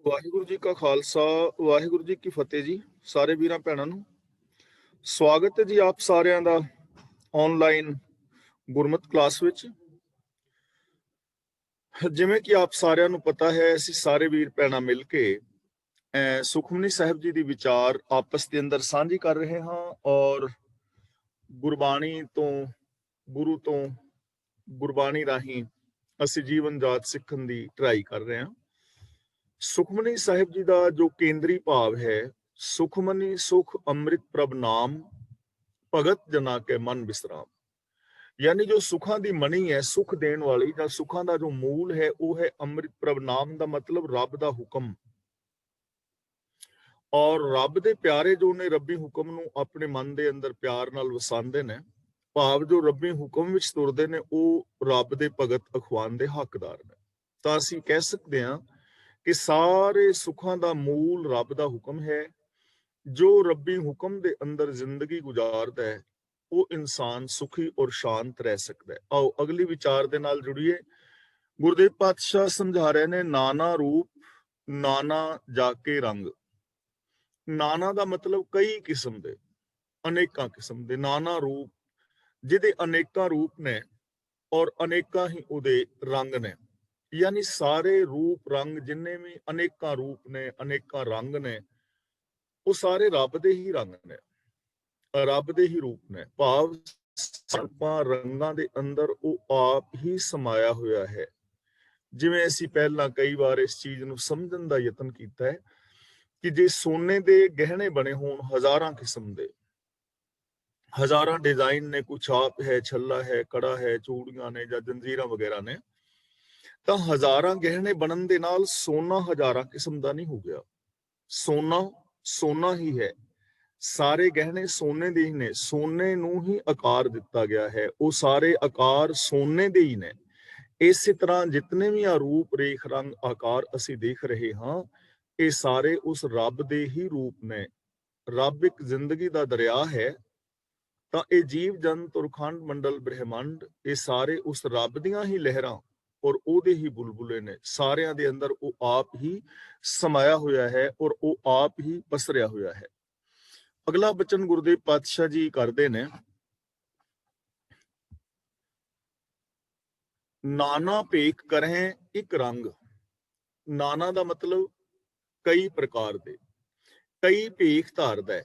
ਵਾਹਿਗੁਰੂ ਜੀ ਕਾ ਖਾਲਸਾ, ਵਾਹਿਗੁਰੂ ਜੀ ਕੀ ਫਤਿਹ ਜੀ। ਸਾਰੇ ਵੀਰਾਂ ਭੈਣਾਂ ਨੂੰ ਸਵਾਗਤ ਹੈ ਜੀ ਆਪ ਸਾਰਿਆਂ ਦਾ ਆਨਲਾਈਨ ਗੁਰਮਤਿ ਕਲਾਸ ਵਿੱਚ। ਜਿਵੇਂ ਕਿ ਆਪ ਸਾਰਿਆਂ ਨੂੰ ਪਤਾ ਹੈ, ਅਸੀਂ ਸਾਰੇ ਵੀਰ ਭੈਣਾਂ ਮਿਲ ਕੇ ਸੁਖਮਨੀ ਸਾਹਿਬ ਜੀ ਦੀ ਵਿਚਾਰ ਆਪਸ ਦੇ ਅੰਦਰ ਸਾਂਝੀ ਕਰ ਰਹੇ ਹਾਂ ਔਰ ਗੁਰਬਾਣੀ ਤੋਂ, ਗੁਰੂ ਤੋਂ, ਗੁਰਬਾਣੀ ਰਾਹੀਂ ਅਸੀਂ ਜੀਵਨ ਜਾਚ ਸਿੱਖਣ ਦੀ ਟਰਾਈ ਕਰ ਰਹੇ ਹਾਂ। ਸੁਖਮਨੀ ਸਾਹਿਬ ਜੀ ਦਾ ਜੋ ਕੇਂਦਰੀ ਭਾਵ ਹੈ, ਸੁਖਮਨੀ ਸੁਖ ਅੰਮ੍ਰਿਤ ਪ੍ਰਭ ਨਾਮ, ਭਗਤ ਜਨਾ ਕੇ ਮਨ ਵਿਸਰਾਮ। ਯਾਨੀ ਜੋ ਸੁਖਾਂ ਦੀ ਮਣੀ ਹੈ, ਸੁਖ ਦੇਣ ਵਾਲੀ ਜਾਂ ਸੁਖਾਂ ਦਾ ਜੋ ਮੂਲ ਹੈ, ਉਹ ਹੈ ਅੰਮ੍ਰਿਤ ਪ੍ਰਭ ਨਾਮ। ਦਾ ਮਤਲਬ ਰੱਬ ਦਾ ਹੁਕਮ, ਔਰ ਰੱਬ ਦੇ ਪਿਆਰੇ ਜੋ ਨੇ ਰੱਬੀ ਹੁਕਮ ਨੂੰ ਆਪਣੇ ਮਨ ਦੇ ਅੰਦਰ ਪਿਆਰ ਨਾਲ ਵਸਾਉਂਦੇ ਨੇ, ਭਾਵ ਜੋ ਰੱਬੀ ਹੁਕਮ ਵਿੱਚ ਤੁਰਦੇ ਨੇ, ਉਹ ਰੱਬ ਦੇ ਭਗਤ ਅਖਵਾਨ ਦੇ ਹੱਕਦਾਰ ਨੇ। ਤਾਂ ਅਸੀਂ ਕਹਿ ਸਕਦੇ ਹਾਂ ਕਿ ਸਾਰੇ ਸੁੱਖਾਂ ਦਾ ਮੂਲ ਰੱਬ ਦਾ ਹੁਕਮ ਹੈ। ਜੋ ਰੱਬੀ ਹੁਕਮ ਦੇ ਅੰਦਰ ਜ਼ਿੰਦਗੀ ਗੁਜ਼ਾਰਦਾ ਹੈ, ਉਹ ਇਨਸਾਨ ਸੁਖੀ ਔਰ ਸ਼ਾਂਤ ਰਹਿ ਸਕਦਾ ਹੈ। ਆਓ ਅਗਲੀ ਵਿਚਾਰ ਦੇ ਨਾਲ ਜੁੜੀਏ। ਗੁਰਦੇਵ ਪਾਤਸ਼ਾਹ ਸਮਝਾ ਰਹੇ ਨੇ, ਨਾਨਾ ਰੂਪ ਨਾਨਾ ਜਾ ਕੇ ਰੰਗ। ਨਾਨਾ ਦਾ ਮਤਲਬ ਕਈ ਕਿਸਮ ਦੇ, ਅਨੇਕਾਂ ਕਿਸਮ ਦੇ। ਨਾਨਾ ਰੂਪ ਜਿਹਦੇ ਅਨੇਕਾਂ ਰੂਪ ਨੇ ਔਰ ਅਨੇਕਾਂ ਹੀ ਉਹਦੇ ਰੰਗ ਨੇ। ਯਾਨੀ ਸਾਰੇ ਰੂਪ ਰੰਗ ਜਿੰਨੇ ਵੀ ਅਨੇਕਾਂ ਰੂਪ ਨੇ, ਅਨੇਕਾਂ ਰੰਗ ਨੇ, ਉਹ ਸਾਰੇ ਰੱਬ ਦੇ ਹੀ ਰੰਗ ਨੇ, ਰੱਬ ਦੇ ਹੀ ਰੂਪ ਨੇ। ਭਾਵ ਸਰਪਾਂ ਰੰਗਾਂ ਦੇ ਅੰਦਰ ਉਹ ਆਪ ਹੀ ਸਮਾਇਆ ਹੋਇਆ ਹੈ। ਜਿਵੇਂ ਅਸੀਂ ਪਹਿਲਾਂ ਕਈ ਵਾਰ ਇਸ ਚੀਜ਼ ਨੂੰ ਸਮਝਣ ਦਾ ਯਤਨ ਕੀਤਾ ਹੈ ਕਿ ਜੇ ਸੋਨੇ ਦੇ ਗਹਿਣੇ ਬਣੇ ਹੋਣ ਹਜ਼ਾਰਾਂ ਕਿਸਮ ਦੇ, ਹਜ਼ਾਰਾਂ ਡਿਜ਼ਾਈਨ ਨੇ, ਕੁਛ ਆਪ ਹੈ, ਛੱਲਾ ਹੈ, ਕੜਾ ਹੈ, ਚੂੜੀਆਂ ਨੇ ਜਾਂ ਜੰਜੀਰਾਂ ਵਗੈਰਾ ਨੇ, ਤਾਂ ਹਜ਼ਾਰਾਂ ਗਹਿਣੇ ਬਣਨ ਦੇ ਨਾਲ ਸੋਨਾ ਹਜ਼ਾਰਾਂ ਕਿਸਮ ਦਾ ਨਹੀਂ ਹੋ ਗਿਆ। ਸੋਨਾ ਸੋਨਾ ਹੀ ਹੈ, ਸਾਰੇ ਗਹਿਣੇ ਸੋਨੇ ਦੇ ਹੀ ਨੇ, ਸੋਨੇ ਨੂੰ ਹੀ ਆਕਾਰ ਦਿੱਤਾ ਗਿਆ ਹੈ, ਉਹ ਸਾਰੇ ਆਕਾਰ ਸੋਨੇ ਦੇ ਹੀ ਨੇ। ਇਸੇ ਤਰ੍ਹਾਂ ਜਿਤਨੇ ਵੀ ਆ ਰੂਪ ਰੇਖ ਰੰਗ ਆਕਾਰ ਅਸੀਂ ਦੇਖ ਰਹੇ ਹਾਂ, ਇਹ ਸਾਰੇ ਉਸ ਰੱਬ ਦੇ ਹੀ ਰੂਪ ਨੇ। ਰੱਬ ਇੱਕ ਜ਼ਿੰਦਗੀ ਦਾ ਦਰਿਆ ਹੈ, ਤਾਂ ਇਹ ਜੀਵ ਜੰਤ ਔਰ ਖੰਡ ਮੰਡਲ ਬ੍ਰਹਿਮੰਡ, ਇਹ ਸਾਰੇ ਉਸ ਰੱਬ ਦੀਆਂ ਹੀ ਲਹਿਰਾਂ ਔਰ ਉਹਦੇ ਹੀ ਬੁਲਬੁਲੇ ਨੇ। ਸਾਰਿਆਂ ਦੇ ਅੰਦਰ ਉਹ ਆਪ ਹੀ ਸਮਾਇਆ ਹੋਇਆ ਹੈ ਔਰ ਉਹ ਆਪ ਹੀ ਪਸਰਿਆ ਹੋਇਆ ਹੈ। ਅਗਲਾ ਬਚਨ ਗੁਰਦੇਵ ਪਾਤਸ਼ਾਹ ਜੀ ਕਰਦੇ ਨੇ, ਨਾਨਾ ਭੇਖ ਕਰਹਿ ਇੱਕ ਰੰਗ। ਨਾਨਾ ਦਾ ਮਤਲਬ ਕਈ ਪ੍ਰਕਾਰ ਦੇ, ਕਈ ਭੇਖ ਧਾਰਦਾ ਹੈ।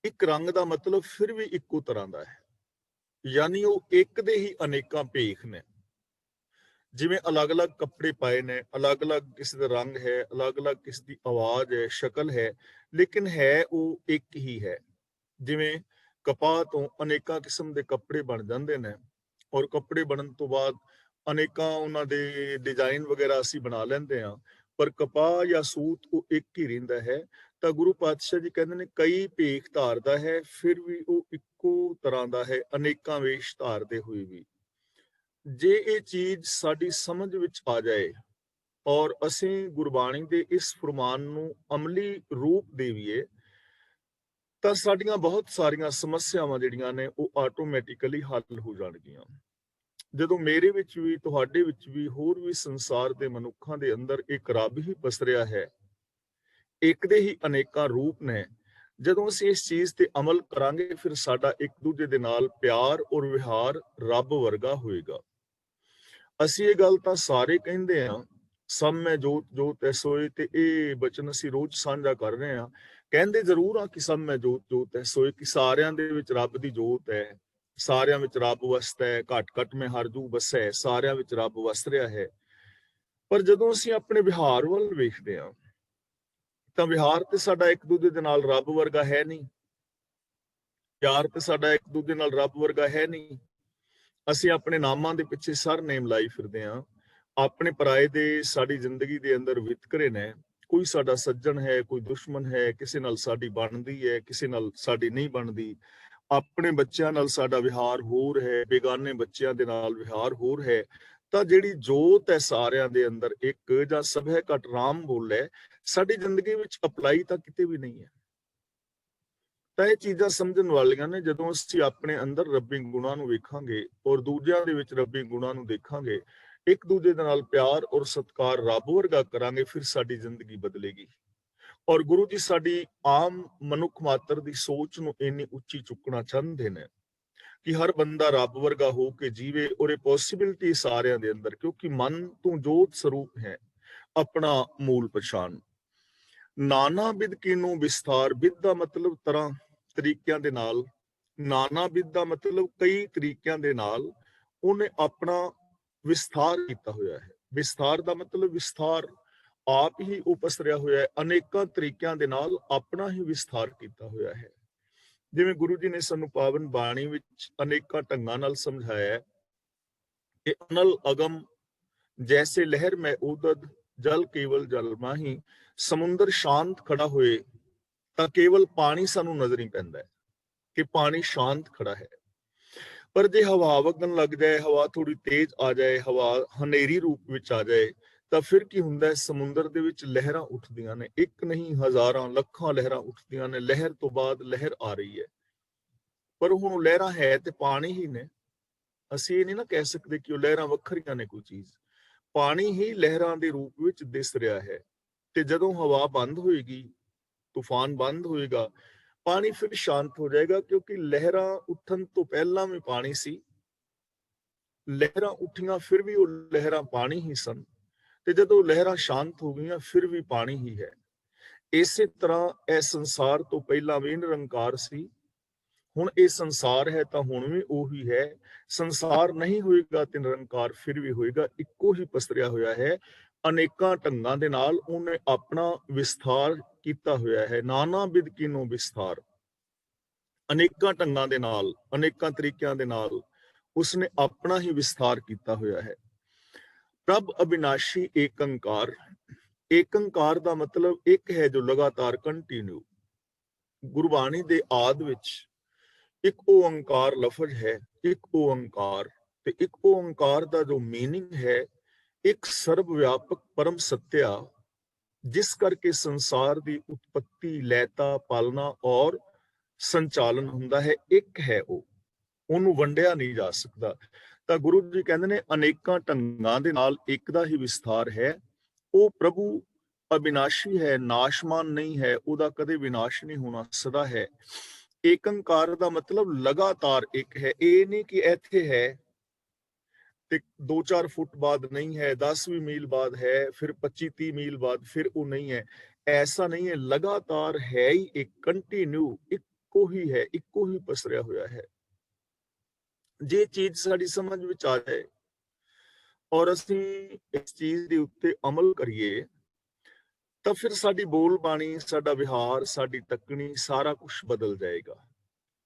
ਇੱਕ ਰੰਗ ਦਾ ਮਤਲਬ ਫਿਰ ਵੀ ਇੱਕੋ ਤਰ੍ਹਾਂ ਦਾ ਹੈ, ਯਾਨੀ ਉਹ ਇੱਕ ਦੇ ਹੀ ਅਨੇਕਾਂ ਭੇਖ ਨੇ। ਜਿਵੇਂ ਅਲੱਗ-ਅਲੱਗ ਕੱਪੜੇ ਪਾਏ ਨੇ, ਅਲੱਗ-ਅਲੱਗ ਕਿਸੇ ਦਾ ਰੰਗ ਹੈ, ਅਲੱਗ-ਅਲੱਗ ਕਿਸੇ ਦੀ ਆਵਾਜ਼ ਹੈ, ਸ਼ਕਲ ਹੈ, ਲੇਕਿਨ ਹੈ ਉਹ ਇੱਕ ਹੀ ਹੈ। ਜਿਵੇਂ ਕਪਾਹ ਤੋਂ ਅਨੇਕਾਂ ਕਿਸਮ ਦੇ ਕੱਪੜੇ ਬਣ ਜਾਂਦੇ ਨੇ ਔਰ ਕੱਪੜੇ ਬਣਨ ਤੋਂ ਬਾਅਦ ਅਨੇਕਾਂ ਉਹਨਾਂ ਦੇ ਡਿਜ਼ਾਈਨ ਵਗੈਰਾ ਅਸੀਂ ਬਣਾ ਲੈਂਦੇ ਹਾਂ, ਪਰ ਕਪਾਹ ਜਾਂ ਸੂਤ ਉਹ ਇੱਕ ਹੀ ਰਹਿੰਦਾ ਹੈ। ਤਾਂ ਗੁਰੂ ਪਾਤਸ਼ਾਹ ਜੀ ਕਹਿੰਦੇ ਨੇ, ਕਈ ਭੇਖ ਧਾਰਦਾ ਹੈ, ਫਿਰ ਵੀ ਉਹ ਇੱਕੋ ਤਰ੍ਹਾਂ ਦਾ ਹੈ, ਅਨੇਕਾਂ ਵੇਸ਼ ਧਾਰਦੇ ਹੋਏ ਵੀ। ਜੇ ਇਹ ਚੀਜ਼ ਸਾਡੀ ਸਮਝ ਵਿੱਚ ਆ ਜਾਏ ਔਰ ਅਸੀਂ ਗੁਰਬਾਣੀ ਦੇ ਇਸ ਫਰਮਾਨ ਨੂੰ ਅਮਲੀ ਰੂਪ ਦੇਵੀਏ, ਤਾਂ ਸਾਡੀਆਂ ਬਹੁਤ ਸਾਰੀਆਂ ਸਮੱਸਿਆਵਾਂ ਜਿਹੜੀਆਂ ਨੇ ਉਹ ਆਟੋਮੈਟਿਕਲੀ ਹੱਲ ਹੋ ਜਾਣਗੀਆਂ। ਜਦੋਂ ਮੇਰੇ ਵਿੱਚ ਵੀ, ਤੁਹਾਡੇ ਵਿੱਚ ਵੀ, ਹੋਰ ਵੀ ਸੰਸਾਰ ਦੇ ਮਨੁੱਖਾਂ ਦੇ ਅੰਦਰ ਇੱਕ ਰੱਬ ਹੀ ਪਸਰਿਆ ਹੈ, ਇੱਕ ਦੇ ਹੀ ਅਨੇਕਾਂ ਰੂਪ ਨੇ, ਜਦੋਂ ਅਸੀਂ ਇਸ ਚੀਜ਼ ਤੇ ਅਮਲ ਕਰਾਂਗੇ, ਫਿਰ ਸਾਡਾ ਇੱਕ ਦੂਜੇ ਦੇ ਨਾਲ ਪਿਆਰ ਔਰ ਵਿਹਾਰ ਰੱਬ ਵਰਗਾ ਹੋਏਗਾ। ਅਸੀਂ ਇਹ ਗੱਲ ਤਾਂ ਸਾਰੇ ਕਹਿੰਦੇ ਹਾਂ, ਸਭ ਮੈਂ ਜੋਤ ਜੋਤ ਐ ਸੋਏ, ਤੇ ਇਹ ਬਚਨ ਅਸੀਂ ਰੋਜ਼ ਸਾਂਝਾ ਕਰ ਰਹੇ ਹਾਂ। ਕਹਿੰਦੇ ਜ਼ਰੂਰ ਆ ਕਿ ਸਭ ਮੈਂ ਜੋਤ ਜੋਤ ਐ ਸੋਏ, ਕਿ ਸਾਰਿਆਂ ਦੇ ਵਿੱਚ ਰੱਬ ਦੀ ਜੋਤ ਹੈ, ਸਾਰਿਆਂ ਵਿੱਚ ਰੱਬ ਵਸਦਾ ਹੈ। ਘਟ ਘਟ ਮੈਂ ਹਰ ਜੂ ਵਸੈ, ਸਾਰਿਆਂ ਵਿੱਚ ਰੱਬ ਵਸ ਰਿਹਾ ਹੈ। ਪਰ ਜਦੋਂ ਅਸੀਂ ਆਪਣੇ ਵਿਹਾਰ ਵੱਲ ਵੇਖਦੇ ਹਾਂ, ਤਾਂ ਵਿਹਾਰ ਤੇ ਸਾਡਾ ਇੱਕ ਦੂਜੇ ਦੇ ਨਾਲ ਰੱਬ ਵਰਗਾ ਹੈ ਨਹੀਂ, ਪਿਆਰ ਤੇ ਸਾਡਾ ਇੱਕ ਦੂਜੇ ਨਾਲ ਰੱਬ ਵਰਗਾ ਹੈ ਨਹੀਂ। ਅਸੀਂ ਆਪਣੇ ਨਾਮਾਂ ਦੇ ਪਿੱਛੇ ਸਰਨੇਮ ਲਾਈ ਫਿਰਦੇ ਹਾਂ। ਆਪਣੇ ਪਰਾਏ ਦੇ ਸਾਡੀ ਜ਼ਿੰਦਗੀ ਦੇ ਅੰਦਰ ਵਿਤਕਰੇ ਨੇ, ਕੋਈ ਸਾਡਾ ਸੱਜਣ ਹੈ, ਕੋਈ ਦੁਸ਼ਮਣ ਹੈ, ਕਿਸੇ ਨਾਲ ਸਾਡੀ ਬਣਦੀ ਹੈ, ਕਿਸੇ ਨਾਲ ਸਾਡੀ ਨਹੀਂ ਬਣਦੀ। ਆਪਣੇ ਬੱਚਿਆਂ ਨਾਲ ਸਾਡਾ ਵਿਹਾਰ ਹੋਰ ਹੈ, ਬੇਗਾਨੇ ਬੱਚਿਆਂ ਦੇ ਨਾਲ ਵਿਹਾਰ ਹੋਰ ਹੈ। ਤਾਂ ਜਿਹੜੀ ਜੋਤ ਹੈ ਸਾਰਿਆਂ ਦੇ ਅੰਦਰ ਇੱਕ, ਜਾਂ ਸਭੈ ਘਟ ਰਾਮ ਬੋਲੇ, ਸਾਡੀ ਜ਼ਿੰਦਗੀ ਵਿੱਚ ਅਪਲਾਈ ਤਾਂ ਕਿਤੇ ਵੀ ਨਹੀਂ ਹੈ। ਤਾਂ ਇਹ ਚੀਜ਼ਾਂ ਸਮਝਣ ਵਾਲੀਆਂ ਨੇ। ਜਦੋਂ ਅਸੀਂ ਆਪਣੇ ਅੰਦਰ ਰੱਬੀ ਗੁਣਾਂ ਨੂੰ ਵੇਖਾਂਗੇ ਔਰ ਦੂਜਿਆਂ ਦੇ ਵਿੱਚ ਰੱਬੀ ਗੁਣਾਂ ਨੂੰ ਦੇਖਾਂਗੇ, ਇੱਕ ਦੂਜੇ ਦੇ ਨਾਲ ਪਿਆਰ ਔਰ ਸਤਿਕਾਰ ਰੱਬ ਵਰਗਾ ਕਰਾਂਗੇ, ਫਿਰ ਸਾਡੀ ਜ਼ਿੰਦਗੀ ਬਦਲੇਗੀ। ਔਰ ਗੁਰੂ ਜੀ ਸਾਡੀ ਆਮ ਮਨੁੱਖ ਮਾਤਰ ਦੀ ਸੋਚ ਨੂੰ ਇੰਨੀ ਉੱਚੀ ਚੁੱਕਣਾ ਚਾਹੁੰਦੇ ਨੇ ਕਿ ਹਰ ਬੰਦਾ ਰੱਬ ਵਰਗਾ ਹੋ ਕੇ ਜੀਵੇ। ਔਰ ਇਹ ਪੋਸੀਬਿਲਿਟੀ ਸਾਰਿਆਂ ਦੇ ਅੰਦਰ, ਕਿਉਂਕਿ ਮਨ ਤੋਂ ਜੋਤ ਸਰੂਪ ਹੈ ਆਪਣਾ ਮੂਲ ਪਛਾਣ। ਨਾਨਾ ਬਿਦ ਕੀਨੂ ਵਿਸਥਾਰ, ਬਿਦ ਦਾ ਮਤਲਬ ਤਰ੍ਹਾਂ ਤਰੀਕਿਆਂ ਦੇ ਨਾਲ, ਨਾਨਾ ਬਿਦ ਦਾ ਮਤਲਬ ਕਈ ਤਰੀਕਿਆਂ ਦੇ ਨਾਲ ਉਹਨੇ ਆਪਣਾ ਵਿਸਥਾਰ ਕੀਤਾ ਹੋਇਆ ਹੈ। ਵਿਸਥਾਰ ਦਾ ਮਤਲਬ ਵਿਸਥਾਰ ਆਪ ਹੀ ਉਪਸਰਿਆ ਹੋਇਆ ਹੈ, ਅਨੇਕਾਂ ਤਰੀਕਿਆਂ ਦੇ ਨਾਲ ਆਪਣਾ ਹੀ ਵਿਸਥਾਰ ਕੀਤਾ ਹੋਇਆ ਹੈ। ਜਿਵੇਂ ਗੁਰੂ ਜੀ ਨੇ ਸਾਨੂੰ ਪਾਵਨ ਬਾਣੀ ਵਿੱਚ ਅਨੇਕਾਂ ਢੰਗਾਂ ਨਾਲ ਸਮਝਾਇਆ ਹੈ ਕਿ ਅਨਲ ਅਗਮ ਜੈਸੇ ਲਹਿਰ ਮੈਂ ਉਦਦ, ਜਲ ਕੇਵਲ ਜਲ ਮਾਹੀ। ਸਮੁੰਦਰ ਸ਼ਾਂਤ ਖੜਾ ਹੋਏ ਤਾਂ ਕੇਵਲ ਪਾਣੀ ਸਾਨੂੰ ਨਜ਼ਰ ਹੀ ਪੈਂਦਾ ਹੈ ਕਿ ਪਾਣੀ ਸ਼ਾਂਤ ਖੜਾ ਹੈ। ਪਰ ਜੇ ਹਵਾ ਵਗਣ ਲੱਗ ਜਾਏ, ਹਵਾ ਥੋੜੀ ਤੇਜ਼ ਆ ਜਾਏ, ਹਵਾ ਹਨੇਰੀ ਰੂਪ ਵਿੱਚ ਆ ਜਾਏ, ਤਾਂ ਫਿਰ ਕੀ ਹੁੰਦਾ ਹੈ? ਸਮੁੰਦਰ ਦੇ ਵਿੱਚ ਲਹਿਰਾਂ ਉੱਠਦੀਆਂ ਨੇ, ਇੱਕ ਨਹੀਂ ਹਜ਼ਾਰਾਂ ਲੱਖਾਂ ਲਹਿਰਾਂ ਉੱਠਦੀਆਂ ਨੇ, ਲਹਿਰ ਤੋਂ ਬਾਅਦ ਲਹਿਰ ਆ ਰਹੀ ਹੈ। ਪਰ ਹੁਣ ਲਹਿਰਾਂ ਹੈ ਤੇ ਪਾਣੀ ਹੀ ਨੇ। ਅਸੀਂ ਇਹ ਨਹੀਂ ਨਾ ਕਹਿ ਸਕਦੇ ਕਿ ਉਹ ਲਹਿਰਾਂ ਵੱਖਰੀਆਂ ਨੇ ਕੋਈ ਚੀਜ਼। ਪਾਣੀ ਹੀ ਲਹਿਰਾਂ ਦੇ ਰੂਪ ਵਿੱਚ ਦਿਸ ਰਿਹਾ ਹੈ। ਤੇ ਜਦੋਂ ਹਵਾ ਬੰਦ ਹੋਏਗੀ, ਤੂਫਾਨ ਬੰਦ ਹੋਏਗਾ, ਪਾਣੀ ਫਿਰ ਸ਼ਾਂਤ ਹੋ ਜਾਏਗਾ, ਕਿਉਂਕਿ ਲਹਿਰਾਂ ਉੱਠਣ ਤੋਂ ਪਹਿਲਾਂ ਵੀ ਪਾਣੀ ਸੀ। ਲਹਿਰਾਂ ਉੱਠੀਆਂ ਫਿਰ ਵੀ ਉਹ ਲਹਿਰਾਂ ਪਾਣੀ ਹੀ ਸਨ, ਤੇ ਜਦੋਂ ਲਹਿਰਾਂ ਸ਼ਾਂਤ ਹੋ ਗਈਆਂ ਫਿਰ ਵੀ ਪਾਣੀ ਹੀ ਹੈ। ਇਸੇ ਤਰ੍ਹਾਂ ਇਹ ਸੰਸਾਰ ਤੋਂ ਪਹਿਲਾਂ ਵੀ ਨਿਰੰਕਾਰ ਸੀ, ਹੁਣ ਇਹ ਸੰਸਾਰ ਹੈ ਤਾਂ ਹੁਣ ਵੀ ਉਹੀ ਹੈ। ਸੰਸਾਰ ਨਹੀਂ ਹੋਏਗਾ ਤੇ ਨਿਰੰਕਾਰ ਫਿਰ ਵੀ ਹੋਏਗਾ, ਇੱਕੋ ਹੀ ਪਸਰਿਆ ਹੋਇਆ ਹੈ। ਅਨੇਕਾਂ ਢੰਗਾਂ ਦੇ ਨਾਲ ਉਹਨੇ ਆਪਣਾ ਵਿਸਥਾਰ ਕੀਤਾ ਹੋਇਆ ਹੈ। ਨਾਨਾ ਬਿਦ ਕੀਨੋ ਵਿਸਥਾਰ, ਅਨੇਕਾਂ ਢੰਗਾਂ ਦੇ ਨਾਲ, ਅਨੇਕਾਂ ਤਰੀਕਿਆਂ ਦੇ ਨਾਲ ਉਸਨੇ ਆਪਣਾ ਹੀ ਵਿਸਥਾਰ ਕੀਤਾ ਹੋਇਆ ਹੈ। ਪ੍ਰਭ ਅਬਿਨਾਸ਼ੀ ਏਕੰਕਾਰ, ਏਕੰਕਾਰ ਦਾ ਮਤਲਬ ਇੱਕ ਹੈ ਜੋ ਲਗਾਤਾਰ ਕੰਟੀਨਿਊ। ਗੁਰਬਾਣੀ ਦੇ ਆਦ ਵਿੱਚ ਇੱਕ ਓੰਕਾਰ ਲਫ਼ਜ਼ ਹੈ, ਇੱਕ ਓੰਕਾਰ। ਤੇ ਇੱਕ ਓੰਕਾਰ ਦਾ ਜੋ ਮੀਨਿੰਗ ਹੈ, ਇੱਕ ਸਰਬ ਵਿਆਪਕ ਪਰਮ ਸੱਤਿਆ, ਜਿਸ ਕਰਕੇ ਸੰਸਾਰ ਦੀ ਉਤਪਤੀ, ਲੈਤਾ, ਪਾਲਣਾ ਔਰ ਸੰਚਾਲਨ ਹੁੰਦਾ ਹੈ, ਇੱਕ ਹੈ ਉਹ, ਉਹਨੂੰ ਵੰਡਿਆ ਨਹੀਂ ਜਾ ਸਕਦਾ। ਤਾਂ ਗੁਰੂ ਜੀ ਕਹਿੰਦੇ ਨੇ ਅਨੇਕਾਂ ਢੰਗਾਂ ਦੇ ਨਾਲ ਇੱਕ ਦਾ ਹੀ ਵਿਸਥਾਰ ਹੈ। ਉਹ ਪ੍ਰਭੂ ਅਬਿਨਾਸ਼ੀ ਹੈ, ਨਾਸ਼ਮਾਨ ਨਹੀਂ ਹੈ, ਉਹਦਾ ਕਦੇ ਵਿਨਾਸ਼ ਨਹੀਂ ਹੋਣਾ, ਸਦਾ ਹੈ। ਏਕੰਕਾਰ ਦਾ ਮਤਲਬ ਲਗਾਤਾਰ ਇੱਕ ਹੈ। ਇਹ ਨਹੀਂ ਕਿ ਇੱਥੇ ਹੈ ਤੇ 2-4 ਫੁੱਟ ਬਾਅਦ ਨਹੀਂ ਹੈ, 10ਵੀਂ ਮੀਲ ਬਾਅਦ ਹੈ, ਫਿਰ 25-30 ਮੀਲ ਬਾਅਦ ਫਿਰ ਉਹ ਨਹੀਂ ਹੈ। ਐਸਾ ਨਹੀਂ ਹੈ, ਲਗਾਤਾਰ ਹੈ ਹੀ, ਇੱਕ ਕੰਟੀਨਿਊ, ਇੱਕੋ ਹੀ ਹੈ, ਇੱਕੋ ਹੀ ਪਸਰਿਆ ਹੋਇਆ ਹੈ। ਜੇ ਚੀਜ਼ ਸਾਡੀ ਸਮਝ ਵਿੱਚ ਆ ਜਾਏ ਔਰ ਅਸੀਂ ਇਸ ਚੀਜ਼ ਦੇ ਉੱਤੇ ਅਮਲ ਕਰੀਏ, ਤਾਂ ਫਿਰ ਸਾਡੀ ਬੋਲ ਬਾਣੀ, ਸਾਡਾ ਵਿਹਾਰ, ਸਾਡੀ ਤੱਕਣੀ, ਸਾਰਾ ਕੁਝ ਬਦਲ ਜਾਏਗਾ।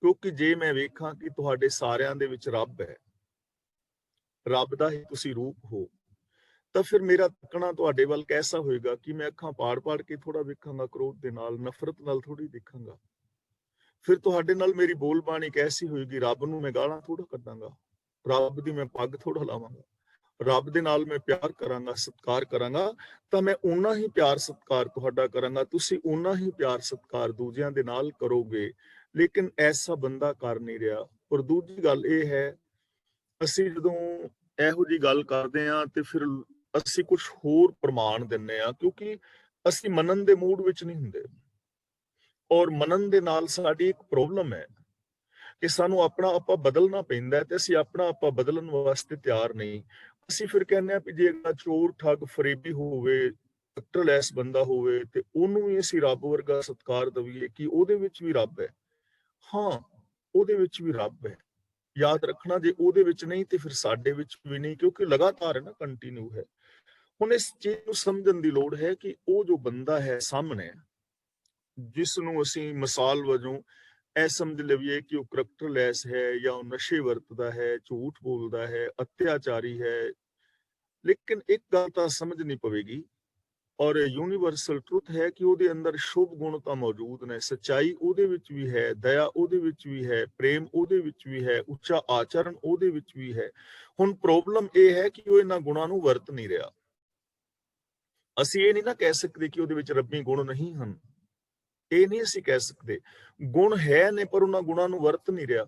ਕਿਉਂਕਿ ਜੇ ਮੈਂ ਵੇਖਾਂ ਕਿ ਤੁਹਾਡੇ ਸਾਰਿਆਂ ਦੇ ਵਿੱਚ ਰੱਬ ਹੈ, ਰੱਬ ਦਾ ਹੀ ਤੁਸੀਂ ਰੂਪ ਹੋ, ਤਾਂ ਫਿਰ ਮੇਰਾ ਤੱਕਣਾ ਤੁਹਾਡੇ ਵੱਲ ਕੈਸਾ ਹੋਏਗਾ ਕਿ ਮੈਂ ਅੱਖਾਂ ਪਾੜ-ਪਾੜ ਕੇ ਥੋੜਾ ਵੇਖਾਂਗਾ, ਕ੍ਰੋਧ ਦੇ ਨਾਲ, ਨਫ਼ਰਤ ਨਾਲ ਥੋੜੀ ਦੇਖਾਂਗਾ। ਫਿਰ ਤੁਹਾਡੇ ਨਾਲ ਮੇਰੀ ਬੋਲ ਬਾਣੀ ਕੈਸੀ ਹੋਏਗੀ? ਰੱਬ ਨੂੰ ਮੈਂ ਗਾਲਾਂ ਥੋੜਾ ਕੱਢਾਂਗਾ, ਰੱਬ ਦੀ ਮੈਂ ਪੱਗ ਥੋੜਾ ਲਾਵਾਂਗਾ। ਰੱਬ ਦੇ ਨਾਲ ਮੈਂ ਪਿਆਰ ਕਰਾਂਗਾ, ਸਤਿਕਾਰ ਕਰਾਂਗਾ, ਤਾਂ ਮੈਂ ਓਨਾ ਹੀ ਪਿਆਰ ਸਤਿਕਾਰ ਤੁਹਾਡਾ ਕਰਾਂਗਾ, ਤੁਸੀਂ ਓਨਾ ਹੀ ਪਿਆਰ ਸਤਿਕਾਰ ਦੂਜਿਆਂ ਦੇ ਨਾਲ ਕਰੋਗੇ। ਲੇਕਿਨ ਐਸਾ ਬੰਦਾ ਕਰ ਨਹੀਂ ਰਿਹਾ। ਔਰ ਦੂਜੀ ਗੱਲ ਇਹ ਹੈ, ਅਸੀਂ ਜਦੋਂ ਇਹੋ ਜਿਹੀ ਗੱਲ ਕਰਦੇ ਹਾਂ ਤੇ ਫਿਰ ਅਸੀਂ ਕੁਝ ਹੋਰ ਪ੍ਰਮਾਣ ਦਿੰਦੇ ਹਾਂ, ਕਿਉਂਕਿ ਅਸੀਂ ਮੰਨਣ ਦੇ ਮੂਡ ਵਿੱਚ ਨਹੀਂ ਹੁੰਦੇ। ਔਰ ਮੰਨਣ ਦੇ ਨਾਲ ਸਾਡੀ ਇੱਕ ਪ੍ਰੋਬਲਮ ਹੈ ਕਿ ਸਾਨੂੰ ਆਪਣਾ ਆਪਾ ਬਦਲਣਾ ਪੈਂਦਾ, ਤੇ ਅਸੀਂ ਆਪਣਾ ਆਪਾ ਬਦਲਣ ਵਾਸਤੇ ਤਿਆਰ ਨਹੀਂ। ਅਸੀਂ ਫਿਰ ਕਹਿੰਦੇ ਆ ਕਿ ਜੇ ਚੋਰ, ਠੱਗ, ਫਰੇਬੀ ਹੋਵੇ, ਕਟਰਲੈਸ ਬੰਦਾ ਹੋਵੇ, ਤੇ ਉਹਨੂੰ ਵੀ ਅਸੀਂ ਰੱਬ ਵਰਗਾ ਸਤਿਕਾਰ ਦਈਏ ਕਿ ਉਹਦੇ ਵਿੱਚ ਵੀ ਰੱਬ ਹੈ। ਹਾਂ, ਉਹਦੇ ਵਿੱਚ ਵੀ ਰੱਬ ਹੈ। ਯਾਦ ਰੱਖਣਾ, ਜੇ ਉਹਦੇ ਵਿੱਚ ਨਹੀਂ ਤੇ ਫਿਰ ਸਾਡੇ ਵਿੱਚ ਵੀ ਨਹੀਂ, ਕਿਉਂਕਿ ਲਗਾਤਾਰ ਹੈ ਨਾ, ਕੰਟੀਨਿਊ ਹੈ। ਹੁਣ ਇਸ ਚੀਜ਼ ਨੂੰ ਸਮਝਣ ਦੀ ਲੋੜ ਹੈ ਕਿ ਉਹ ਜੋ ਬੰਦਾ ਹੈ ਸਾਹਮਣੇ, ਜਿਸ ਨੂੰ ਅਸੀਂ ਮਿਸਾਲ ਵਜੋਂ ਇਹ ਸਮਝ ਲਈਏ ਕਿ ਉਹ ਕਰੈਕਟਰਲੈਸ ਹੈ, ਜਾਂ ਉਹ ਨਸ਼ੇ ਵਰਤਦਾ ਹੈ, ਝੂਠ ਬੋਲਦਾ ਹੈ, ਅਤਿਆਚਾਰੀ ਹੈ, ਲੇਕਿਨ ਇੱਕ ਗੱਲ ਤਾਂ ਸਮਝਣੀ ਪਵੇਗੀ, ਔਰ ਯੂਨੀਵਰਸਲ ਟਰੁੱਥ ਹੈ ਕਿ ਉਹਦੇ ਅੰਦਰ ਸ਼ੁਭ ਗੁਣ ਤਾਂ ਮੌਜੂਦ ਨੇ, ਸੱਚਾਈ ਉਹਦੇ ਵਿੱਚ ਵੀ ਹੈ, ਦਇਆ ਉਹਦੇ ਵਿੱਚ ਵੀ ਹੈ, ਪ੍ਰੇਮ ਉਹਦੇ ਵਿੱਚ ਵੀ ਹੈ, ਉੱਚਾ ਆਚਰਣ ਉਹਦੇ ਵਿੱਚ ਵੀ ਹੈ। ਹੁਣ ਪ੍ਰੋਬਲਮ ਇਹ ਹੈ ਕਿ ਉਹ ਇਹਨਾਂ ਗੁਣਾਂ ਨੂੰ ਵਰਤ ਨਹੀਂ ਰਿਹਾ। ਅਸੀਂ ਇਹ ਨਹੀਂ ਨਾ ਕਹਿ ਸਕਦੇ ਕਿ ਉਹਦੇ ਵਿੱਚ ਰੱਬੀ ਗੁਣ ਨਹੀਂ ਹਨ, ਇਹ ਨਹੀਂ ਅਸੀਂ ਕਹਿ ਸਕਦੇ। ਗੁਣ ਹੈ ਨੇ, ਪਰ ਉਹਨਾਂ ਗੁਣਾਂ ਨੂੰ ਵਰਤ ਨਹੀਂ ਰਿਹਾ।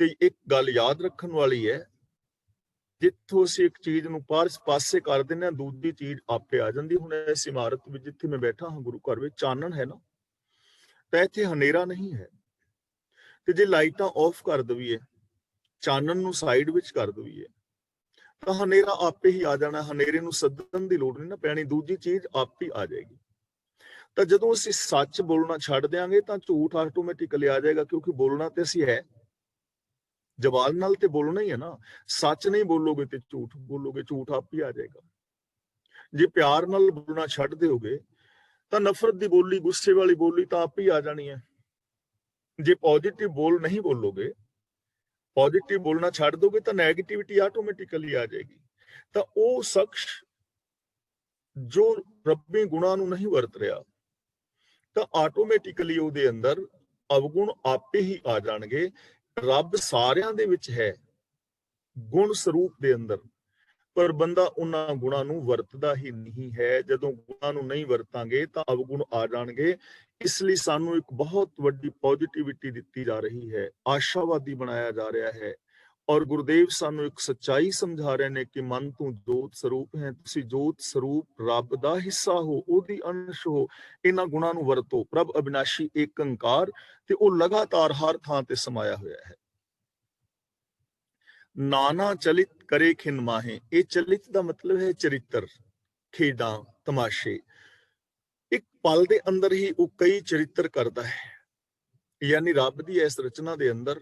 ਤੇ ਇੱਕ ਗੱਲ ਯਾਦ ਰੱਖਣ ਵਾਲੀ ਹੈ ਜਿੱਥੋਂ ਅਸੀਂ ਇੱਕ ਚੀਜ਼ ਨੂੰ ਪਾਸੇ ਕਰ ਦਿੰਦੇ ਹਾਂ, ਦੂਜੀ ਚੀਜ਼ ਆਪੇ ਆ ਜਾਂਦੀ। ਹੁਣ ਇਸ ਇਮਾਰਤ ਵਿੱਚ ਜਿੱਥੇ ਮੈਂ ਬੈਠਾ ਹਾਂ, ਗੁਰੂ ਘਰ ਵਿੱਚ ਚਾਨਣ ਹੈ ਨਾ, ਤਾਂ ਇੱਥੇ ਹਨੇਰਾ ਨਹੀਂ ਹੈ। ਤੇ ਜੇ ਲਾਈਟਾਂ ਆਫ ਕਰ ਦਈਏ, ਚਾਨਣ ਨੂੰ ਸਾਈਡ ਵਿੱਚ ਕਰ ਦਈਏ, ਤਾਂ ਹਨੇਰਾ ਆਪੇ ਹੀ ਆ ਜਾਣਾ। ਹਨੇਰੇ ਨੂੰ ਸੱਦਣ ਦੀ ਲੋੜ ਨਹੀਂ ਨਾ ਪੈਣੀ, ਦੂਜੀ ਚੀਜ਼ ਆਪੇ ਆ ਜਾਏਗੀ। ਤਾਂ ਜਦੋਂ ਅਸੀਂ ਸੱਚ ਬੋਲਣਾ ਛੱਡ ਦਿਆਂਗੇ ਤਾਂ ਝੂਠ ਆਟੋਮੈਟਿਕਲੀ ਆ ਜਾਏਗਾ, ਕਿਉਂਕਿ ਬੋਲਣਾ ਤੇ ਅਸੀਂ ਹੈ, ਜ਼ਬਾਨ ਨਾਲ ਤੇ ਬੋਲਣਾ ਹੀ ਹੈ ਨਾ। ਸੱਚ ਨਹੀਂ ਬੋਲੋਗੇ ਤੇ ਝੂਠ ਬੋਲੋਗੇ, ਝੂਠ ਆਪ ਹੀ ਆ ਜਾਏਗਾ। ਜੇ ਪਿਆਰ ਨਾਲ ਬੋਲਣਾ ਛੱਡ ਦਿਓਗੇ ਤਾਂ ਨਫ਼ਰਤ ਦੀ ਬੋਲੀ, ਗੁੱਸੇ ਵਾਲੀ ਬੋਲੀ ਤਾਂ ਆਪ ਹੀ ਆ ਜਾਣੀ ਹੈ। ਜੇ ਪੋਜ਼ਿਟਿਵ ਬੋਲ ਨਹੀਂ ਬੋਲੋਗੇ, ਪੋਜ਼ਿਟਿਵ ਬੋਲਣਾ ਛੱਡ ਦੋਗੇ ਤਾਂ ਨੈਗੇਟਿਵਿਟੀ ਆਟੋਮੈਟਿਕਲੀ ਆ ਜਾਏਗੀ। ਤਾਂ ਉਹ ਸ਼ਖਸ ਜੋ ਰੱਬੀ ਗੁਣਾਂ ਨੂੰ ਨਹੀਂ ਵਰਤ ਰਿਹਾ, ਤਾਂ ਆਟੋਮੈਟਿਕਲੀ ਉਹਦੇ ਅੰਦਰ ਅਵਗੁਣ ਆਪੇ ਹੀ ਆ ਜਾਣਗੇ। ਰੱਬ ਸਾਰਿਆਂ ਦੇ ਵਿੱਚ ਹੈ, ਗੁਣ ਸਰੂਪ ਦੇ ਅੰਦਰ, ਪਰ ਬੰਦਾ ਉਹਨਾਂ ਗੁਣਾਂ ਨੂੰ ਵਰਤਦਾ ਹੀ ਨਹੀਂ ਹੈ। ਜਦੋਂ ਗੁਣਾਂ ਨੂੰ ਨਹੀਂ ਵਰਤਾਂਗੇ ਤਾਂ ਅਵਗੁਣ ਆ ਜਾਣਗੇ। ਇਸ ਲਈ ਸਾਨੂੰ ਇੱਕ ਬਹੁਤ ਵੱਡੀ ਪੋਜ਼ਿਟਿਵਿਟੀ ਦਿੱਤੀ ਜਾ ਰਹੀ ਹੈ, ਆਸ਼ਾਵਾਦੀ ਬਣਾਇਆ ਜਾ ਰਿਹਾ ਹੈ। ਔਰ ਗੁਰਦੇਵ ਸਾਨੂੰ ਇੱਕ ਸੱਚਾਈ ਸਮਝਾ ਰਹੇ ਨੇ ਕਿ ਮਨ ਤੂੰ ਜੋਤ ਸਰੂਪ ਹੈ, ਤੁਸੀਂ ਜੋਤ ਸਰੂਪ ਰੱਬ ਦਾ ਹਿੱਸਾ ਹੋ, ਉਹਦੀ ਅੰਸ਼ ਹੋ। ਇਹਨਾਂ ਗੁਣਾਂ ਨੂੰ ਵਰਤੋ। ਪ੍ਰਭ ਅਬਿਨਾਸ਼ੀ ਏਕ ਓੰਕਾਰ, ਤੇ ਉਹ ਲਗਾਤਾਰ ਹਰ ਥਾਂ ਤੇ ਸਮਾਇਆ ਹੋਇਆ ਹੈ। ਨਾਨਾ ਚਲਿਤ ਕਰੇ ਖਿਨ ਮਾਹੇ, ਇਹ ਚਲਿਤ ਦਾ ਮਤਲਬ ਹੈ ਚਰਿੱਤਰ, ਖੇਡਾਂ, ਤਮਾਸ਼ੇ। ਇੱਕ ਪਲ ਦੇ ਅੰਦਰ ਹੀ ਉਹ ਕਈ ਚਰਿੱਤਰ ਕਰਦਾ ਹੈ। ਯਾਨੀ ਰੱਬ ਦੀ ਇਸ ਰਚਨਾ ਦੇ ਅੰਦਰ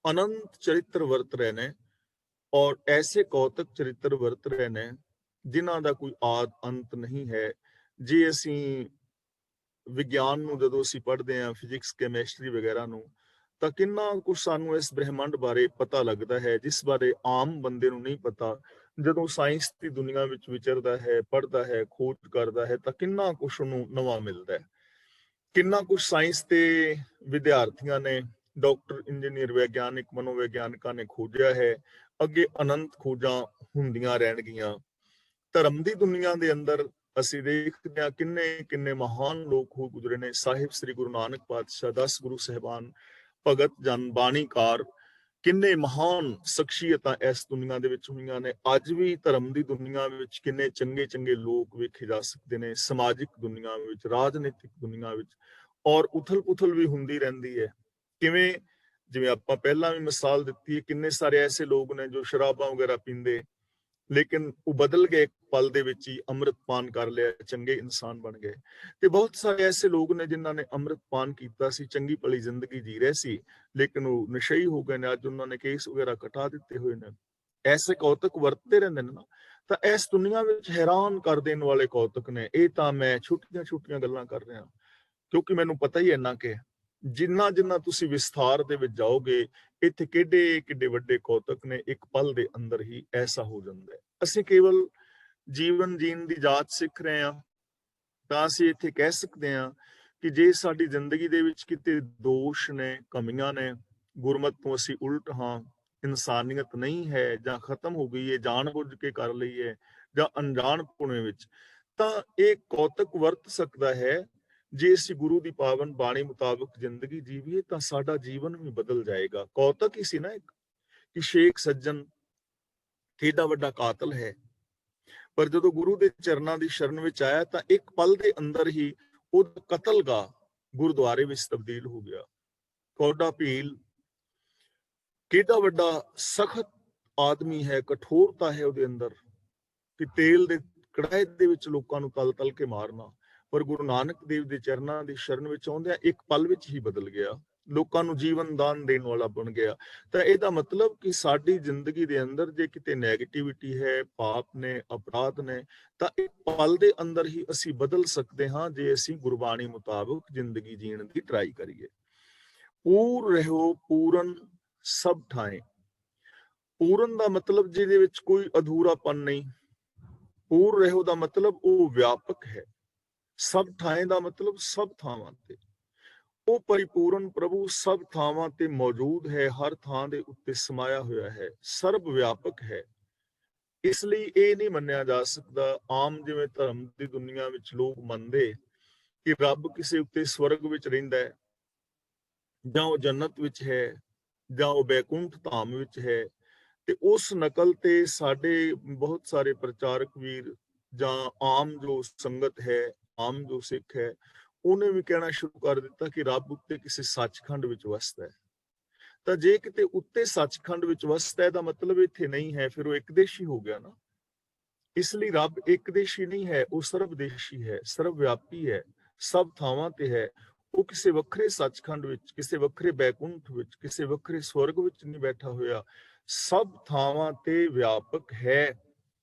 ਅਨੰਤ ਚਰਿੱਤਰ ਵਰਤ ਰਹੇ ਨੇ, ਔਰ ਐਸੇ ਕੌਤਕ ਚਰਿੱਤਰ ਵਰਤ ਰਹੇ ਨੇ ਜਿਨ੍ਹਾਂ ਦਾ ਕੋਈ ਆਦ ਅੰਤ ਨਹੀਂ ਹੈ। ਜੇ ਅਸੀਂ ਵਿਗਿਆਨ ਨੂੰ ਜਦੋਂ ਅਸੀਂ ਪੜ੍ਹਦੇ ਹਾਂ, ਫਿਜ਼ਿਕਸ, ਕੈਮਿਸਟਰੀ ਵਗੈਰਾ ਨੂੰ, ਤਾਂ ਕਿੰਨਾ ਕੁਝ ਸਾਨੂੰ ਇਸ ਬ੍ਰਹਿਮੰਡ ਬਾਰੇ ਪਤਾ ਲੱਗਦਾ ਹੈ, ਜਿਸ ਬਾਰੇ ਆਮ ਬੰਦੇ ਨੂੰ ਨਹੀਂ ਪਤਾ। ਜਦੋਂ ਸਾਇੰਸ ਦੀ ਦੁਨੀਆ ਵਿੱਚ ਵਿਚਰਦਾ ਹੈ, ਪੜ੍ਹਦਾ ਹੈ, ਖੋਜ ਕਰਦਾ ਹੈ, ਤਾਂ ਕਿੰਨਾ ਕੁਝ ਉਹਨੂੰ ਨਵਾਂ ਮਿਲਦਾ ਹੈ। ਕਿੰਨਾ ਕੁਝ ਸਾਇੰਸ ਦੇ ਵਿਦਿਆਰਥੀਆਂ ਨੇ, ਡਾਕਟਰ, ਇੰਜੀਨੀਅਰ, ਵਿਗਿਆਨਿਕ, ਮਨੋਵਿਗਿਆਨਿਕਾਂ ਨੇ ਖੋਜਿਆ ਹੈ। ਅੱਗੇ ਅਨੰਤ ਖੋਜਾਂ ਹੁੰਦੀਆਂ ਰਹਿਣਗੀਆਂ। ਧਰਮ ਦੀ ਦੁਨੀਆ ਦੇ ਅੰਦਰ ਅਸੀਂ ਦੇਖਦੇ ਹਾਂ ਕਿੰਨੇ ਕਿੰਨੇ ਮਹਾਨ ਲੋਕ ਹੋ ਗੁਜ਼ਰੇ ਨੇ। ਸਾਹਿਬ ਸ੍ਰੀ ਗੁਰੂ ਨਾਨਕ ਪਾਤਸ਼ਾਹ, 10 ਗੁਰੂ ਸਾਹਿਬਾਨ, ਭਗਤ ਜਨ, ਬਾਣੀਕਾਰ, ਕਿੰਨੇ ਮਹਾਨ ਸ਼ਖਸੀਅਤਾਂ ਇਸ ਦੁਨੀਆ ਦੇ ਵਿੱਚ ਹੋਈਆਂ ਨੇ। ਅੱਜ ਵੀ ਧਰਮ ਦੀ ਦੁਨੀਆ ਵਿੱਚ ਕਿੰਨੇ ਚੰਗੇ ਚੰਗੇ ਲੋਕ ਵੇਖੇ ਜਾ ਸਕਦੇ ਨੇ, ਸਮਾਜਿਕ ਦੁਨੀਆ ਵਿੱਚ, ਰਾਜਨੀਤਿਕ ਦੁਨੀਆ ਵਿੱਚ। ਔਰ ਉਥਲ ਪੁਥਲ ਵੀ ਹੁੰਦੀ ਰਹਿੰਦੀ ਹੈ। ਕਿਵੇਂ? ਜਿਵੇਂ ਆਪਾਂ ਪਹਿਲਾਂ ਵੀ ਮਿਸਾਲ ਦਿੱਤੀ ਹੈ, ਕਿੰਨੇ ਸਾਰੇ ਐਸੇ ਲੋਕ ਨੇ ਜੋ ਸ਼ਰਾਬਾਂ ਵਗੈਰਾ ਪੀਂਦੇ, ਲੇਕਿਨ ਉਹ ਬਦਲ ਗਏ, ਇੱਕ ਪਲ ਦੇ ਵਿੱਚ ਹੀ ਅੰਮ੍ਰਿਤ ਪਾਨ ਕਰ ਲਿਆ, ਚੰਗੇ ਇਨਸਾਨ ਬਣ ਗਏ। ਤੇ ਬਹੁਤ ਸਾਰੇ ਐਸੇ ਲੋਕ ਨੇ ਜਿਨ੍ਹਾਂ ਨੇ ਅੰਮ੍ਰਿਤ ਪਾਨ ਕੀਤਾ ਸੀ, ਚੰਗੀ ਭਲੀ ਜ਼ਿੰਦਗੀ ਜੀ ਰਹੇ ਸੀ, ਲੇਕਿਨ ਉਹ ਨਸ਼ਈ ਹੋ ਗਏ ਨੇ। ਅੱਜ ਉਹਨਾਂ ਨੇ ਕੇਸ ਵਗੈਰਾ ਕਟਾ ਦਿੱਤੇ ਹੋਏ ਨੇ। ਐਸੇ ਕੌਤਕ ਵਰਤਦੇ ਰਹਿੰਦੇ ਨੇ ਨਾ। ਤਾਂ ਇਸ ਦੁਨੀਆ ਵਿੱਚ ਹੈਰਾਨ ਕਰ ਦੇਣ ਵਾਲੇ ਕੌਤਕ ਨੇ। ਇਹ ਤਾਂ ਮੈਂ ਛੋਟੀਆਂ ਛੋਟੀਆਂ ਗੱਲਾਂ ਕਰ ਰਿਹਾ, ਕਿਉਂਕਿ ਮੈਨੂੰ ਪਤਾ ਹੀ ਇੰਨਾ ਕਿ ਜਿੰਨਾ ਜਿੰਨਾ ਤੁਸੀਂ ਵਿਸਥਾਰ ਦੇ ਵਿੱਚ ਜਾਓਗੇ, ਇੱਥੇ ਕਿੱਡੇ ਕਿੱਡੇ ਵੱਡੇ ਕੌਤਕ ਨੇ। ਇੱਕ ਪਲ ਦੇ ਅੰਦਰ ਹੀ ਐਸਾ ਹੋ ਜਾਂਦਾ ਹੈ। ਅਸੀਂ ਕੇਵਲ ਜੀਵਨ ਜੀਣ ਦੀ ਜਾਚ ਸਿੱਖ ਰਹੇ ਹਾਂ, ਤਾਂ ਅਸੀਂ ਇੱਥੇ ਕਹਿ ਸਕਦੇ ਹਾਂ ਕਿ ਜੇ ਸਾਡੀ ਜ਼ਿੰਦਗੀ ਦੇ ਵਿੱਚ ਕਿਤੇ ਦੋਸ਼ ਨੇ, ਕਮੀਆਂ ਨੇ, ਗੁਰਮਤ ਤੋਂ ਅਸੀਂ ਉਲਟ ਹਾਂ, ਇਨਸਾਨੀਅਤ ਨਹੀਂ ਹੈ, ਜਾਂ ਖਤਮ ਹੋ ਗਈ ਹੈ, ਜਾਣ ਬੁੱਝ ਕੇ ਕਰ ਲਈ ਹੈ, ਜਾਂ ਅਣਜਾਣ ਪੁਣੇ ਵਿੱਚ, ਤਾਂ ਇਹ ਕੌਤਕ ਵਰਤ ਸਕਦਾ ਹੈ। ਜੇ ਅਸੀਂ ਗੁਰੂ ਦੀ ਪਾਵਨ ਬਾਣੀ ਮੁਤਾਬਕ ਜ਼ਿੰਦਗੀ ਜੀਵੀਏ ਤਾਂ ਸਾਡਾ ਜੀਵਨ ਵੀ ਬਦਲ ਜਾਏਗਾ। ਕੌਤਕ ਹੀ ਸੀ ਨਾ ਇੱਕ, ਕਿ ਸ਼ੇਖ ਸੱਜਣ ਕਿੰਨਾ ਵੱਡਾ ਕਾਤਲ ਹੈ, ਪਰ ਜਦੋਂ ਗੁਰੂ ਦੇ ਚਰਨਾਂ ਦੀ ਸ਼ਰਨ ਵਿੱਚ ਆਇਆ ਤਾਂ ਇੱਕ ਪਲ ਦੇ ਅੰਦਰ ਹੀ ਉਹ ਕਤਲਗਾਹ ਗੁਰਦੁਆਰੇ ਵਿੱਚ ਤਬਦੀਲ ਹੋ ਗਿਆ। ਕੌਡਾ ਭੀਲ ਕਿੰਨਾ ਵੱਡਾ ਸਖਤ ਆਦਮੀ ਹੈ, ਕਠੋਰਤਾ ਹੈ ਉਹਦੇ ਅੰਦਰ, ਕਿ ਤੇਲ ਦੇ ਕੜਾਹੇ ਦੇ ਵਿੱਚ ਲੋਕਾਂ ਨੂੰ ਤਲ ਤਲ ਕੇ ਮਾਰਨਾ। ਪਰ ਗੁਰੂ ਨਾਨਕ ਦੇਵ ਦੇ ਚਰਨਾਂ ਦੀ ਸ਼ਰਨ ਵਿੱਚ ਆਉਂਦਿਆਂ ਇੱਕ ਪਲ ਵਿੱਚ ਹੀ ਬਦਲ ਗਿਆ, ਲੋਕਾਂ ਨੂੰ ਜੀਵਨ ਦਾਨ ਦੇਣ ਵਾਲਾ ਬਣ ਗਿਆ। ਤਾਂ ਇਹਦਾ ਮਤਲਬ ਕਿ ਸਾਡੀ ਜ਼ਿੰਦਗੀ ਦੇ ਅੰਦਰ ਜੇ ਕਿਤੇ ਨੈਗੇਟਿਵਿਟੀ ਹੈ, ਪਾਪ ਨੇ, ਅਪਰਾਧ ਨੇ, ਤਾਂ ਇੱਕ ਪਲ ਦੇ ਅੰਦਰ ਹੀ ਅਸੀਂ ਬਦਲ ਸਕਦੇ ਹਾਂ, ਜੇ ਅਸੀਂ ਗੁਰਬਾਣੀ ਮੁਤਾਬਕ ਜ਼ਿੰਦਗੀ ਜੀਣ ਦੀ ਟਰਾਈ ਕਰੀਏ। ਪੂਰ ਰਹਿਓ ਪੂਰਨ ਸਭ ਠਾਏ। ਪੂਰਨ ਦਾ ਮਤਲਬ ਜਿਹਦੇ ਵਿੱਚ ਕੋਈ ਅਧੂਰਾਪਨ ਨਹੀਂ। ਪੂਰ ਰਹਿਓ ਦਾ ਮਤਲਬ ਉਹ ਵਿਆਪਕ ਹੈ। ਸਭ ਠਾਏ ਦਾ ਮਤਲਬ ਸਭ ਥਾਵਾਂ ਤੇ। ਉਹ ਪਰਿਪੂਰਨ ਪ੍ਰਭੂ ਸਭ ਥਾਵਾਂ ਤੇ ਮੌਜੂਦ ਹੈ, ਹਰ ਥਾਂ ਦੇ ਉੱਤੇ ਸਮਾਇਆ ਹੋਇਆ ਹੈ, ਸਰਬ ਵਿਆਪਕ ਹੈ। ਇਸ ਲਈ ਇਹ ਨਹੀਂ ਮੰਨਿਆ ਜਾ ਸਕਦਾ, ਆਮ ਜਿਵੇਂ ਧਰਮ ਦੀ ਦੁਨੀਆ ਵਿੱਚ ਲੋਕ ਮੰਨਦੇ ਕਿ ਰੱਬ ਕਿਸੇ ਉੱਤੇ ਸਵਰਗ ਵਿੱਚ ਰਹਿੰਦਾ ਹੈ, ਜਾਂ ਉਹ ਜੰਨਤ ਵਿੱਚ ਹੈ, ਜਾਂ ਉਹ ਬੈਕੁੰਠ ਧਾਮ ਵਿੱਚ ਹੈ, ਤੇ ਉਸ ਨਕਲ ਤੇ ਸਾਡੇ ਬਹੁਤ ਸਾਰੇ ਪ੍ਰਚਾਰਕ ਵੀਰ ਜਾਂ ਆਮ ਜੋ ਸੰਗਤ ਹੈ, ਆਮ ਜੋ ਸਿੱਖ ਹੈ, ਉਹਨੇ ਵੀ ਕਹਿਣਾ ਸ਼ੁਰੂ ਕਰ ਦਿੱਤਾ ਕਿ ਰੱਬ ਉੱਤੇ ਕਿਸੇ ਸੱਚਖੰਡ ਵਿੱਚ ਵਸਦਾ ਹੈ। ਤਾਂ ਜੇ ਕਿਤੇ ਉੱਤੇ ਸੱਚਖੰਡ ਵਿੱਚ ਵਸਦਾ ਹੈ ਦਾ ਮਤਲਬ ਇੱਥੇ ਨਹੀਂ ਹੈ, ਫਿਰ ਉਹ ਇੱਕਦੇਸ਼ੀ ਹੋ ਗਿਆ ਨਾ। ਇਸ ਲਈ ਰੱਬ ਇੱਕਦੇਸ਼ੀ ਨਹੀਂ ਹੈ, ਉਹ ਸਰਬਦੇਸ਼ੀ ਹੈ, ਸਰਬ ਵਿਆਪੀ ਹੈ, ਸਭ ਥਾਵਾਂ ਤੇ ਹੈ। ਉਹ ਕਿਸੇ ਵੱਖਰੇ ਸੱਚਖੰਡ ਵਿੱਚ, ਕਿਸੇ ਵੱਖਰੇ ਬੈਕੁੰਠ ਵਿੱਚ, ਕਿਸੇ ਵੱਖਰੇ ਸਵਰਗ ਵਿੱਚ ਨਹੀਂ ਬੈਠਾ ਹੋਇਆ, ਸਭ ਥਾਵਾਂ ਤੇ ਵਿਆਪਕ ਹੈ।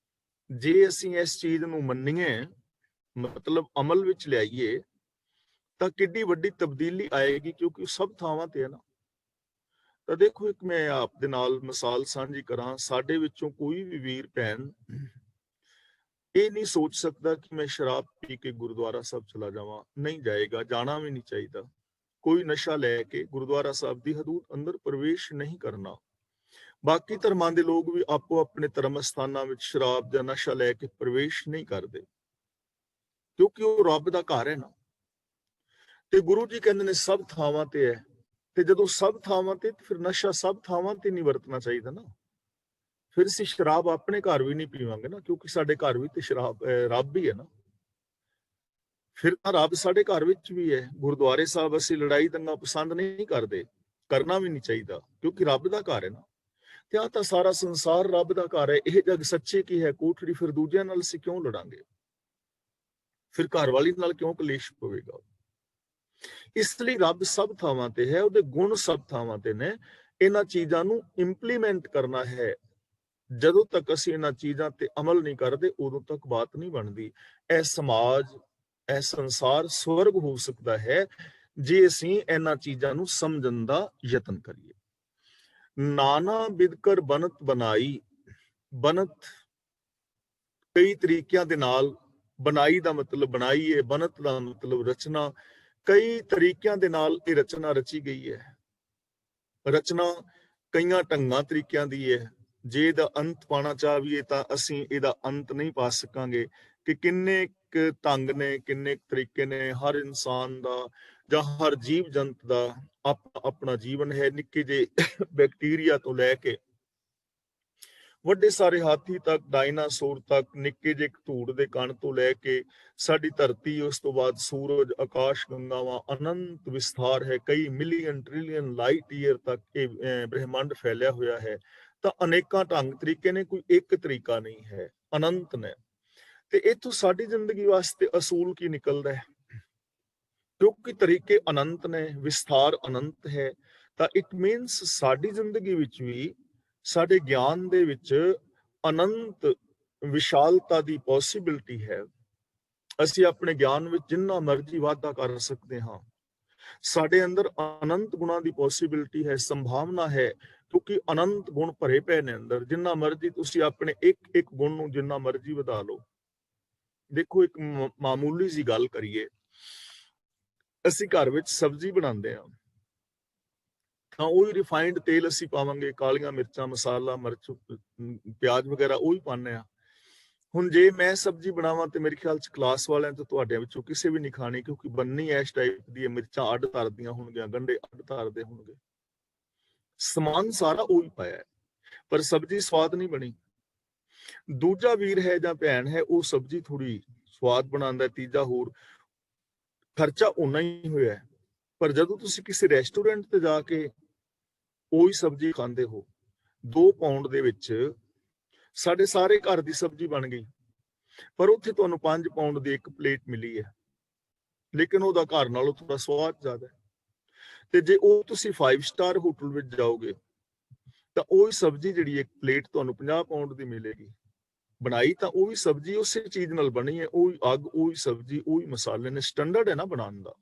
ਜੇ ਅਸੀਂ ਇਸ ਚੀਜ਼ ਨੂੰ ਮੰਨੀਏ, ਮਤਲਬ ਅਮਲ ਵਿੱਚ ਲਿਆਈਏ, ਤਾਂ ਕਿੰਨੀ ਵੱਡੀ ਤਬਦੀਲੀ ਆਏਗੀ, ਕਿਉਂਕਿ ਉਹ ਸਭ ਥਾਵਾਂ ਤੇ ਹੈ ਨਾ। ਤਾਂ ਦੇਖੋ, ਇੱਕ ਮੈਂ ਆਪ ਦੇ ਨਾਲ ਮਿਸਾਲ ਸਾਂਝੀ ਕਰਾਂ। ਸਾਡੇ ਵਿੱਚੋਂ ਕੋਈ ਵੀ ਵੀਰ ਭੈਣ ਇਹ ਨਹੀਂ ਸੋਚ ਸਕਦਾ ਕਿ ਮੈਂ ਸ਼ਰਾਬ ਪੀ ਕੇ ਗੁਰਦੁਆਰਾ ਸਾਹਿਬ ਚਲਾ ਜਾਵਾਂ। ਨਹੀਂ ਜਾਏਗਾ, ਜਾਣਾ ਵੀ ਨਹੀਂ ਚਾਹੀਦਾ। ਕੋਈ ਨਸ਼ਾ ਲੈ ਕੇ ਗੁਰਦੁਆਰਾ ਸਾਹਿਬ ਦੀ ਹਦੂਦ ਅੰਦਰ ਪ੍ਰਵੇਸ਼ ਨਹੀਂ ਕਰਨਾ। ਬਾਕੀ ਧਰਮਾਂ ਦੇ ਲੋਕ ਵੀ ਆਪੋ ਆਪਣੇ ਧਰਮ ਸਥਾਨਾਂ ਵਿੱਚ ਸ਼ਰਾਬ ਜਾਂ ਨਸ਼ਾ ਲੈ ਕੇ ਪ੍ਰਵੇਸ਼ ਨਹੀਂ ਕਰਦੇ, ਕਿਉਂਕਿ ਉਹ ਰੱਬ ਦਾ ਘਰ ਹੈ ਨਾ। ਤੇ ਗੁਰੂ ਜੀ ਕਹਿੰਦੇ ਨੇ ਸਭ ਥਾਵਾਂ ਤੇ ਹੈ। ਤੇ ਜਦੋਂ ਸਭ ਥਾਵਾਂ ਤੇ, ਫਿਰ ਨਸ਼ਾ ਸਭ ਥਾਵਾਂ ਤੇ ਨਹੀਂ ਵਰਤਣਾ ਚਾਹੀਦਾ ਨਾ। ਫਿਰ ਅਸੀਂ ਸ਼ਰਾਬ ਆਪਣੇ ਘਰ ਵੀ ਨਹੀਂ ਪੀਵਾਂਗੇ ਨਾ, ਕਿਉਂਕਿ ਸਾਡੇ ਘਰ ਵੀ ਤੇ ਸ਼ਰਾਬ ਰੱਬ ਹੀ ਹੈ ਨਾ। ਫਿਰ ਤਾਂ ਰੱਬ ਸਾਡੇ ਘਰ ਵਿੱਚ ਵੀ ਹੈ। ਗੁਰਦੁਆਰੇ ਸਾਹਿਬ ਅਸੀਂ ਲੜਾਈ ਦੰਗਾ ਪਸੰਦ ਨਹੀਂ ਕਰਦੇ, ਕਰਨਾ ਵੀ ਨਹੀਂ ਚਾਹੀਦਾ, ਕਿਉਂਕਿ ਰੱਬ ਦਾ ਘਰ ਹੈ ਨਾ। ਤੇ ਆ ਤਾਂ ਸਾਰਾ ਸੰਸਾਰ ਰੱਬ ਦਾ ਘਰ ਹੈ। ਇਹ ਜਗ ਸੱਚੇ ਕੀ ਹੈ ਕੋਠੜੀ, ਫਿਰ ਦੂਜਿਆਂ ਨਾਲ ਅਸੀਂ ਕਿਉਂ ਲੜਾਂਗੇ? ਫਿਰ ਘਰ ਵਾਲੀ ਨਾਲ ਕਿਉਂ ਕਲੇਸ਼ ਪਵੇਗਾ? ਇਸ ਲਈ ਰੱਬ ਸਭ ਥਾਵਾਂ ਤੇ ਹੈ, ਉਹਦੇ ਗੁਣ ਸਭ ਥਾਵਾਂ ਤੇ ਨੇ। ਇਹਨਾਂ ਚੀਜ਼ਾਂ ਨੂੰ ਇੰਪਲੀਮੈਂਟ ਕਰਨਾ ਹੈ। ਜਦੋਂ ਤੱਕ ਅਸੀਂ ਇਹਨਾਂ ਚੀਜ਼ਾਂ ਤੇ ਅਮਲ ਨਹੀਂ ਕਰਦੇ, ਉਦੋਂ ਤੱਕ ਬਾਤ ਨਹੀਂ ਬਣਦੀ। ਇਹ ਸਮਾਜ, ਇਹ ਸੰਸਾਰ ਸਵਰਗ ਹੋ ਸਕਦਾ ਹੈ ਜੇ ਅਸੀਂ ਇਹਨਾਂ ਚੀਜ਼ਾਂ ਨੂੰ ਸਮਝਣ ਦਾ ਯਤਨ ਕਰੀਏ। ਨਾਨਾ ਬਿਦਕਰ ਬਨਤ ਬਣਾਈ। ਬਨਤ ਕਈ ਤਰੀਕਿਆਂ ਦੇ ਨਾਲ, ਬਣਾਈ ਦਾ ਮਤਲਬ ਬਣਾਈ ਹੈ, ਬਨਤ ਦਾ ਮਤਲਬ ਰਚਨਾ। ਕਈ ਤਰੀਕਿਆਂ ਦੇ ਨਾਲ ਇਹ ਰਚਨਾ ਰਚੀ ਗਈ ਹੈ। ਰਚਨਾ ਕਈਆਂ ਢੰਗਾਂ ਤਰੀਕਿਆਂ ਦੀ ਹੈ। ਜੇ ਇਹਦਾ ਅੰਤ ਪਾਣਾ ਚਾਹੀਏ ਤਾਂ ਅਸੀਂ ਇਹਦਾ ਅੰਤ ਨਹੀਂ ਪਾ ਸਕਾਂਗੇ ਕਿ ਕਿੰਨੇ ਕੁ ਢੰਗ ਨੇ, ਕਿੰਨੇ ਤਰੀਕੇ ਨੇ। ਹਰ ਇਨਸਾਨ ਦਾ ਜਾਂ ਹਰ ਜੀਵ ਜੰਤ ਦਾ ਆਪਣਾ ਜੀਵਨ ਹੈ। ਨਿੱਕੇ ਜਿਹੇ ਬੈਕਟੀਰੀਆ ਤੋਂ ਲੈ ਕੇ ਵੱਡੇ ਸਾਰੇ ਹਾਥੀ ਤੱਕ, ਡਾਇਨਾਸੌਰ ਤੱਕ, ਨਿੱਕੇ ਜਿਹੇ ਧੂੜ ਦੇ ਕਣ ਤੋਂ ਲੈ ਕੇ ਸਾਡੀ ਧਰਤੀ, ਉਸ ਤੋਂ ਬਾਅਦ ਸੂਰਜ, ਆਕਾਸ਼ ਗੰਗਾਵਾਂ, ਅਨੰਤ ਵਿਸਥਾਰ ਹੈ। ਕਈ ਮਿਲੀਅਨ ਟ੍ਰਿਲੀਅਨ ਲਾਈਟ ਈਅਰ ਤੱਕ ਇਹ ਬ੍ਰਹਿਮੰਡ ਫੈਲਿਆ ਹੋਇਆ ਹੈ। ਤਾਂ ਅਨੇਕਾਂ ਢੰਗ ਤਰੀਕੇ ਨੇ, ਕੋਈ ਇੱਕ ਤਰੀਕਾ ਨਹੀਂ ਹੈ, ਅਨੰਤ ਨੇ। ਤੇ ਇੱਥੋਂ ਸਾਡੀ ਜ਼ਿੰਦਗੀ ਵਾਸਤੇ ਅਸੂਲ ਕੀ ਨਿਕਲਦਾ ਹੈ? ਕਿਉਂਕਿ ਤਰੀਕੇ ਅਨੰਤ ਨੇ, ਵਿਸਥਾਰ ਅਨੰਤ ਹੈ, ਤਾਂ ਇਟ ਮੀਨਸ ਸਾਡੀ ਜ਼ਿੰਦਗੀ ਵਿੱਚ ਵੀ, ਸਾਡੇ ਗਿਆਨ ਦੇ ਵਿੱਚ ਅਨੰਤ ਵਿਸ਼ਾਲਤਾ ਦੀ ਪੋਸੀਬਿਲਿਟੀ ਹੈ। ਅਸੀਂ ਆਪਣੇ ਗਿਆਨ ਵਿੱਚ ਜਿੰਨਾ ਮਰਜ਼ੀ ਵਾਧਾ ਕਰ ਸਕਦੇ ਹਾਂ। ਸਾਡੇ ਅੰਦਰ ਅਨੰਤ ਗੁਣਾਂ ਦੀ ਪੋਸੀਬਿਲਿਟੀ ਹੈ, ਸੰਭਾਵਨਾ ਹੈ, ਕਿਉਂਕਿ ਅਨੰਤ ਗੁਣ ਭਰੇ ਪਏ ਨੇ ਅੰਦਰ। ਜਿੰਨਾ ਮਰਜ਼ੀ ਤੁਸੀਂ ਆਪਣੇ ਇੱਕ ਇੱਕ ਗੁਣ ਨੂੰ ਜਿੰਨਾ ਮਰਜ਼ੀ ਵਧਾ ਲਓ। ਦੇਖੋ, ਇੱਕ ਮਾਮੂਲੀ ਜੀ ਗੱਲ ਕਰੀਏ। ਅਸੀਂ ਘਰ ਵਿੱਚ ਸਬਜ਼ੀ ਬਣਾਉਂਦੇ ਹਾਂ, ਤਾਂ ਉਹੀ ਰਿਫਾਈਨਡ ਤੇਲ ਅਸੀਂ ਪਾਵਾਂਗੇ, ਕਾਲੀਆਂ ਮਿਰਚਾਂ, ਮਸਾਲਾ, ਮਿਰਚ, ਪਿਆਜ਼ ਵਗੈਰਾ ਉਹੀ ਪਾਉਂਦੇ ਆ। ਹੁਣ ਜੇ ਮੈਂ ਸਬਜ਼ੀ ਬਣਾਵਾਂ ਤੇ ਮੇਰੇ ਖਿਆਲ ਚ ਕਲਾਸ ਵਾਲਿਆਂ ਤੋਂ, ਤੁਹਾਡਿਆਂ ਵਿੱਚੋਂ ਕਿਸੇ ਵੀ ਨਹੀਂ ਖਾਣੀ, ਕਿਉਂਕਿ ਬੰਨੀ ਇਸ ਟਾਈਪ ਦੀ ਮਿਰਚਾਂ ਅੱਡ ਧਰਦੀਆਂ ਹੋਣਗੀਆਂ, ਗੰਢੇ ਅੱਡ ਧਰਦੇ ਹੋਣਗੇ। ਸਮਾਨ ਸਾਰਾ ਉਹੀ ਪਾਇਆ ਹੈ, ਪਰ ਸਬਜ਼ੀ ਸਵਾਦ ਨਹੀਂ ਬਣੀ। ਦੂਜਾ ਵੀਰ ਹੈ ਜਾਂ ਭੈਣ ਹੈ, ਉਹ ਸਬਜ਼ੀ ਥੋੜੀ ਸਵਾਦ ਬਣਾਉਂਦਾ, ਤੀਜਾ ਹੋਰ, ਖਰਚਾ ਉਨਾ ਹੀ ਹੋਇਆ। ਪਰ ਜਦੋਂ ਤੁਸੀਂ ਕਿਸੇ ਰੈਸਟੋਰੈਂਟ ਤੇ ਜਾ ਕੇ ਉਹੀ ਸਬਜ਼ੀ ਖਾਂਦੇ ਹੋ, 2 ਪਾਉਂਡ ਦੇ ਵਿੱਚ ਸਾਡੇ ਸਾਰੇ ਘਰ ਦੀ ਸਬਜ਼ੀ ਬਣ ਗਈ, ਪਰ ਉੱਥੇ ਤੁਹਾਨੂੰ 5 ਪਾਉਂਡ ਦੀ ਇੱਕ ਪਲੇਟ ਮਿਲੀ ਹੈ, ਲੇਕਿਨ ਉਹਦਾ ਘਰ ਨਾਲੋਂ ਥੋੜਾ ਸਵਾਦ ਜ਼ਿਆਦਾ ਹੈ। ਤੇ ਜੇ ਉਹ ਤੁਸੀਂ 5 ਸਟਾਰ ਹੋਟਲ ਵਿੱਚ ਜਾਓਗੇ ਤਾਂ ਉਹੀ ਸਬਜ਼ੀ ਜਿਹੜੀ ਇੱਕ ਪਲੇਟ ਤੁਹਾਨੂੰ 50 ਪਾਉਂਡ ਦੀ ਮਿਲੇਗੀ। ਬਣਾਈ ਤਾਂ ਉਹੀ ਸਬਜ਼ੀ ਉਸੇ ਚੀਜ਼ ਨਾਲ ਬਣੀ ਹੈ, ਉਹੀ ਅੱਗ, ਉਹੀ ਸਬਜ਼ੀ, ਉਹੀ ਮਸਾਲੇ ਨੇ, ਸਟੈਂਡਰਡ ਹੈ ਨਾ ਬਣਾਉਣ ਦਾ।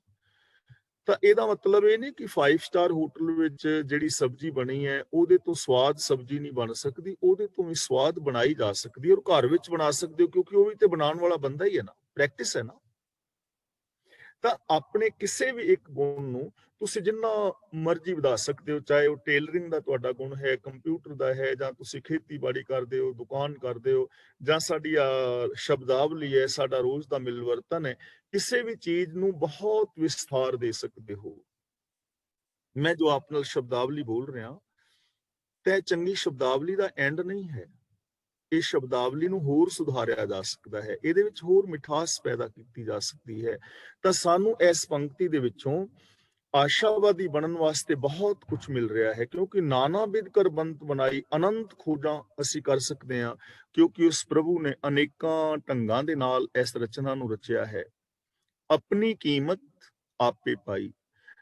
ਤਾਂ ਇਹਦਾ ਮਤਲਬ ਇਹ ਨਹੀਂ ਕਿ 5 ਸਟਾਰ ਹੋਟਲ ਵਿੱਚ ਜਿਹੜੀ ਸਬਜ਼ੀ ਬਣੀ ਹੈ ਉਹਦੇ ਤੋਂ ਸਵਾਦ ਸਬਜ਼ੀ ਨਹੀਂ ਬਣ ਸਕਦੀ, ਉਹਦੇ ਤੋਂ ਵੀ ਸਵਾਦ ਬਣਾਈ ਜਾ ਸਕਦੀ ਹੈ, ਔਰ ਘਰ ਵਿੱਚ ਬਣਾ ਸਕਦੇ ਹੋ, ਕਿਉਂਕਿ ਉਹ ਵੀ ਤੇ ਬਣਾਉਣ ਵਾਲਾ ਬੰਦਾ ਹੀ ਹੈ ਨਾ, ਪ੍ਰੈਕਟਿਸ ਹੈ ਨਾ। ਤਾਂ ਆਪਣੇ ਕਿਸੇ ਵੀ ਇੱਕ ਗੁਣ ਨੂੰ ਤੁਸੀਂ ਜਿੰਨਾ ਮਰਜ਼ੀ ਵਧਾ ਸਕਦੇ ਹੋ, ਚਾਹੇ ਉਹ ਟੇਲਰਿੰਗ ਦਾ ਤੁਹਾਡਾ ਗੁਣ ਹੈ, ਕੰਪਿਊਟਰ ਦਾ ਹੈ, ਜਾਂ ਤੁਸੀਂ ਖੇਤੀਬਾੜੀ ਕਰਦੇ ਹੋ, ਦੁਕਾਨ ਕਰਦੇ ਹੋ, ਜਾਂ ਸਾਡੀ ਸ਼ਬਦਾਵਲੀ ਹੈ, ਸਾਡਾ ਰੋਜ਼ ਦਾ ਮਿਲਵਰਤਨ ਹੈ, ਕਿਸੇ ਵੀ ਚੀਜ਼ ਨੂੰ ਬਹੁਤ ਵਿਸਥਾਰ ਦੇ ਸਕਦੇ ਹੋ। ਮੈਂ ਜੋ ਆਪ ਨਾਲ ਸ਼ਬਦਾਵਲੀ ਬੋਲ ਰਿਹਾ, ਤੇ ਚੰਗੀ ਸ਼ਬਦਾਵਲੀ ਦਾ ਐਂਡ ਨਹੀਂ ਹੈ। ਇਹ ਸ਼ਬਦਾਵਲੀ ਨੂੰ ਹੋਰ ਸੁਧਾਰਿਆ ਜਾ ਸਕਦਾ ਹੈ, ਇਹਦੇ ਵਿੱਚ ਹੋਰ ਮਿਠਾਸ ਪੈਦਾ ਕੀਤੀ ਜਾ ਸਕਦੀ ਹੈ। ਤਾਂ ਸਾਨੂੰ ਇਸ ਪੰਕਤੀ ਦੇ ਵਿੱਚੋਂ ਆਸ਼ਾਵਾਦੀ ਬਣਨ ਵਾਸਤੇ ਬਹੁਤ ਕੁਝ ਮਿਲ ਰਿਹਾ ਹੈ, ਕਿਉਂਕਿ ਨਾਨਾ ਬਿਧ ਕਰ ਬੰਤ ਬਣਾਈ, ਅਨੰਤ ਖੋਜਾਂ ਅਸੀਂ ਕਰ ਸਕਦੇ ਹਾਂ, ਕਿਉਂਕਿ ਉਸ ਪ੍ਰਭੂ ਨੇ ਅਨੇਕਾਂ ਢੰਗਾਂ ਦੇ ਨਾਲ ਇਸ ਰਚਨਾ ਨੂੰ ਰਚਿਆ ਹੈ। ਆਪਣੀ ਕੀਮਤ ਆਪੇ ਪਾਈ,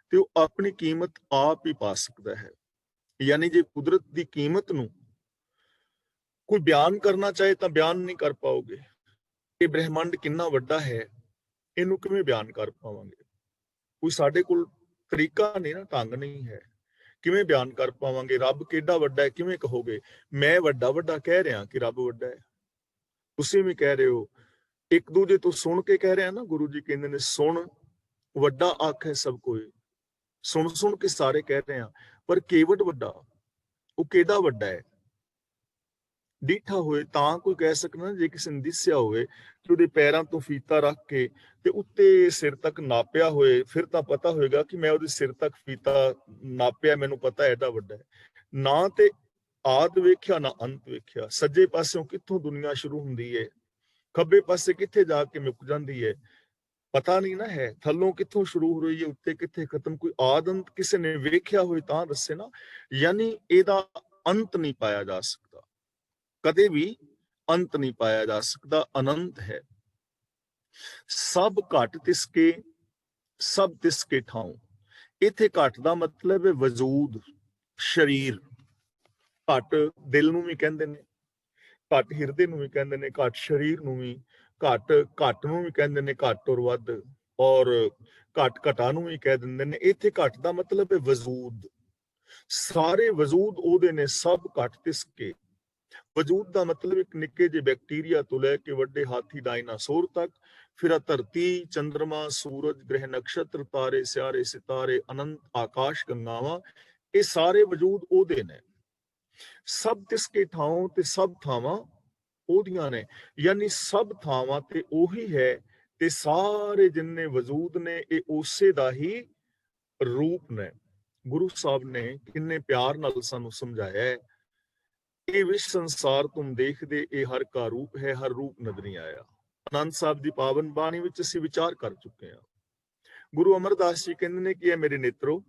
ਤੇ ਉਹ ਆਪਣੀ ਕੀਮਤ ਆਪ ਹੀ ਪਾ ਸਕਦਾ ਹੈ। ਯਾਨੀ ਜੇ ਕੁਦਰਤ ਦੀ ਕੀਮਤ ਨੂੰ ਕੋਈ ਬਿਆਨ ਕਰਨਾ ਚਾਹੇ ਤਾਂ ਬਿਆਨ ਨਹੀਂ ਕਰ ਪਾਓਗੇ। ਇਹ ਬ੍ਰਹਿਮੰਡ ਕਿੰਨਾ ਵੱਡਾ ਹੈ, ਇਹਨੂੰ ਕਿਵੇਂ ਬਿਆਨ ਕਰ ਪਾਵਾਂਗੇ? ਕੋਈ ਸਾਡੇ ਕੋਲ ਤਰੀਕਾ ਨਹੀਂ ਨਾ, ਢੰਗ ਨਹੀਂ ਹੈ, ਕਿਵੇਂ ਬਿਆਨ ਕਰ ਪਾਵਾਂਗੇ? ਰੱਬ ਕਿੱਡਾ ਵੱਡਾ ਹੈ ਕਿਵੇਂ ਕਹੋਗੇ? ਮੈਂ ਵੱਡਾ ਵੱਡਾ ਕਹਿ ਰਿਹਾ ਕਿ ਰੱਬ ਵੱਡਾ ਹੈ, ਤੁਸੀਂ ਵੀ ਕਹਿ ਰਹੇ ਹੋ, ਇੱਕ ਦੂਜੇ ਤੋਂ ਸੁਣ ਕੇ ਕਹਿ ਰਿਹਾ ਨਾ। ਗੁਰੂ ਜੀ ਕਹਿੰਦੇ ਨੇ ਸੁਣ ਵੱਡਾ ਆਖੇ ਸਭ ਕੋਈ, ਸੁਣ ਸੁਣ ਕੇ ਸਾਰੇ ਕਹਿ ਰਹੇ ਆ, ਪਰ ਕੇਵਟ ਵੱਡਾ, ਉਹ ਕਿਹੜਾ ਵੱਡਾ ਹੈ? ਡੀਠਾ ਹੋਏ ਤਾਂ ਕੋਈ ਕਹਿ ਸਕਦਾ। ਜੇ ਕਿਸੇ ਨੇ ਦਿਸਿਆ ਹੋਵੇ ਕਿ ਉਹਦੇ ਪੈਰਾਂ ਤੋਂ ਫੀਤਾ ਰੱਖ ਕੇ ਤੇ ਉੱਤੇ ਸਿਰ ਤੱਕ ਨਾਪਿਆ ਹੋਏ, ਫਿਰ ਤਾਂ ਪਤਾ ਹੋਏਗਾ ਕਿ ਮੈਂ ਉਹਦੇ ਸਿਰ ਤੱਕ ਫੀਤਾ ਨਾਪਿਆ, ਮੈਨੂੰ ਪਤਾ ਐਡਾ ਵੱਡਾ ਹੈ। ਨਾ ਤੇ ਆਦ ਵੇਖਿਆ ਨਾ ਅੰਤ ਵੇਖਿਆ, ਸੱਜੇ ਪਾਸਿਓਂ ਕਿੱਥੋਂ ਦੁਨੀਆ ਸ਼ੁਰੂ ਹੁੰਦੀ ਹੈ, ਖੱਬੇ ਪਾਸੇ ਕਿੱਥੇ ਜਾ ਕੇ ਮੁੱਕ ਜਾਂਦੀ ਹੈ, ਪਤਾ ਨਹੀਂ ਨਾ ਹੈ। ਥੱਲੋਂ ਕਿੱਥੋਂ ਸ਼ੁਰੂ ਹੋ ਰਹੀ ਹੈ, ਉੱਤੇ ਕਿੱਥੇ ਖਤਮ, ਕੋਈ ਆਦ ਅੰਤ ਕਿਸੇ ਨੇ ਵੇਖਿਆ ਹੋਏ ਤਾਂ ਦੱਸੇ ਨਾ। ਯਾਨੀ ਇਹਦਾ ਅੰਤ ਨਹੀਂ ਪਾਇਆ ਜਾ ਸਕਦਾ, ਕਦੇ ਵੀ ਅੰਤ ਨਹੀਂ ਪਾਇਆ ਜਾ ਸਕਦਾ, ਅਨੰਤ ਹੈ। ਸਭ ਘਟ ਤਿਸਕੇ ਸਭ ਤਿਸਕੇ ਠਾਉ। ਇੱਥੇ ਘਟ ਦਾ ਮਤਲਬ ਹੈ ਵਜੂਦ, ਸਰੀਰ। ਘਟ ਦਿਲ ਨੂੰ ਵੀ ਕਹਿੰਦੇ ਨੇ, ਘਟ ਹਿਰਦੇ ਨੂੰ ਵੀ ਕਹਿੰਦੇ ਨੇ, ਘਟ ਸਰੀਰ ਨੂੰ ਵੀ, ਘਟ ਨੂੰ ਵੀ ਕਹਿੰਦੇ ਨੇ, ਘੱਟ ਔਰ ਵੱਧ, ਔਰ ਘਟ ਘਟਾ ਨੂੰ ਵੀ ਕਹਿ ਦਿੰਦੇ ਨੇ। ਇੱਥੇ ਘਟ ਦਾ ਮਤਲਬ ਹੈ ਵਜੂਦ, ਸਾਰੇ ਵਜੂਦ ਉਹਦੇ ਨੇ, ਸਭ ਘਟ ਤਿਸਕੇ। ਵਜੂਦ ਦਾ ਮਤਲਬ ਇੱਕ ਨਿੱਕੇ ਜਿਹੇ ਬੈਕਟੀਰੀਆ ਤੋਂ ਲੈ ਕੇ ਵੱਡੇ ਹਾਥੀ ਡਾਇਨਾਸੌਰ ਤੱਕ, ਫਿਰ ਆ ਧਰਤੀ, ਚੰਦਰਮਾ, ਸੂਰਜ, ਗ੍ਰਹਿ, ਨਕਸ਼ਤਰ, ਤਾਰੇ, ਸਿਆਰੇ, ਸਿਤਾਰੇ, ਅਨੰਤ ਆਕਾਸ਼ ਗੰਗਾਵਾਂ, ਇਹ ਸਾਰੇ ਵਜੂਦ ਉਹਦੇ ਨੇ। ਸਭ ਤਿਸਕੇ ਠਾਉ, ਤੇ ਸਭ ਥਾਵਾਂ ਉਹਦੀਆਂ ਨੇ, ਯਾਨੀ ਸਭ ਥਾਵਾਂ ਤੇ ਉਹੀ ਹੈ, ਤੇ ਸਾਰੇ ਜਿੰਨੇ ਵਜੂਦ ਨੇ ਇਹ ਉਸੇ ਦਾ ਹੀ ਰੂਪ ਨੇ। ਗੁਰੂ ਸਾਹਿਬ ਨੇ ਕਿੰਨੇ ਪਿਆਰ ਨਾਲ ਸਾਨੂੰ ਸਮਝਾਇਆ ਹੈ, ਇਹ ਵਿਸ਼ ਸੰਸਾਰ ਤੁਮ ਦੇਖਦੇ, ਇਹ ਹਰ ਕਾ ਰੂਪ ਹੈ, ਹਰ ਰੂਪ ਨਜ਼ਰ ਨਹੀਂ ਆਇਆ। ਆਨੰਦ ਸਾਹਿਬ ਦੀ ਪਾਵਨ ਬਾਣੀ ਵਿੱਚ ਅਸੀਂ ਵਿਚਾਰ ਕਰ ਚੁੱਕੇ ਹਾਂ। ਗੁਰੂ ਅਮਰਦਾਸ ਜੀ ਕਹਿੰਦੇ ਨੇ ਕਿ ਇਹ ਮੇਰੇ ਨੇਤਰੋ,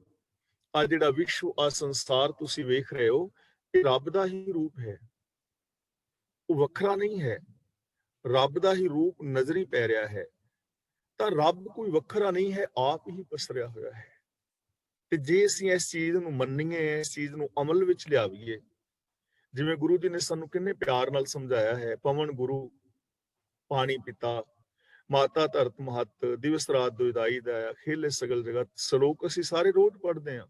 ਆ ਜਿਹੜਾ ਵਿਸ਼ਵ, ਆ ਸੰਸਾਰ ਤੁਸੀਂ ਵੇਖ ਰਹੇ ਹੋ, ਇਹ ਰੱਬ ਦਾ ਹੀ ਰੂਪ ਹੈ, ਉਹ ਵੱਖਰਾ ਨਹੀਂ ਹੈ। ਰੱਬ ਦਾ ਹੀ ਰੂਪ ਨਜ਼ਰੀ ਪੈ ਰਿਹਾ ਹੈ, ਤਾਂ ਰੱਬ ਕੋਈ ਵੱਖਰਾ ਨਹੀਂ ਹੈ, ਆਪ ਹੀ ਪਸਰਿਆ ਹੋਇਆ ਹੈ। ਤੇ ਜੇ ਅਸੀਂ ਇਸ ਚੀਜ਼ ਨੂੰ ਮੰਨੀਏ, ਇਸ ਚੀਜ਼ ਨੂੰ ਅਮਲ ਵਿੱਚ ਲਿਆਵੀਏ, ਜਿਵੇਂ ਗੁਰੂ ਜੀ ਨੇ ਸਾਨੂੰ ਕਿੰਨੇ ਪਿਆਰ ਨਾਲ ਸਮਝਾਇਆ ਹੈ, ਪਵਨ ਗੁਰੂ, ਪਾਣੀ ਪਿਤਾ, ਮਾਤਾ ਧਰਤ ਮਹੱਤ, ਦਿਵਸ ਰਾਤ ਦੁਇਦਾਈ ਦਾ, ਖੇਲੇ ਸਗਲ ਜਗਤ, ਸ਼ਲੋਕ ਅਸੀਂ ਸਾਰੇ ਰੋਜ਼ ਪੜ੍ਹਦੇ ਹਾਂ,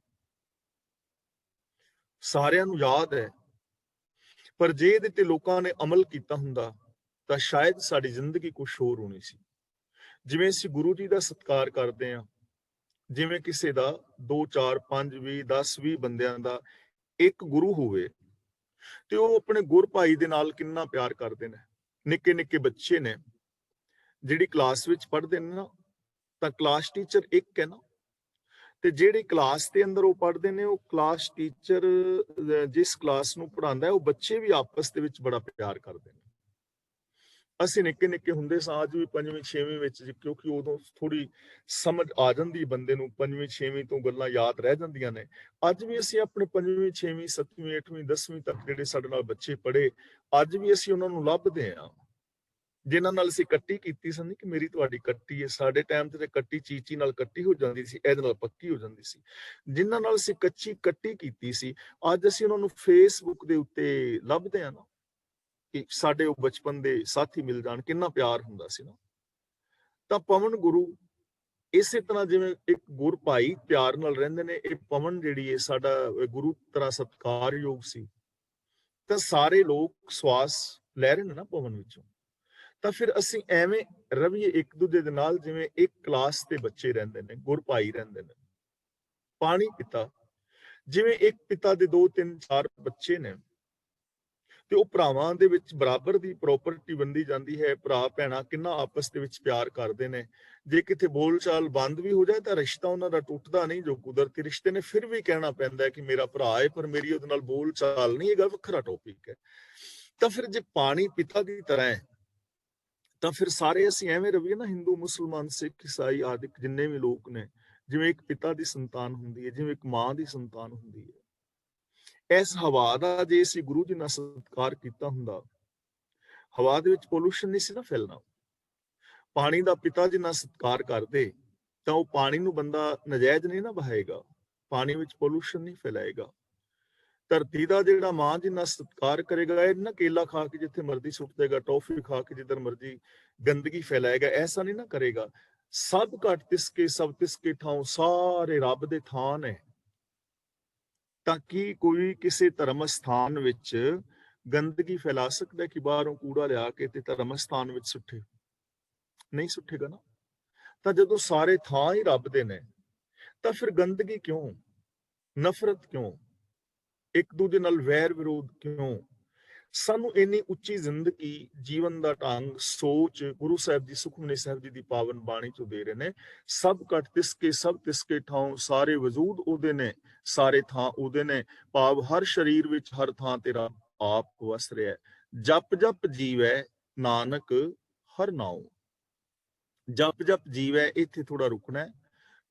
ਸਾਰਿਆਂ ਨੂੰ ਯਾਦ ਹੈ। ਪਰ ਜੇ ਇਹਦੇ ਤੇ ਲੋਕਾਂ ਨੇ ਅਮਲ ਕੀਤਾ ਹੁੰਦਾ ਤਾਂ ਸ਼ਾਇਦ ਸਾਡੀ ਜ਼ਿੰਦਗੀ ਕੁਝ ਹੋਰ ਹੋਣੀ ਸੀ। ਜਿਵੇਂ ਅਸੀਂ ਗੁਰੂ ਜੀ ਦਾ ਸਤਿਕਾਰ ਕਰਦੇ ਹਾਂ, ਜਿਵੇਂ ਕਿਸੇ ਦਾ 2 4 5 20 10 20 ਬੰਦਿਆਂ ਦਾ ਇੱਕ ਗੁਰੂ ਹੋਵੇ, ਤੇ ਉਹ ਆਪਣੇ ਗੁਰ ਭਾਈ ਦੇ ਨਾਲ ਕਿੰਨਾ ਪਿਆਰ ਕਰਦੇ ਨੇ। ਨਿੱਕੇ ਨਿੱਕੇ ਬੱਚੇ ਨੇ ਜਿਹੜੀ ਕਲਾਸ ਵਿੱਚ ਪੜ੍ਹਦੇ ਨੇ ਨਾ, ਤਾਂ ਕਲਾਸ ਟੀਚਰ ਇੱਕ ਹੈ ਨਾ, ਤੇ ਜਿਹੜੀ ਕਲਾਸ ਦੇ ਅੰਦਰ ਉਹ ਪੜ੍ਹਦੇ ਨੇ, ਉਹ ਕਲਾਸ ਟੀਚਰ ਜਿਸ ਕਲਾਸ ਨੂੰ ਪੜ੍ਹਾਉਂਦਾ ਹੈ, ਉਹ ਬੱਚੇ ਵੀ ਆਪਸ ਦੇ ਵਿੱਚ ਬੜਾ ਪਿਆਰ ਕਰਦੇ ਨੇ। ਅਸੀਂ ਨਿੱਕੇ ਨਿੱਕੇ ਹੁੰਦੇ ਸਾਂ, ਅੱਜ ਵੀ 5ਵੀਂ 6ਵੀਂ ਵਿੱਚ, ਕਿਉਂਕਿ ਉਦੋਂ ਥੋੜੀ ਸਮਝ ਆ ਜਾਂਦੀ ਬੰਦੇ ਨੂੰ, 5ਵੀਂ 6ਵੀਂ ਤੋਂ ਗੱਲਾਂ ਯਾਦ ਰਹਿ ਜਾਂਦੀਆਂ ਨੇ। ਅੱਜ ਵੀ ਅਸੀਂ ਆਪਣੇ 5ਵੀਂ 6ਵੀਂ 7ਵੀਂ 8ਵੀਂ 10ਵੀਂ ਤੱਕ ਜਿਹੜੇ ਸਾਡੇ ਨਾਲ ਬੱਚੇ ਪੜ੍ਹੇ, ਅੱਜ ਵੀ ਅਸੀਂ ਉਹਨਾਂ ਨੂੰ ਲੱਭਦੇ ਹਾਂ, ਜਿਨ੍ਹਾਂ ਨਾਲ ਅਸੀਂ ਕੱਟੀ ਕੀਤੀ ਸੀ। ਕਿ ਮੇਰੀ ਤੁਹਾਡੀ ਕੱਟੀ ਹੈ, ਸਾਡੇ ਟਾਈਮ ਤੇ ਕੱਟੀ ਚੀਚੀ ਨਾਲ ਕੱਟੀ ਹੋ ਜਾਂਦੀ ਸੀ, ਇਹਦੇ ਨਾਲ ਪੱਕੀ ਹੋ ਜਾਂਦੀ ਸੀ। ਜਿਨ੍ਹਾਂ ਨਾਲ ਅਸੀਂ ਕੱਚੀ ਕੱਟੀ ਕੀਤੀ ਸੀ, ਅੱਜ ਅਸੀਂ ਉਹਨਾਂ ਨੂੰ ਫੇਸਬੁੱਕ ਦੇ ਉੱਤੇ ਲੱਭਦੇ ਹਾਂ ਨਾ, ਕਿ ਸਾਡੇ ਉਹ ਬਚਪਨ ਦੇ ਸਾਥੀ ਮਿਲ ਜਾਣ, ਕਿੰਨਾ ਪਿਆਰ ਹੁੰਦਾ ਸੀ ਨਾ। ਤਾਂ ਪਵਨ ਗੁਰੂ ਇਸੇ ਤਰ੍ਹਾਂ ਜਿਵੇਂ ਇੱਕ ਗੁਰ ਭਾਈ ਪਿਆਰ ਨਾਲ ਰਹਿੰਦੇ ਨੇ, ਇਹ ਪਵਨ ਜਿਹੜੀ ਹੈ ਸਾਡਾ ਗੁਰੂ ਤਰ੍ਹਾਂ ਸਤਿਕਾਰਯੋਗ ਸੀ। ਤਾਂ ਸਾਰੇ ਲੋਕ ਸਵਾਸ ਲੈ ਰਹੇ ਨੇ ਨਾ ਪਵਨ ਵਿੱਚੋਂ, ਤਾਂ ਫਿਰ ਅਸੀਂ ਐਵੇਂ ਰਵੀਏ ਇੱਕ ਦੂਜੇ ਦੇ ਨਾਲ, ਜਿਵੇਂ ਇੱਕ ਕਲਾਸ ਦੇ ਬੱਚੇ ਰਹਿੰਦੇ ਨੇ, ਗੁਰ ਭਾਈ ਰਹਿੰਦੇ ਨੇ। ਪਾਣੀ ਪਿਤਾ, ਜਿਵੇਂ ਇੱਕ ਪਿਤਾ ਦੇ 2 3 4 ਬੱਚੇ ਨੇ, ਤੇ ਉਹ ਭਰਾਵਾਂ ਦੇ ਵਿੱਚ ਬਰਾਬਰ ਦੀ ਪ੍ਰੋਪਰਟੀ ਵੰਡੀ ਜਾਂਦੀ ਹੈ। ਭਰਾ ਭੈਣਾਂ ਕਿੰਨਾ ਆਪਸ ਦੇ ਵਿੱਚ ਪਿਆਰ ਕਰਦੇ ਨੇ। ਜੇ ਕਿਤੇ ਬੋਲਚਾਲ ਬੰਦ ਵੀ ਹੋ ਜਾਏ ਤਾਂ ਰਿਸ਼ਤਾ ਉਹਨਾਂ ਦਾ ਟੁੱਟਦਾ ਨਹੀਂ। ਜੋ ਕੁਦਰਤੀ ਰਿਸ਼ਤੇ ਨੇ ਫਿਰ ਵੀ ਕਹਿਣਾ ਪੈਂਦਾ ਹੈ ਕਿ ਮੇਰਾ ਭਰਾ ਹੈ ਪਰ ਮੇਰੀ ਉਹਦੇ ਨਾਲ ਬੋਲਚਾਲ ਨਹੀਂ, ਇਹ ਗੱਲ ਵੱਖਰਾ ਟੌਪਿਕ ਹੈ। ਤਾਂ ਫਿਰ ਜੇ ਪਾਣੀ ਪਿਤਾ ਦੀ ਤਰ੍ਹਾਂ ਹੈ ਤਾਂ ਫਿਰ ਸਾਰੇ ਅਸੀਂ ਐਵੇਂ ਰਹੀਏ ਨਾ, ਹਿੰਦੂ ਮੁਸਲਮਾਨ ਸਿੱਖ ਈਸਾਈ ਆਦਿ ਜਿੰਨੇ ਵੀ ਲੋਕ ਨੇ, ਜਿਵੇਂ ਇੱਕ ਪਿਤਾ ਦੀ ਸੰਤਾਨ ਹੁੰਦੀ ਹੈ, ਜਿਵੇਂ ਇੱਕ ਮਾਂ ਦੀ ਸੰਤਾਨ ਹੁੰਦੀ ਹੈ। ਇਸ ਹਵਾ ਦਾ ਜੇ ਅਸੀਂ ਗੁਰੂ ਜੀ ਨਾਲ ਸਤਿਕਾਰ ਕੀਤਾ ਹੁੰਦਾ, ਹਵਾ ਦੇ ਵਿੱਚ ਪੋਲੂਸ਼ਨ ਨਹੀਂ ਸੀ ਨਾ ਫੈਲਣਾ। ਪਾਣੀ ਦਾ ਪਿਤਾ ਜੀ ਨਾਲ ਸਤਿਕਾਰ ਕਰਦੇ ਤਾਂ ਉਹ ਪਾਣੀ ਨੂੰ ਬੰਦਾ ਨਜਾਇਜ਼ ਨਹੀਂ ਨਾ ਬਹਾਏਗਾ, ਪਾਣੀ ਵਿੱਚ ਪੋਲੂਸ਼ਨ ਨਹੀਂ ਫੈਲਾਏਗਾ। ਧਰਤੀ ਦਾ ਜਿਹੜਾ ਮਾਂ ਜਿੰਨਾ ਸਤਿਕਾਰ ਕਰੇਗਾ, ਇਹ ਨਾ ਕੇਲਾ ਖਾ ਕੇ ਜਿੱਥੇ ਮਰਜ਼ੀ ਸੁੱਟ ਦੇਗਾ, ਟੌਫੀ ਖਾ ਕੇ ਜਿੱਧਰ ਮਰਜ਼ੀ ਗੰਦਗੀ ਫੈਲਾਏਗਾ, ਐਸਾ ਨਹੀਂ ਨਾ ਕਰੇਗਾ। ਸਭ ਘਟ ਤਿਸਕੇ ਸਭ ਤਿਸਕੇ ਠਾਉ, ਸਾਰੇ ਰੱਬ ਦੇ ਥਾਂ ਨੇ। ਤਾਂ ਕਿ ਕੋਈ ਕਿਸੇ ਧਰਮ ਸਥਾਨ ਵਿੱਚ ਗੰਦਗੀ ਫੈਲਾ ਸਕਦਾ ਕਿ ਬਾਹਰੋਂ ਕੂੜਾ ਲਿਆ ਕੇ ਤੇ ਧਰਮ ਸਥਾਨ ਵਿੱਚ ਸੁੱਟੇ? ਨਹੀਂ ਸੁੱਟੇਗਾ ਨਾ। ਤਾਂ ਜਦੋਂ ਸਾਰੇ ਥਾਂ ਹੀ ਰੱਬ ਦੇ ਨੇ ਤਾਂ ਫਿਰ ਗੰਦਗੀ ਕਿਉਂ, ਨਫ਼ਰਤ ਕਿਉਂ, ਇੱਕ ਦੂਜੇ ਨਾਲ ਵੈਰ ਵਿਰੋਧ ਕਿਉਂ? ਸਾਨੂੰ ਇੰਨੀ ਉੱਚੀ ਜ਼ਿੰਦਗੀ, ਜੀਵਨ ਦਾ ਢੰਗ, ਸੋਚ ਗੁਰੂ ਸਾਹਿਬ ਜੀ ਸੁਖਮਨੀ ਸਾਹਿਬ ਜੀ ਦੀ ਪਾਵਨ ਬਾਣੀ ਚੋਂ ਦੇ ਰਹੇ ਨੇ। ਸਭ ਘਟ ਤਿਸਕੇ ਸਭ ਤਿਸਕੇ ਠਾਉ, ਸਾਰੇ ਵਜੂਦ ਉਹਦੇ ਨੇ, ਸਾਰੇ ਥਾਂ ਉਹਦੇ ਨੇ। ਭਾਵ ਹਰ ਸਰੀਰ ਵਿੱਚ ਹਰ ਥਾਂ ਤੇ ਰੱਬ ਆਪ ਵਸ ਰਿਹਾ। ਜਪ ਜਪ ਜੀਵੈ ਨਾਨਕ ਹਰ ਨਾਉ। ਜਪ ਜਪ ਜੀਵੈ, ਇੱਥੇ ਥੋੜਾ ਰੁਕਣਾ ਹੈ,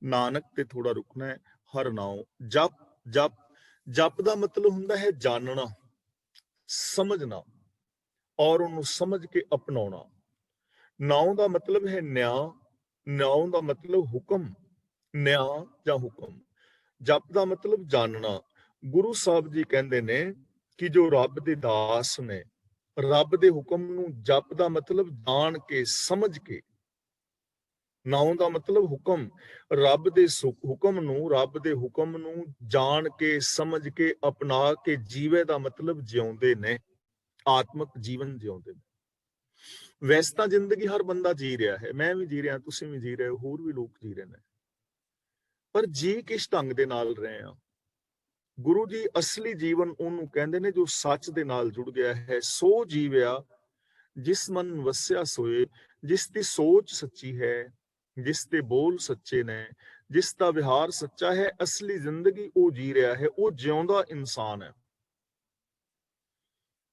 ਨਾਨਕ ਤੇ ਥੋੜਾ ਰੁਕਣਾ ਹੈ, ਹਰ ਨਾਉ। ਜਪ ਜਪ, ਜਪ ਦਾ ਮਤਲਬ ਹੁੰਦਾ ਹੈ ਜਾਣਨਾ, ਸਮਝਣਾ ਔਰ ਉਹਨੂੰ ਸਮਝ ਕੇ ਅਪਣਾਉਣਾ। ਨਾਉ ਦਾ ਮਤਲਬ ਹੈ ਨਿਆਂ, ਨਾਉ ਦਾ ਮਤਲਬ ਹੁਕਮ, ਨਿਆਂ ਜਾਂ ਹੁਕਮ। ਜਪ ਦਾ ਮਤਲਬ ਜਾਣਨਾ। ਗੁਰੂ ਸਾਹਿਬ ਜੀ ਕਹਿੰਦੇ ਨੇ ਕਿ ਜੋ ਰੱਬ ਦੇ ਦਾਸ ਨੇ, ਰੱਬ ਦੇ ਹੁਕਮ ਨੂੰ, ਜਪ ਦਾ ਮਤਲਬ ਜਾਣ ਕੇ ਸਮਝ ਕੇ, ਨਾਉ ਦਾ ਮਤਲਬ ਹੁਕਮ, ਰੱਬ ਦੇ ਹੁਕਮ ਨੂੰ, ਰੱਬ ਦੇ ਹੁਕਮ ਨੂੰ ਜਾਣ ਕੇ ਸਮਝ ਕੇ ਅਪਣਾ ਕੇ ਜੀਵੇ ਦਾ ਮਤਲਬ ਜਿਉਂਦੇ ਨੇ, ਆਤਮਿਕ ਜੀਵਨ ਜਿਉਂਦੇ ਨੇ। ਵੈਸੇ ਤਾਂ ਜ਼ਿੰਦਗੀ ਹਰ ਬੰਦਾ ਜੀ ਰਿਹਾ ਹੈ, ਮੈਂ ਵੀ ਜੀ ਰਿਹਾ, ਤੁਸੀਂ ਵੀ ਜੀ ਰਹੇ ਹੋ, ਹੋਰ ਵੀ ਲੋਕ ਜੀ ਰਹੇ ਨੇ, ਪਰ ਜੀ ਕਿਸ ਢੰਗ ਦੇ ਨਾਲ ਰਹੇ ਆ? ਗੁਰੂ ਜੀ ਅਸਲੀ ਜੀਵਨ ਉਹਨੂੰ ਕਹਿੰਦੇ ਨੇ ਜੋ ਸੱਚ ਦੇ ਨਾਲ ਜੁੜ ਗਿਆ ਹੈ। ਸੋ ਜੀਵਿਆ ਜਿਸ ਮਨ ਵਸਿਆ ਸੋਏ, ਜਿਸ ਦੀ ਸੋਚ ਸੱਚੀ ਹੈ, ਜਿਸ ਦੇ ਬੋਲ ਸੱਚੇ ਨੇ, ਜਿਸ ਦਾ ਵਿਹਾਰ ਸੱਚਾ ਹੈ, ਅਸਲੀ ਜ਼ਿੰਦਗੀ ਉਹ ਜੀ ਰਿਹਾ ਹੈ, ਉਹ ਜਿਉਂਦਾ ਇਨਸਾਨ ਹੈ।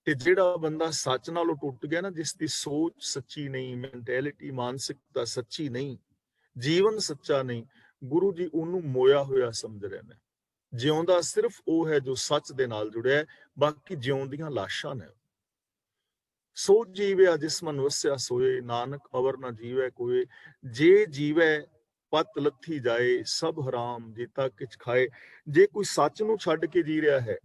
ਤੇ ਜਿਹੜਾ ਬੰਦਾ ਸੱਚ ਨਾਲੋਂ ਟੁੱਟ ਗਿਆ ਨਾ, ਜਿਸ ਦੀ ਸੋਚ ਸੱਚੀ ਨਹੀਂ, ਮੈਂਟੈਲਿਟੀ ਮਾਨਸਿਕਤਾ ਸੱਚੀ ਨਹੀਂ, ਜੀਵਨ ਸੱਚਾ ਨਹੀਂ, ਗੁਰੂ ਜੀ ਉਹਨੂੰ ਮੋਇਆ ਹੋਇਆ ਸਮਝ ਰਹੇ ਨੇ। ਜਿਉਂਦਾ ਸਿਰਫ ਉਹ ਹੈ ਜੋ ਸੱਚ ਦੇ ਨਾਲ ਜੁੜਿਆ ਹੈ, ਬਾਕੀ ਜਿਉਂਦੀਆਂ ਲਾਸ਼ਾਂ ਨੇ। ਸੋ ਜੀਵਿਆ ਜਿਸ ਮਨ ਵਸਿਆ ਸੋਏ, ਨਾਨਕ ਅਵਰ ਨਾ ਜੀਵੈ ਕੋਏ। ਜੇ ਜੀਵੈ ਪਤ ਲੱਥੀ ਜਾਏ, ਸਭ ਹਰਾਮ ਜੀਤਾ ਕਿਛ ਖਾਏ। ਜੇ ਕੋਈ ਸੱਚ ਨੂੰ ਛੱਡ ਕੇ ਜੀ ਰਿਹਾ ਹੈ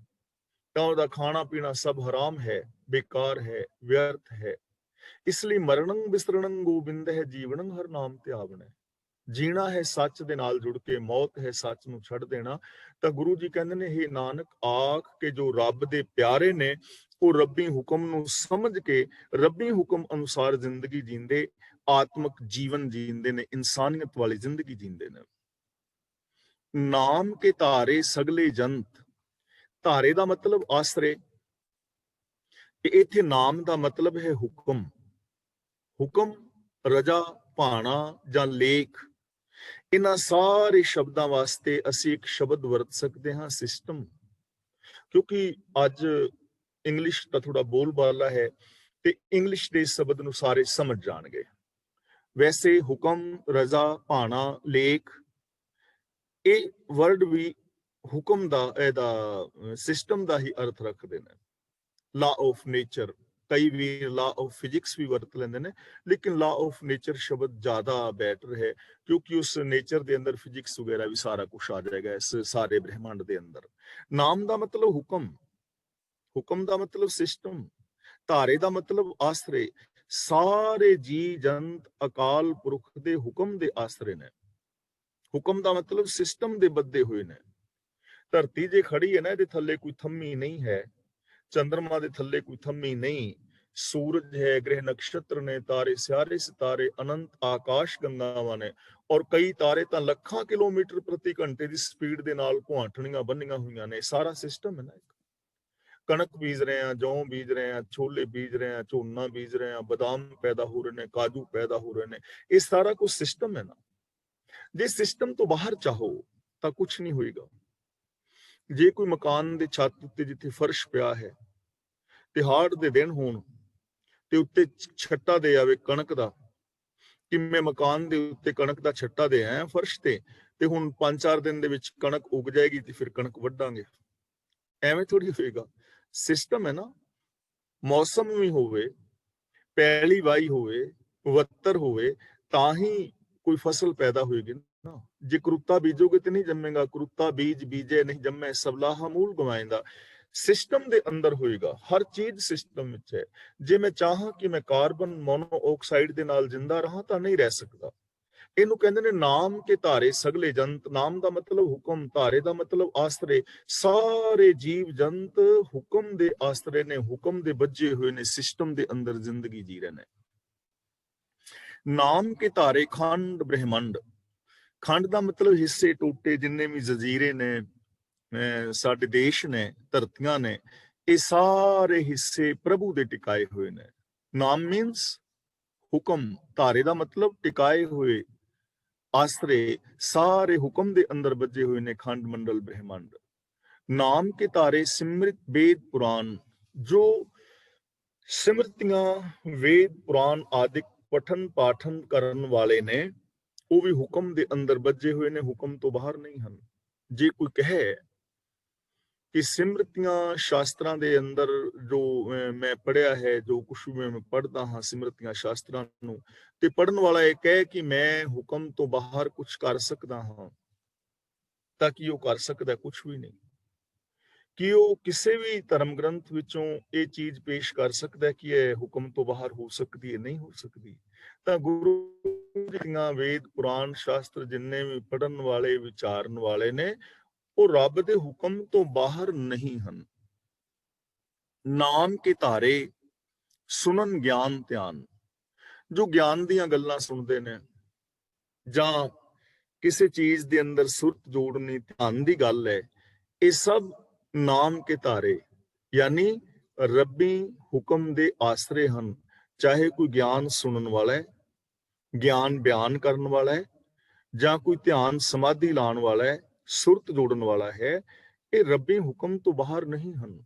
ਤਾਂ ਉਹਦਾ ਖਾਣਾ ਪੀਣਾ ਸਭ ਹਰਾਮ ਹੈ, ਬੇਕਾਰ ਹੈ, ਵਿਅਰਥ ਹੈ। ਇਸ ਲਈ ਮਰਣੰ ਬਿਸਰਣੰ ਗੋਬਿੰਦ ਹੈ, ਜੀਵਨੰ ਹਰ ਨਾਮ ਧਿਆਵਣੈ। ਜੀਣਾ ਹੈ ਸੱਚ ਦੇ ਨਾਲ ਜੁੜ ਕੇ, ਮੌਤ ਹੈ ਸੱਚ ਨੂੰ ਛੱਡ ਦੇਣਾ। ਤਾਂ ਗੁਰੂ ਜੀ ਕਹਿੰਦੇ ਨੇ, ਹੇ ਨਾਨਕ, ਆਖ ਕੇ ਜੋ ਰੱਬ ਦੇ ਪਿਆਰੇ ਨੇ ਉਹ ਰੱਬੀ ਹੁਕਮ ਨੂੰ ਸਮਝ ਕੇ ਰੱਬੀ ਹੁਕਮ ਅਨੁਸਾਰ ਜ਼ਿੰਦਗੀ ਜੀਂਦੇ, ਆਤਮਿਕ ਜੀਵਨ ਜੀਂਦੇ ਨੇ, ਇਨਸਾਨੀਅਤ ਵਾਲੀ ਜ਼ਿੰਦਗੀ ਜੀਂਦੇ ਨੇ। ਨਾਮ ਕੇ ਧਾਰੇ ਸਗਲੇ ਜੰਤ, ਧਾਰੇ ਦਾ ਮਤਲਬ ਆਸਰੇ, ਤੇ ਇੱਥੇ ਨਾਮ ਦਾ ਮਤਲਬ ਹੈ ਹੁਕਮ। ਹੁਕਮ, ਰਜਾ, ਭਾਣਾ ਜਾਂ ਲੇਖ, ਇਹਨਾਂ ਸਾਰੇ ਸ਼ਬਦਾਂ ਵਾਸਤੇ ਅਸੀਂ ਇੱਕ ਸ਼ਬਦ ਵਰਤ ਸਕਦੇ ਹਾਂ, ਸਿਸਟਮ। ਕਿਉਂਕਿ ਅੱਜ ਇੰਗਲਿਸ਼ ਦਾ ਥੋੜਾ ਬੋਲਬਾਲਾ ਹੈ ਤੇ ਇੰਗਲਿਸ਼ ਦੇ ਸ਼ਬਦ ਨੂੰ ਸਾਰੇ ਸਮਝ ਜਾਣਗੇ। ਵੈਸੇ ਹੁਕਮ, ਰਜ਼ਾ, ਭਾਣਾ, ਲੇਖ, ਇਹ ਵਰਡ ਵੀ ਹੁਕਮ ਦਾ, ਇਹਦਾ ਸਿਸਟਮ ਦਾ ਹੀ ਅਰਥ ਰੱਖਦੇ ਨੇ। ਲਾ ਆਫ ਨੇਚਰ, ਕਈ ਵੀ ਲਾ ਆਫ ਫਿਜ਼ਿਕਸ ਵੀ ਵਰਤ ਲੈਂਦੇ ਨੇ, ਲੇਕਿਨ ਲਾ ਆਫ ਨੇਚਰ ਸ਼ਬਦ ਜ਼ਿਆਦਾ ਬੈਟਰ ਹੈ, ਕਿਉਂਕਿ ਉਸ ਨੇਚਰ ਦੇ ਅੰਦਰ ਫਿਜ਼ਿਕਸ ਵਗੈਰਾ ਵੀ ਸਾਰਾ ਕੁਝ ਆ ਜਾਏਗਾ ਇਸ ਸਾਰੇ ਬ੍ਰਹਿਮੰਡ ਦੇ ਅੰਦਰ। ਨਾਮ ਦਾ ਮਤਲਬ ਹੁਕਮ, ਹੁਕਮ ਦਾ ਮਤਲਬ ਸਿਸਟਮ, ਧਾਰੇ ਦਾ ਮਤਲਬ ਆਸਰੇ। ਸਾਰੇ ਜੀ ਜੰਤ ਅਕਾਲ ਪੁਰਖ ਦੇ ਹੁਕਮ ਦੇ ਆਸਰੇ ਨੇ। ਹੁਕਮ ਦਾ ਮਤਲਬ ਸਿਸਟਮ ਦੇ ਬੱਧੇ ਹੋਏ ਨੇ। ਧਰਤੀ ਜੇ ਖੜੀ ਹੈ ਨਾ, ਇਹਦੇ ਥੱਲੇ ਕੋਈ ਥੰਮੀ ਨਹੀਂ ਹੈ, ਚੰਦਰਮਾ ਦੇ ਥੱਲੇ ਕੋਈ ਥੰਮੀ ਨਹੀਂ, ਸੂਰਜ ਹੈ, ਗ੍ਰਹਿ ਨਕਸ਼ਤਰ ਨੇ, ਤਾਰੇ ਸਿਆਰੇ ਸਿਤਾਰੇ, ਅਨੰਤ ਆਕਾਸ਼ ਗੰਗਾਵਾਂ ਨੇ, ਔਰ ਕਈ ਤਾਰੇ ਤਾਂ ਲੱਖਾਂ ਕਿਲੋਮੀਟਰ ਪ੍ਰਤੀ ਘੰਟੇ ਦੀ ਸਪੀਡ ਦੇ ਨਾਲ ਘੁਆਂਠਣੀਆਂ ਬੰਨੀਆਂ ਹੋਈਆਂ ਨੇ। ਸਾਰਾ ਸਿਸਟਮ ਹੈ ਨਾ ਇੱਕ। ਕਣਕ ਬੀਜ ਰਹੇ ਆ, ਜੌਂ ਬੀਜ ਰਹੇ ਆ, ਛੋਲੇ ਬੀਜ ਰਹੇ ਆ, ਝੋਨਾ ਬੀਜ ਰਹੇ ਆ, ਬਦਾਮ ਪੈਦਾ ਹੋ ਰਹੇ ਨੇ, ਕਾਜੂ ਪੈਦਾ ਹੋ ਰਹੇ ਨੇ। ਇਹ ਸਾਰਾ ਕੁਝ ਸਿਸਟਮ ਹੈ ਨਾ। ਜੇ ਸਿਸਟਮ ਤੋਂ ਬਾਹਰ ਚਾਹੋ ਤਾਂ ਕੁਝ ਨਹੀਂ ਹੋਏਗਾ। ਜੇ ਕੋਈ ਮਕਾਨ ਦੇ ਛੱਤ ਉੱਤੇ ਜਿੱਥੇ ਫਰਸ਼ ਪਿਆ ਹੈ, ਤਿਉਹਾਰ ਦੇ ਦਿਨ ਹੋਣ ਤੇ ਉੱਤੇ ਛੱਟਾ ਦੇ ਆਵੇ ਕਣਕ ਦਾ, ਕਿ ਮੈਂ ਮਕਾਨ ਦੇ ਉੱਤੇ ਕਣਕ ਦਾ ਛੱਟਾ ਦੇ ਆਇਆ ਫਰਸ਼ ਤੇ ਹੁਣ 5-4 ਦਿਨ ਦੇ ਵਿੱਚ ਕਣਕ ਉਗ ਜਾਏਗੀ ਤੇ ਫਿਰ ਕਣਕ ਵੱਢਾਂਗੇ, ਐਵੇਂ ਥੋੜੀ ਹੋਏਗਾ। ਸਿਸਟਮ ਹੈ ਨਾ। ਮੌਸਮ ਵੀ ਹੋਵੇ, ਪੈਲੀ ਵਾਈ ਹੋਵੇ, ਵੱਤਰ ਹੋਵੇ, ਤਾਂ ਹੀ ਕੋਈ ਫਸਲ ਪੈਦਾ ਹੋਏਗੀ ਨਾ। ਜੇ ਕਰੂਤਾ ਬੀਜੋਗੇ ਤੇ ਨਹੀਂ ਜੰਮੇਗਾ। ਕਰੂਤਾ ਬੀਜ ਬੀਜੇ ਨਹੀਂ ਜੰਮੇ, ਸਬਲਾਹਾ ਮੂਲ ਗਵਾਏਂਦਾ। ਸਿਸਟਮ ਦੇ ਅੰਦਰ ਹੋਏਗਾ, ਹਰ ਚੀਜ਼ ਸਿਸਟਮ ਵਿੱਚ ਹੈ। ਜੇ ਮੈਂ ਚਾਹਾਂ ਕਿ ਮੈਂ ਕਾਰਬਨ ਮੋਨੋਆਕਸਾਈਡ ਦੇ ਨਾਲ ਜਿੰਦਾ ਰਹਾਂ ਤਾਂ ਨਹੀਂ ਰਹਿ ਸਕਦਾ। ਇਹਨੂੰ ਕਹਿੰਦੇ ਨੇ ਨਾਮ ਕੇ ਧਾਰੇ ਸਗਲੇ ਜੰਤ। ਨਾਮ ਦਾ ਮਤਲਬ ਹੁਕਮ, ਧਾਰੇ ਦਾ ਮਤਲਬ ਆਸਰੇ। ਸਾਰੇ ਜੀਵ ਜੰਤ ਹੁਕਮ ਦੇ ਆਸਰੇ ਨੇ, ਹੁਕਮ ਦੇ ਬੱਝੇ ਹੋਏ ਨੇ, ਸਿਸਟਮ ਦੇ ਅੰਦਰ ਜ਼ਿੰਦਗੀ ਜੀ ਰਹੇ ਨੇ। ਨਾਮ ਕੇ ਧਾਰੇ ਖੰਡ ਬ੍ਰਹਿਮੰਡ। ਖੰਡ ਦਾ ਮਤਲਬ ਹਿੱਸੇ ਟੋਟੇ, ਜਿੰਨੇ ਵੀ ਜਜ਼ੀਰੇ ਨੇ, ਸਾਡੇ ਦੇਸ਼ ਨੇ, ਧਰਤੀਆਂ ਨੇ, ਇਹ ਸਾਰੇ ਹਿੱਸੇ ਪ੍ਰਭੂ ਦੇ ਟਿਕਾਏ ਹੋਏ ਨੇ। ਨਾਮ ਮੀਨਸ ਹੁਕਮ, ਧਾਰੇ ਦਾ ਮਤਲਬ ਟਿਕਾਏ ਹੋਏ, ਆਸਰੇ, ਸਾਰੇ ਹੁਕਮ ਦੇ ਅੰਦਰ ਬੱਝੇ ਹੋਏ ਨੇ ਖੰਡ ਮੰਡਲ ਬ੍ਰਹਿਮੰਡ। ਨਾਮ ਕੇ ਧਾਰੇ ਸਿਮਰਿਤ ਵੇਦ ਪੁਰਾਨ। ਜੋ ਸਿਮਰਤੀਆਂ ਵੇਦ ਪੁਰਾਨ ਆਦਿਕ ਪਠਨ ਪਾਠਨ ਕਰਨ ਵਾਲੇ ਨੇ, ਉਹ ਵੀ ਹੁਕਮ ਦੇ ਅੰਦਰ ਬੱਝੇ ਹੋਏ ਨੇ, ਹੁਕਮ ਤੋਂ ਬਾਹਰ ਨਹੀਂ ਹਨ। ਜੇ ਕੋਈ ਕਹੇ ਕਿ ਸਿਮਰਤੀਆਂ ਸ਼ਾਸਤਰਾਂ ਦੇ ਅੰਦਰ ਜੋ ਮੈਂ ਪੜ੍ਹਿਆ ਹੈ, ਜੋ ਕੁਛ ਵੀ ਮੈਂ ਪੜ੍ਹਦਾ ਹਾਂ ਸਿਮਰਤੀਆਂ ਸ਼ਾਸਤਰਾਂ ਨੂੰ, ਤੇ ਪੜ੍ਹਨ ਵਾਲਾ ਇਹ ਕਹੇ ਕਿ ਮੈਂ ਹੁਕਮ ਤੋਂ ਬਾਹਰ ਕੁਝ ਕਰ ਸਕਦਾ ਹਾਂ, ਤਾਂ ਕੀ ਉਹ ਕਰ ਸਕਦਾ? ਕੁਛ ਵੀ ਨਹੀਂ। ਕਿ ਉਹ ਕਿਸੇ ਵੀ ਧਰਮ ਗ੍ਰੰਥ ਵਿੱਚੋਂ ਇਹ ਚੀਜ਼ ਪੇਸ਼ ਕਰ ਸਕਦਾ ਕਿ ਇਹ ਹੁਕਮ ਤੋਂ ਬਾਹਰ ਹੋ ਸਕਦੀ ਹੈ? ਨਹੀਂ ਹੋ ਸਕਦੀ। ਤਾਂ ਗੁਰੂ ਦੀਆਂ ਵੇਦ ਪੁਰਾਣ ਸ਼ਾਸਤਰ ਜਿੰਨੇ ਵੀ ਪੜ੍ਹਨ ਵਾਲੇ, ਵਿਚਾਰਨ ਵਾਲੇ ਨੇ, ਉਹ ਰੱਬ ਦੇ ਹੁਕਮ ਤੋਂ ਬਾਹਰ ਨਹੀਂ ਹਨ। ਨਾਮ ਕੇ ਧਾਰੇ ਸੁਣਨ ਗਿਆਨ ਧਿਆਨ। ਜੋ ਗਿਆਨ ਦੀਆਂ ਗੱਲਾਂ ਸੁਣਦੇ ਨੇ, ਜਾਂ ਕਿਸੇ ਚੀਜ਼ ਦੇ ਅੰਦਰ ਸੁਰਤ ਜੋੜਨੀ, ਧਿਆਨ ਦੀ ਗੱਲ ਹੈ, ਇਹ ਸਭ ਨਾਮ ਕੇ ਧਾਰੇ ਯਾਨੀ ਰੱਬੀ ਹੁਕਮ ਦੇ ਆਸਰੇ ਹਨ। ਚਾਹੇ ਕੋਈ ਗਿਆਨ ਸੁਣਨ ਵਾਲਾ ਹੈ, ਗਿਆਨ ਬਿਆਨ ਕਰਨ ਵਾਲਾ ਹੈ, ਜਾਂ ਕੋਈ ਧਿਆਨ ਸਮਾਧੀ ਲਾਉਣ ਵਾਲਾ ਹੈ, ਸੁਰਤ ਜੋੜਨ ਵਾਲਾ ਹੈ, ਇਹ ਰੱਬੀ ਹੁਕਮ ਤੋਂ ਬਾਹਰ ਨਹੀਂ ਹਨ।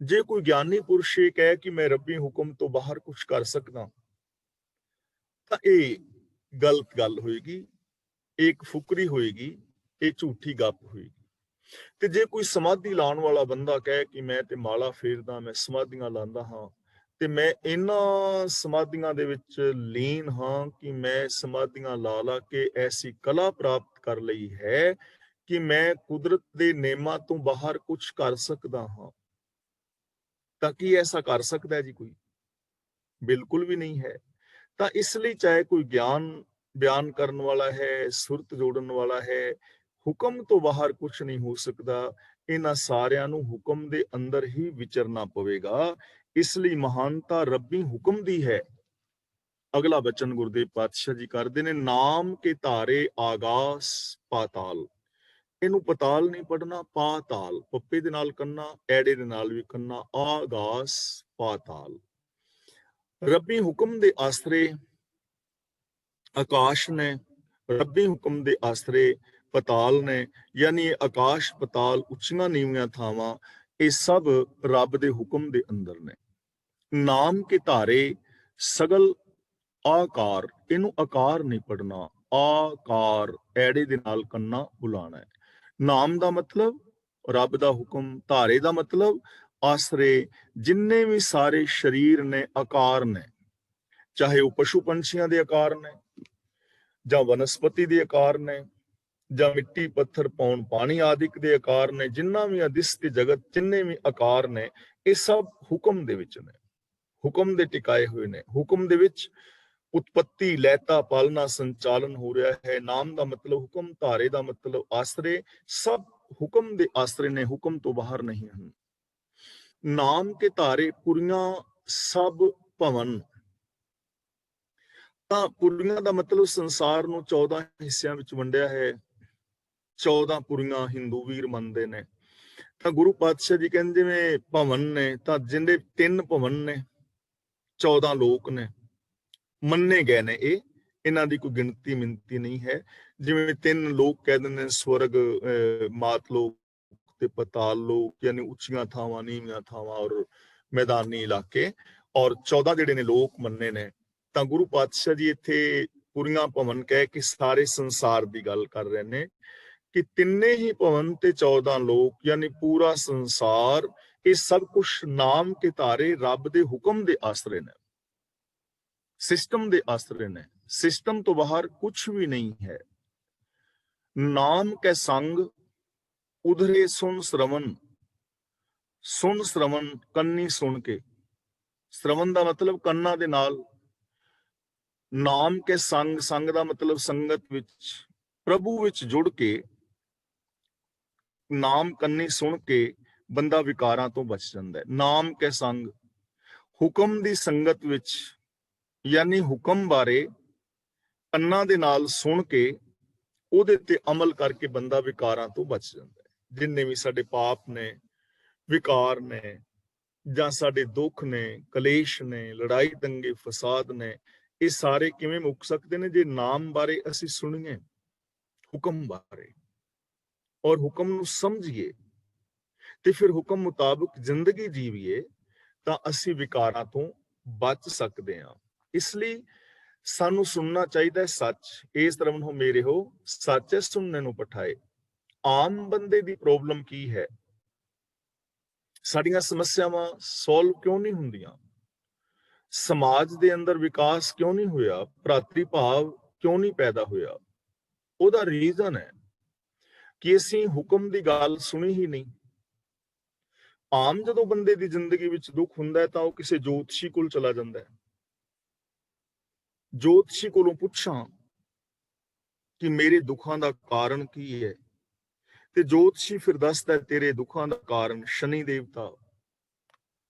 ਜੇ ਕੋਈ ਗਿਆਨੀ ਪੁਰਸ਼ ਇਹ ਕਹੇ ਕਿ ਮੈਂ ਰੱਬੀ ਹੁਕਮ ਤੋਂ ਬਾਹਰ ਕੁਝ ਕਰ ਸਕਦਾ, ਤਾਂ ਇਹ ਗਲਤ ਗੱਲ ਹੋਏਗੀ, ਇੱਕ ਫੁਕਰੀ ਹੋਏਗੀ, ਇਹ ਝੂਠੀ ਗੱਪ ਹੋਏਗੀ। ਤੇ ਜੇ ਕੋਈ ਸਮਾਧੀ ਲਾਉਣ ਵਾਲਾ ਬੰਦਾ ਕਹੇ ਕਿ ਮੈਂ ਤੇ ਮਾਲਾ ਫੇਰਦਾ, ਮੈਂ ਸਮਾਧੀਆਂ ਲਾਉਂਦਾ ਹਾਂ, ਤੇ ਮੈਂ ਇਹਨਾਂ ਸਮਾਧੀਆਂ ਦੇ ਵਿੱਚ ਲੀਨ ਹਾਂ ਕਿ ਮੈਂ ਸਮਾਧੀਆਂ ਲਾ ਕੇ ਐਸੀ ਕਲਾ ਪ੍ਰਾਪਤ ਕਰ ਲਈ ਹੈ ਕਿ ਮੈਂ ਕੁਦਰਤ ਦੇ ਨਿਯਮਾਂ ਤੋਂ ਬਾਹਰ ਕੁਝ ਕਰ ਸਕਦਾ ਹਾਂ, ਤਾਂ ਕੀ ਐਸਾ ਕਰ ਸਕਦਾ ਹੈ ਜੀ ਕੋਈ? ਬਿਲਕੁਲ ਵੀ ਨਹੀਂ ਹੈ। ਤਾਂ ਇਸ ਲਈ ਚਾਹੇ ਕੋਈ ਗਿਆਨ ਬਿਆਨ ਕਰਨ ਵਾਲਾ ਹੈ, ਸੁਰਤ ਜੋੜਨ ਵਾਲਾ ਹੈ, ਹੁਕਮ ਤੋਂ ਬਾਹਰ ਕੁਝ ਨਹੀਂ ਹੋ ਸਕਦਾ। ਇਹਨਾਂ ਸਾਰਿਆਂ ਨੂੰ ਹੁਕਮ ਦੇ ਅੰਦਰ ਹੀ ਵਿਚਰਨਾ ਪਵੇਗਾ। ਇਸ ਲਈ ਮਹਾਨਤਾ ਰੱਬੀ ਹੁਕਮ ਦੀ ਹੈ। ਅਗਲਾ ਬਚਨ ਗੁਰਦੇਵ ਪਾਤਸ਼ਾਹ ਜੀ ਕਰਦੇ ਨੇ, ਨਾਮ ਕੇ ਧਾਰੇ ਆਗਾਸ ਪਾਤਾਲ। ਇਹਨੂੰ ਪਤਾਲ ਨਹੀਂ ਪੜਨਾ, ਪਾਤਾਲ। ਪੱਪੇ ਦੇ ਨਾਲ ਕੰਨਾ, ਐੜੇ ਦੇ ਨਾਲ ਵੀ ਕੰਨਾ, ਆਗਾਸ ਪਾਤਾਲ। ਰੱਬੀ ਹੁਕਮ ਦੇ ਆਸਰੇ ਆਕਾਸ਼ ਨੇ, ਰੱਬੀ ਹੁਕਮ ਦੇ ਆਸਰੇ ਪਤਾਲ ਨੇ, ਯਾਨੀ ਆਕਾਸ਼ ਪਤਾਲ, ਉੱਚੀਆਂ ਨੀਵੀਆਂ ਥਾਵਾਂ, ਇਹ ਸਭ ਰੱਬ ਦੇ ਹੁਕਮ ਦੇ ਅੰਦਰ ਨੇ। ਨਾਮ ਕੇ ਧਾਰੇ ਸਗਲ ਆਕਾਰ। ਇਹਨੂੰ ਆਕਾਰ ਨਹੀਂ ਪੜਨਾ, ਆਕਾਰ, ਐੜੇ ਦੇ ਨਾਲ ਕੰਨਾ ਬੁਲਾਣਾ ਹੈ। ਨਾਮ ਦਾ ਮਤਲਬ ਰੱਬ ਦਾ ਹੁਕਮ, ਧਾਰੇ ਦਾ ਮਤਲਬ ਆਸਰੇ। ਜਿੰਨੇ ਵੀ ਸਾਰੇ ਸਰੀਰ ਨੇ ਆਕਾਰ ਨੇ, ਚਾਹੇ ਉਹ ਪਸ਼ੂ ਪੰਛੀਆਂ ਦੇ ਆਕਾਰ ਨੇ, ਜਾਂ ਵਨਸਪਤੀ ਦੇ ਆਕਾਰ ਨੇ, ਜਾਂ ਮਿੱਟੀ ਪੱਥਰ ਪੌਣ ਪਾਣੀ ਆਦਿਕ ਦੇ ਆਕਾਰ ਨੇ, ਜਿੰਨਾ ਵੀ ਅਦਿਸ਼ਟ ਜਗਤ, ਜਿੰਨੇ ਵੀ ਆਕਾਰ ਨੇ, ਇਹ ਸਭ ਹੁਕਮ ਦੇ ਵਿੱਚ ਨੇ, ਹੁਕਮ ਦੇ ਟਿਕਾਏ ਹੋਏ ਨੇ। ਹੁਕਮ ਦੇ ਵਿੱਚ ਉਤਪਤੀ, ਲੈਤਾ, ਪਾਲਣਾ, ਸੰਚਾਲਨ ਹੋ ਰਿਹਾ ਹੈ। ਨਾਮ ਦਾ ਮਤਲਬ ਹੁਕਮ, ਧਾਰੇ ਦਾ ਮਤਲਬ ਆਸਰੇ। ਸਭ ਹੁਕਮ ਦੇ ਆਸਰੇ ਨੇ, ਹੁਕਮ ਤੋਂ ਬਾਹਰ ਨਹੀਂ ਹਨ। ਨਾਮ ਕੇ ਧਾਰੇ ਪੁਰੀਆਂ ਸਭ ਭਵਨ। ਤਾਂ ਪੁਰੀਆਂ ਦਾ ਮਤਲਬ ਸੰਸਾਰ ਨੂੰ 14 ਹਿੱਸਿਆਂ ਵਿੱਚ ਵੰਡਿਆ ਹੈ। 14 ਪੁਰੀਆਂ ਹਿੰਦੂ ਵੀਰ ਮੰਨਦੇ ਨੇ। ਤਾਂ ਗੁਰੂ ਪਾਤਸ਼ਾਹ ਜੀ ਕਹਿੰਦੇ ਜਿਵੇਂ ਭਵਨ ਨੇ ਤਾਂ ਜਿੰਦੇ 3 ਭਵਨ ਨੇ, 14 ਲੋਕ ਨੇ, ਮੰਨੇ ਗਏ ਨੇ। ਇਹਨਾਂ ਦੀ ਕੋਈ ਗਿਣਤੀ ਮਿੰਤੀ ਨਹੀਂ ਹੈ। ਜਿਵੇਂ 3 ਲੋਕ ਕਹਿ ਦਿੰਦੇ ਨੇ, ਸਵਰਗ, ਮਾਤ ਲੋਕ ਤੇ ਪਤਾਲ ਲੋਕ, ਯਾਨੀ ਉੱਚੀਆਂ ਥਾਵਾਂ, ਨੀਵੀਆਂ ਥਾਵਾਂ ਔਰ ਮੈਦਾਨੀ ਇਲਾਕੇ, ਔਰ 14 ਜਿਹੜੇ ਨੇ ਲੋਕ ਮੰਨੇ ਨੇ। ਤਾਂ ਗੁਰੂ ਪਾਤਸ਼ਾਹ ਜੀ ਇੱਥੇ ਪੂਰੀਆਂ ਭਵਨ ਕਹਿ ਕੇ ਸਾਰੇ ਸੰਸਾਰ ਦੀ ਗੱਲ ਕਰ ਰਹੇ ਨੇ ਕਿ ਤਿੰਨੇ ਹੀ ਭਵਨ ਤੇ 14 ਲੋਕ, ਯਾਨੀ ਪੂਰਾ ਸੰਸਾਰ, ਇਹ ਸਭ ਕੁਝ ਨਾਮ ਕੇ ਧਾਰੇ ਰੱਬ ਦੇ ਹੁਕਮ ਦੇ ਆਸਰੇ ਨੇ, ਸਿਸਟਮ ਦੇ ਆਸਰੇ ਨੇ। ਸਿਸਟਮ ਤੋਂ ਬਾਹਰ ਕੁਝ ਵੀ ਨਹੀਂ ਹੈ। ਨਾਮ ਕੇ ਸੰਗ ਉਧਰੇ ਸੁਣ ਸ਼ਰਵਨ, ਸੁਣ ਸ਼ਰਵਨ ਕੰਨੀ ਸੁਣ ਕੇ। ਸ਼ਰਵਨ ਦਾ ਮਤਲਬ ਕੰਨਾਂ ਦੇ ਨਾਲ, ਨਾਮ ਕੇ ਸੰਗ, ਸੰਗ ਦਾ ਮਤਲਬ ਸੰਗਤ ਵਿੱਚ, ਪ੍ਰਭੂ ਵਿੱਚ ਜੁੜ ਕੇ ਨਾਮ ਕੰਨੀ ਸੁਣ ਕੇ ਬੰਦਾ ਵਿਕਾਰਾਂ ਤੋਂ ਬਚ ਜਾਂਦਾ ਹੈ। ਨਾਮ ਕੇ ਸੰਗ, ਹੁਕਮ ਦੀ ਸੰਗਤ ਵਿੱਚ, ਯਾਨੀ ਹੁਕਮ ਬਾਰੇ ਕੰਨਾਂ ਦੇ ਨਾਲ ਸੁਣ ਕੇ ਉਹਦੇ ਤੇ ਅਮਲ ਕਰਕੇ ਬੰਦਾ ਵਿਕਾਰਾਂ ਤੋਂ ਬਚ ਜਾਂਦਾ ਹੈ। ਜਿੰਨੇ ਵੀ ਸਾਡੇ ਪਾਪ ਨੇ, ਵਿਕਾਰ ਨੇ, ਜਾਂ ਸਾਡੇ ਦੁੱਖ ਨੇ, ਕਲੇਸ਼ ਨੇ, ਲੜਾਈ ਦੰਗੇ ਫਸਾਦ ਨੇ, ਇਹ ਸਾਰੇ ਕਿਵੇਂ ਮੁੱਕ ਸਕਦੇ ਨੇ? ਜੇ ਨਾਮ ਬਾਰੇ ਅਸੀਂ ਸੁਣੀਏ, ਹੁਕਮ ਬਾਰੇ, ਔਰ ਹੁਕਮ ਨੂੰ ਸਮਝੀਏ ਤੇ ਫਿਰ ਹੁਕਮ ਮੁਤਾਬਕ ਜ਼ਿੰਦਗੀ ਜੀਵੀਏ, ਤਾਂ ਅਸੀਂ ਵਿਕਾਰਾਂ ਤੋਂ ਬਚ ਸਕਦੇ ਹਾਂ। ਇਸ ਲਈ ਸਾਨੂੰ ਸੁਣਨਾ ਚਾਹੀਦਾ ਹੈ ਸੱਚ। ਇਸ ਧਰਮ ਨੂੰ ਮੇਰੇ ਹੋ ਸੱਚ ਸੁਣਨੇ ਨੂੰ ਪਠਾਏ। ਆਮ ਬੰਦੇ ਦੀ ਪ੍ਰੋਬਲਮ ਕੀ ਹੈ? ਸਾਡੀਆਂ ਸਮੱਸਿਆਵਾਂ ਸੋਲਵ ਕਿਉਂ ਨਹੀਂ ਹੁੰਦੀਆਂ? ਸਮਾਜ ਦੇ ਅੰਦਰ ਵਿਕਾਸ ਕਿਉਂ ਨਹੀਂ ਹੋਇਆ? ਭਰਾਤਰੀ ਭਾਵ ਕਿਉਂ ਨਹੀਂ ਪੈਦਾ ਹੋਇਆ? ਉਹਦਾ ਰੀਜ਼ਨ ਹੈ ਕਿ ਅਸੀਂ ਹੁਕਮ ਦੀ ਗੱਲ ਸੁਣੀ ਹੀ ਨਹੀਂ। ਆਮ ਜਦੋਂ ਬੰਦੇ ਦੀ ਜ਼ਿੰਦਗੀ ਵਿੱਚ ਦੁੱਖ ਹੁੰਦਾ ਹੈ ਤਾਂ ਉਹ ਕਿਸੇ ਜੋਤਸ਼ੀ ਕੋਲ ਚਲਾ ਜਾਂਦਾ ਹੈ। ਜੋਤਸ਼ੀ ਕੋਲੋਂ ਪੁੱਛਾਂ ਕਿ ਮੇਰੇ ਦੁੱਖਾਂ ਦਾ ਕਾਰਨ ਕੀ ਹੈ, ਤੇ ਜੋਤਸ਼ੀ ਫਿਰ ਦੱਸਦਾ ਤੇਰੇ ਦੁੱਖਾਂ ਦਾ ਕਾਰਨ ਸ਼ਨੀ ਦੇਵਤਾ।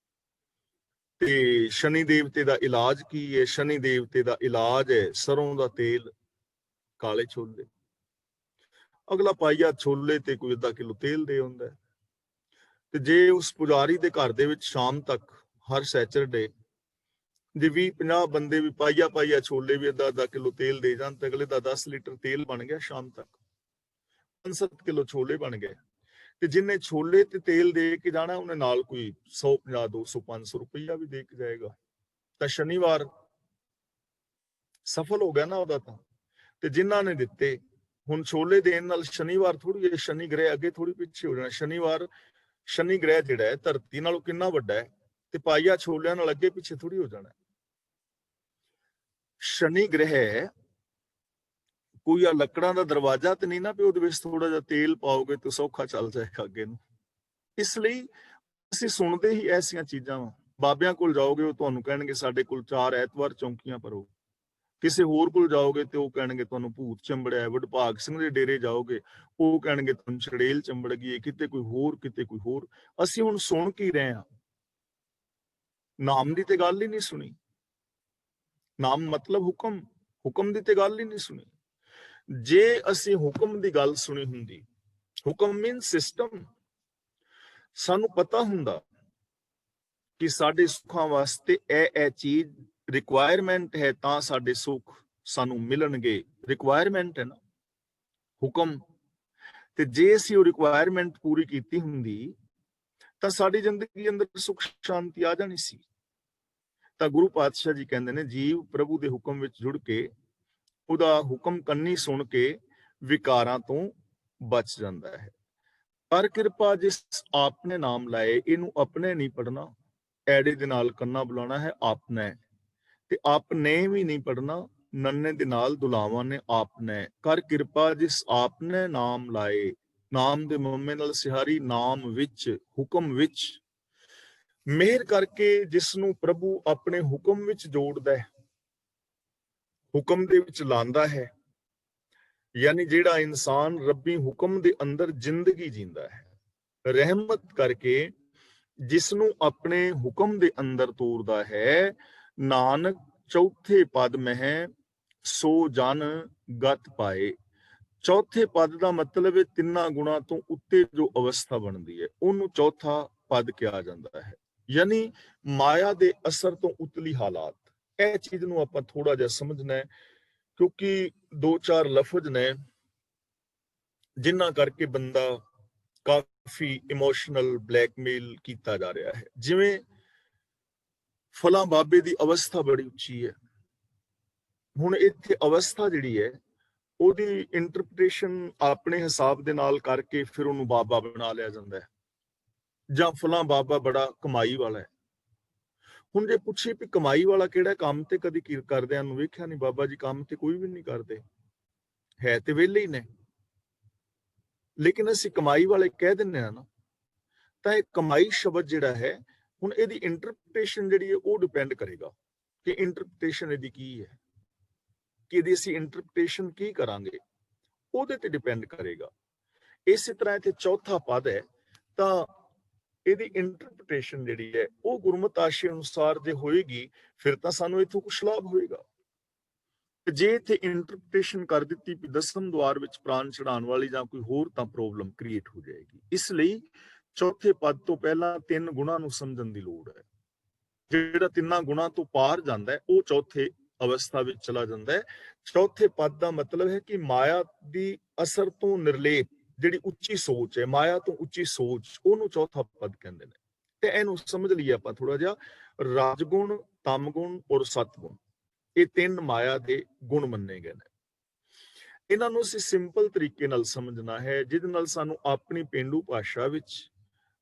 ਤੇ ਸ਼ਨੀ ਦੇਵਤੇ ਦਾ ਇਲਾਜ ਕੀ ਹੈ? ਸ਼ਨੀ ਦੇਵਤੇ ਦਾ ਇਲਾਜ ਹੈ ਸਰੋਂ ਦਾ ਤੇਲ, ਕਾਲੇ ਛੋਲੇ। ਅਗਲਾ ਪਾਈਆ ਛੋਲੇ ਤੇ ਕੋਈ 1 ਕਿਲੋ ਤੇਲ ਦੇ ਆਉਂਦਾ। ਤੇ ਜੇ ਉਸ ਪੁਜਾਰੀ ਦੇ ਘਰ ਦੇ ਵਿੱਚ ਸ਼ਾਮ ਤੱਕ ਹਰ ਸੈਚਰਡੇ ਜੇ 20-50 ਬੰਦੇ ਵੀ ਪਾਈਆ ਛੋਲੇ ਵੀ 1 ਕਿਲੋ ਤੇਲ ਦੇ ਜਾਣ, ਤਾਂ ਅਗਲੇ ਦਾ 10 ਲੀਟਰ ਤੇਲ ਬਣ ਗਿਆ। ਸ਼ਾਮ ਤੱਕ 5-7 ਕਿਲੋ ਛੋਲੇ ਬਣ ਗਏ। ਤੇ ਜਿੰਨੇ ਛੋਲੇ ਤੇ ਤੇਲ ਦੇ ਕੇ ਜਾਣਾ, ਉਹਨੇ ਨਾਲ ਕੋਈ 150, 200, 500 ਰੁਪਈਆ ਵੀ ਦੇ ਕੇ ਜਾਏਗਾ। ਤਾਂ ਸ਼ਨੀਵਾਰ ਸਫਲ ਹੋ ਗਿਆ ਨਾ ਉਹਦਾ। ਤਾਂ ਤੇ ਜਿਨ੍ਹਾਂ ਨੇ ਦਿੱਤੇ, ਹੁਣ ਛੋਲੇ ਦੇਣ ਨਾਲ ਸ਼ਨੀਵਾਰ ਥੋੜੀ, ਸ਼ਨੀ ਗ੍ਰਹਿ ਅੱਗੇ ਥੋੜੀ ਪਿੱਛੇ ਹੋ ਜਾਣਾ। ਸ਼ਨੀਵਾਰ, ਸ਼ਨੀ ਗ੍ਰਹਿ ਜਿਹੜਾ ਹੈ ਧਰਤੀ ਨਾਲੋਂ ਕਿੰਨਾ ਵੱਡਾ ਹੈ, ਤੇ ਪਾਈਆ ਛੋਲਿਆਂ ਨਾਲ ਅੱਗੇ ਪਿੱਛੇ ਥੋੜੀ ਹੋ ਜਾਣਾ। ਸ਼ਨੀ ਗ੍ਰਹਿ ਕੋਈ ਆ ਲੱਕੜਾਂ ਦਾ ਦਰਵਾਜ਼ਾ ਤੇ ਨਹੀਂ ਨਾ ਵੀ ਉਹਦੇ ਵਿੱਚ ਥੋੜਾ ਜਿਹਾ ਤੇਲ ਪਾਓਗੇ ਤੇ ਸੌਖਾ ਚੱਲ ਜਾਏਗਾ ਅੱਗੇ ਨੂੰ। ਇਸ ਲਈ ਅਸੀਂ ਸੁਣਦੇ ਹੀ ਐਸੀਆਂ ਚੀਜ਼ਾਂ ਵਾ। ਬਾਬਿਆਂ ਕੋਲ ਜਾਓਗੇ, ਉਹ ਤੁਹਾਨੂੰ ਕਹਿਣਗੇ ਸਾਡੇ ਕੋਲ 4 ਐਤਵਾਰ ਚੌਂਕੀਆਂ ਭਰੋ। ਕਿਸੇ ਹੋਰ ਕੋਲ ਜਾਓਗੇ ਤੇ ਉਹ ਕਹਿਣਗੇ ਤੁਹਾਨੂੰ ਭੂਤ ਚੰਬੜਿਆ। ਵਡਭਾਗ ਸਿੰਘ ਦੇ ਡੇਰੇ ਜਾਓਗੇ, ਉਹ ਕਹਿਣਗੇ ਤੁਹਾਨੂੰ ਛੜੇਲ ਚੰਬੜ ਗਈ ਹੈ। ਕਿਤੇ ਕੋਈ ਹੋਰ, ਕਿਤੇ ਕੋਈ ਹੋਰ। ਅਸੀਂ ਹੁਣ ਸੁਣ ਕੀ ਰਹੇ ਹਾਂ? ਨਾਮ ਦੀ ਤੇ ਗੱਲ ਹੀ ਨਹੀਂ ਸੁਣੀ। ਨਾਮ ਮਤਲਬ ਹੁਕਮ, ਹੁਕਮ ਦੀ ਤੇ ਗੱਲ ਹੀ ਨਹੀਂ ਸੁਣੀ। ਜੇ ਅਸੀਂ ਹੁਕਮ ਦੀ ਗੱਲ ਸੁਣੀ ਹੁੰਦੀ, ਹੁਕਮ ਮੀਨ ਸਿਸਟਮ, ਸਾਨੂੰ ਪਤਾ ਹੁੰਦਾ ਕਿ ਸਾਡੇ ਸੁੱਖਾਂ ਵਾਸਤੇ ਇਹ ਚੀਜ਼ ਰਿਕੁਆਇਰਮੈਂਟ ਹੈ, ਤਾਂ ਸਾਡੇ ਸੁੱਖ ਸਾਨੂੰ ਮਿਲਣਗੇ। ਰਿਕੁਆਇਰਮੈਂਟ ਹੈ ਨਾ ਹੁਕਮ। ਤੇ ਜੇ ਅਸੀਂ ਉਹ ਰਿਕੁਆਇਰਮੈਂਟ ਪੂਰੀ ਕੀਤੀ ਹੁੰਦੀ ਤਾਂ ਸਾਡੀ ਜ਼ਿੰਦਗੀ ਅੰਦਰ ਸੁੱਖ ਸ਼ਾਂਤੀ ਆ ਜਾਣੀ ਸੀ। ਤਾਂ ਗੁਰੂ ਪਾਤਸ਼ਾਹ ਜੀ ਕਹਿੰਦੇ ਨੇ, ਜੀਵ ਪ੍ਰਭੂ ਦੇ ਹੁਕਮ ਵਿੱਚ ਜੁੜ ਕੇ, ਉਹਦਾ ਹੁਕਮ ਕੰਨੀ ਸੁਣ ਕੇ ਵਿਕਾਰਾਂ ਤੋਂ ਬਚ ਜਾਂਦਾ ਹੈ। ਕਰ ਕਿਰਪਾ ਜਿਸ ਆਪਨੇ ਨਾਮ ਲਾਏ। ਇਹਨੂੰ ਆਪਣੇ ਨਹੀਂ ਪੜਨਾ, ਐੜੇ ਦੇ ਨਾਲ ਕੰਨਾ ਬੁਲਾਉਣਾ ਹੈ ਆਪਨੇ। ਤੇ ਆਪਨੇ ਵੀ ਨਹੀਂ ਪੜਨਾ, ਨੰਨੇ ਦੇ ਨਾਲ ਦੁਲਾਵਾਂ ਨੇ ਆਪਨੇ। ਕਰ ਕਿਰਪਾ ਜਿਸ ਆਪਨੇ ਨਾਮ ਲਾਏ। ਨਾਮ ਦੇ ਮੰਮੇ ਨਾਲ ਸਿਹਾਰੀ, ਨਾਮ ਵਿੱਚ, ਹੁਕਮ ਵਿੱਚ। ਮਿਹਰ ਕਰਕੇ ਜਿਸ ਨੂੰ ਪ੍ਰਭੂ ਆਪਣੇ ਹੁਕਮ ਵਿੱਚ ਜੋੜਦਾ ਹੈ, ਹੁਕਮ ਦੇ ਵਿੱਚ ਲਾਂਦਾ ਹੈ, ਯਾਨੀ ਜਿਹੜਾ ਇਨਸਾਨ ਰੱਬੀ ਹੁਕਮ ਦੇ ਅੰਦਰ ਜ਼ਿੰਦਗੀ ਜੀਂਦਾ ਹੈ, ਰਹਿਮਤ ਕਰਕੇ ਜਿਸ ਨੂੰ ਆਪਣੇ ਹੁਕਮ ਦੇ ਅੰਦਰ ਤੋਰਦਾ ਹੈ, ਨਾਨਕ ਚੌਥੇ ਪਦ ਮਹਿ ਸੋ ਜਨ ਗਤ ਪਾਏ। ਚੌਥੇ ਪਦ ਦਾ ਮਤਲਬ ਹੈ ਤਿੰਨਾਂ ਗੁਣਾਂ ਤੋਂ ਉੱਤੇ ਜੋ ਅਵਸਥਾ ਬਣਦੀ ਹੈ ਉਹਨੂੰ ਚੌਥਾ ਪਦ ਕਿਹਾ ਜਾਂਦਾ ਹੈ। ਯਾਨੀ ਮਾਇਆ ਦੇ ਅਸਰ ਤੋਂ ਉਤਲੀ ਹਾਲਾਤ। ਇਹ ਚੀਜ਼ ਨੂੰ ਆਪਾਂ ਥੋੜਾ ਜਿਹਾ ਸਮਝਣਾ ਹੈ, ਕਿਉਂਕਿ ਦੋ ਚਾਰ ਲਫ਼ਜ਼ ਨੇ ਜਿਨ੍ਹਾਂ ਕਰਕੇ ਬੰਦਾ ਕਾਫੀ ਇਮੋਸ਼ਨਲ ਬਲੈਕਮੇਲ ਕੀਤਾ ਜਾ ਰਿਹਾ ਹੈ। ਜਿਵੇਂ ਫਲਾਂ ਬਾਬੇ ਦੀ ਅਵਸਥਾ ਬੜੀ ਉੱਚੀ ਹੈ। ਹੁਣ ਇੱਥੇ ਅਵਸਥਾ ਜਿਹੜੀ ਹੈ ਉਹਦੀ ਇੰਟਰਪ੍ਰੀਟੇਸ਼ਨ ਆਪਣੇ ਹਿਸਾਬ ਦੇ ਨਾਲ ਕਰਕੇ ਫਿਰ ਉਹਨੂੰ ਬਾਬਾ ਬਣਾ ਲਿਆ ਜਾਂਦਾ ਹੈ, ਜਾਂ ਫਲਾਂ ਬਾਬਾ ਬੜਾ ਕਮਾਈ ਵਾਲਾ ਹੈ। ਹੁਣ ਜੇ ਪੁੱਛੇ ਵੀ ਕਮਾਈ ਵਾਲਾ ਕਿਹੜਾ, ਕੰਮ ਤੇ ਕਦੀ ਕਰਦਿਆਂ ਨੂੰ ਵੇਖਿਆ ਨਹੀਂ। ਬਾਬਾ ਜੀ ਕੰਮ ਤੇ ਕੋਈ ਵੀ ਨਹੀਂ ਕਰਦੇ, ਹੈ ਤੇ ਵਿਹਲੇ ਹੀ ਨੇ, ਲੇਕਿਨ ਅਸੀਂ ਕਮਾਈ ਵਾਲੇ ਕਹਿ ਦਿੰਦੇ ਹਾਂ ਨਾ। ਤਾਂ ਇਹ ਕਮਾਈ ਸ਼ਬਦ ਜਿਹੜਾ ਹੈ, ਹੁਣ ਇਹਦੀ ਇੰਟਰਪ੍ਰੀਟੇਸ਼ਨ ਜਿਹੜੀ ਹੈ ਉਹ ਡਿਪੈਂਡ ਕਰੇਗਾ ਕਿ ਇੰਟਰਪ੍ਰੀਟੇਸ਼ਨ ਇਹਦੀ ਕੀ ਹੈ, ਕਿ ਇਹਦੀ ਅਸੀਂ ਇੰਟਰਪ੍ਰੀਟੇਸ਼ਨ ਕੀ ਕਰਾਂਗੇ, ਉਹਦੇ ਤੇ ਡਿਪੈਂਡ ਕਰੇਗਾ। ਇਸੇ ਤਰ੍ਹਾਂ ਇੱਥੇ ਚੌਥਾ ਪਦ ਹੈ, ਤਾਂ ਇਹਦੀ ਇੰਟਰਪ੍ਰੀਟੇਸ਼ਨ ਜਿਹੜੀ ਹੈ ਉਹ ਗੁਰਮਤਿ ਆਸ਼ੇ ਅਨੁਸਾਰ ਜੇ ਹੋਏਗੀ ਫਿਰ ਤਾਂ ਸਾਨੂੰ ਇਥੋਂ ਕੁਛ ਲਾਭ ਹੋਏਗਾ। ਜੇ ਇੱਥੇ ਇੰਟਰਪ੍ਰੀਟੇਸ਼ਨ ਕਰ ਦਿੱਤੀ ਵੀ ਦਸਮ ਦੁਆਰ ਵਿੱਚ ਪ੍ਰਾਣ ਚੜਾਉਣ ਵਾਲੀ ਜਾਂ ਕੋਈ ਹੋਰ, ਤਾਂ ਪ੍ਰੋਬਲਮ ਕ੍ਰੀਏਟ ਹੋ ਜਾਏਗੀ। ਇਸ ਲਈ ਚੌਥੇ ਪਦ ਤੋਂ ਪਹਿਲਾਂ ਤਿੰਨ ਗੁਣਾਂ ਨੂੰ ਸਮਝਣ ਦੀ ਲੋੜ ਹੈ। ਜਿਹੜਾ ਤਿੰਨਾਂ ਗੁਣਾਂ ਤੋਂ ਪਾਰ ਜਾਂਦਾ ਹੈ ਉਹ ਚੌਥੇ ਅਵਸਥਾ ਵਿੱਚ ਚਲਾ ਜਾਂਦਾ ਹੈ। ਚੌਥੇ ਪਦ ਦਾ ਮਤਲਬ ਹੈ ਕਿ ਮਾਇਆ ਦੀ ਅਸਰ ਤੋਂ ਨਿਰਲੇਪ ਜਿਹੜੀ ਉੱਚੀ ਸੋਚ ਹੈ, ਮਾਇਆ ਤੋਂ ਉੱਚੀ ਸੋਚ, ਉਹਨੂੰ ਚੌਥਾ ਪਦ ਕਹਿੰਦੇ ਨੇ। ਤੇ ਇਹਨੂੰ ਸਮਝ ਲਈਏ ਆਪਾਂ ਥੋੜਾ ਜਿਹਾ। ਰਾਜਗੁਣ, ਤਮਗੁਣ ਔਰ ਸਤਗੁਣ, ਇਹ ਤਿੰਨ ਮਾਇਆ ਦੇ ਗੁਣ ਮੰਨੇ ਗਏ ਨੇ। ਇਹਨਾਂ ਨੂੰ ਅਸੀਂ ਸਿੰਪਲ ਤਰੀਕੇ ਨਾਲ ਸਮਝਣਾ ਹੈ, ਜਿਹਦੇ ਨਾਲ ਸਾਨੂੰ ਆਪਣੀ ਪੇਂਡੂ ਭਾਸ਼ਾ ਵਿੱਚ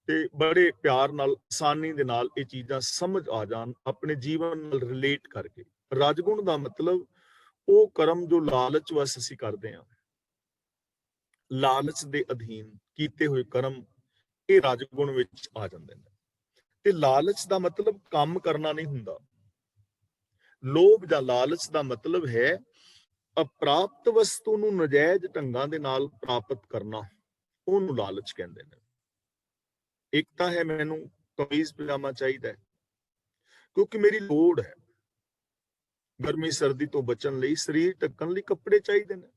ਤੇ ਬੜੇ ਪਿਆਰ ਨਾਲ, ਆਸਾਨੀ ਦੇ ਨਾਲ ਇਹ ਚੀਜ਼ਾਂ ਸਮਝ ਆ ਜਾਣ, ਆਪਣੇ ਜੀਵਨ ਨਾਲ ਰਿਲੇਟ ਕਰਕੇ। ਰਾਜਗੁਣ ਦਾ ਮਤਲਬ ਉਹ ਕਰਮ ਜੋ ਲਾਲਚ ਵਸ ਅਸੀਂ ਕਰਦੇ ਹਾਂ, ਲਾਲਚ ਦੇ ਅਧੀਨ ਕੀਤੇ ਹੋਏ ਕਰਮ, ਇਹ ਰਾਜਗੁਣ ਵਿੱਚ ਆ ਜਾਂਦੇ ਨੇ। ਤੇ ਲਾਲਚ ਦਾ ਮਤਲਬ ਕੰਮ ਕਰਨਾ ਨਹੀਂ ਹੁੰਦਾ। ਲੋਭ ਜਾਂ ਲਾਲਚ ਦਾ ਮਤਲਬ ਹੈ ਅਪ੍ਰਾਪਤ ਵਸਤੂ ਨੂੰ ਨਜਾਇਜ਼ ਢੰਗਾਂ ਦੇ ਨਾਲ ਪ੍ਰਾਪਤ ਕਰਨਾ, ਉਹਨੂੰ ਲਾਲਚ ਕਹਿੰਦੇ ਨੇ। ਇੱਕ ਤਾਂ ਹੈ ਮੈਨੂੰ ਕਮੀਜ਼ ਪਜਾਮਾ ਚਾਹੀਦਾ ਹੈ ਕਿਉਂਕਿ ਮੇਰੀ ਲੋੜ ਹੈ, ਗਰਮੀ ਸਰਦੀ ਤੋਂ ਬਚਣ ਲਈ, ਸਰੀਰ ਢੱਕਣ ਲਈ ਕੱਪੜੇ ਚਾਹੀਦੇ ਨੇ।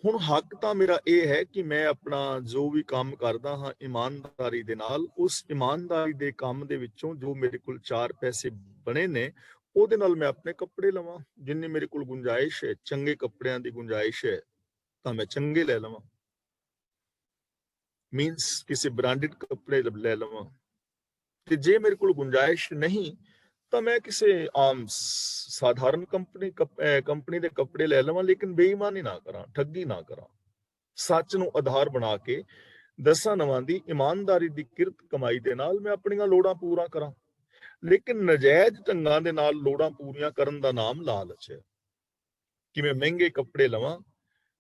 ਹੁਣ ਹੱਕ ਤਾਂ ਮੇਰਾ ਇਹ ਹੈ ਕਿ ਮੈਂ ਆਪਣਾ ਜੋ ਵੀ ਕੰਮ ਕਰਦਾ ਹਾਂ ਇਮਾਨਦਾਰੀ ਦੇ ਨਾਲ, ਉਸ ਇਮਾਨਦਾਰੀ ਦੇ ਕੰਮ ਦੇ ਵਿੱਚੋਂ ਜੋ ਮੇਰੇ ਕੋਲ ਚਾਰ ਪੈਸੇ ਬਣੇ ਨੇ ਉਹਦੇ ਨਾਲ ਮੈਂ ਆਪਣੇ ਕੱਪੜੇ ਲਵਾਂ। ਜਿੰਨੀ ਮੇਰੇ ਕੋਲ ਗੁੰਜਾਇਸ਼ ਹੈ, ਚੰਗੇ ਕੱਪੜਿਆਂ ਦੀ ਗੁੰਜਾਇਸ਼ ਹੈ, ਤਾਂ ਮੈਂ ਚੰਗੇ ਲੈ ਲਵਾਂ, ਮੀਨਸ ਕਿਸੇ ਬ੍ਰਾਂਡਡ ਕੱਪੜੇ ਲੈ ਲਵਾਂ। ਤੇ ਜੇ ਮੇਰੇ ਕੋਲ ਗੁੰਜਾਇਸ਼ ਨਹੀਂ ਤਾਂ ਮੈਂ ਕਿਸੇ ਆਮ ਸਾਧਾਰਨ ਕੰਪਨੀ ਦੇ ਕੱਪੜੇ ਲੈ ਲਵਾਂ, ਲੇਕਿਨ ਬੇਈਮਾਨੀ ਨਾ ਕਰਾਂ, ਠੱਗੀ ਨਾ ਕਰਾਂ। ਸੱਚ ਨੂੰ ਆਧਾਰ ਬਣਾ ਕੇ ਦਸਾਂ ਨਵਾਂ ਦੀ ਇਮਾਨਦਾਰੀ ਦੀ ਕਿਰਤ ਕਮਾਈ ਦੇ ਨਾਲ ਮੈਂ ਆਪਣੀਆਂ ਲੋੜਾਂ ਪੂਰਾ ਕਰਾਂ। ਲੇਕਿਨ ਨਜਾਇਜ਼ ਢੰਗਾਂ ਦੇ ਨਾਲ ਲੋੜਾਂ ਪੂਰੀਆਂ ਕਰਨ ਦਾ ਨਾਮ ਲਾਲਚ ਹੈ। ਕਿ ਮੈਂ ਮਹਿੰਗੇ ਕੱਪੜੇ ਲਵਾਂ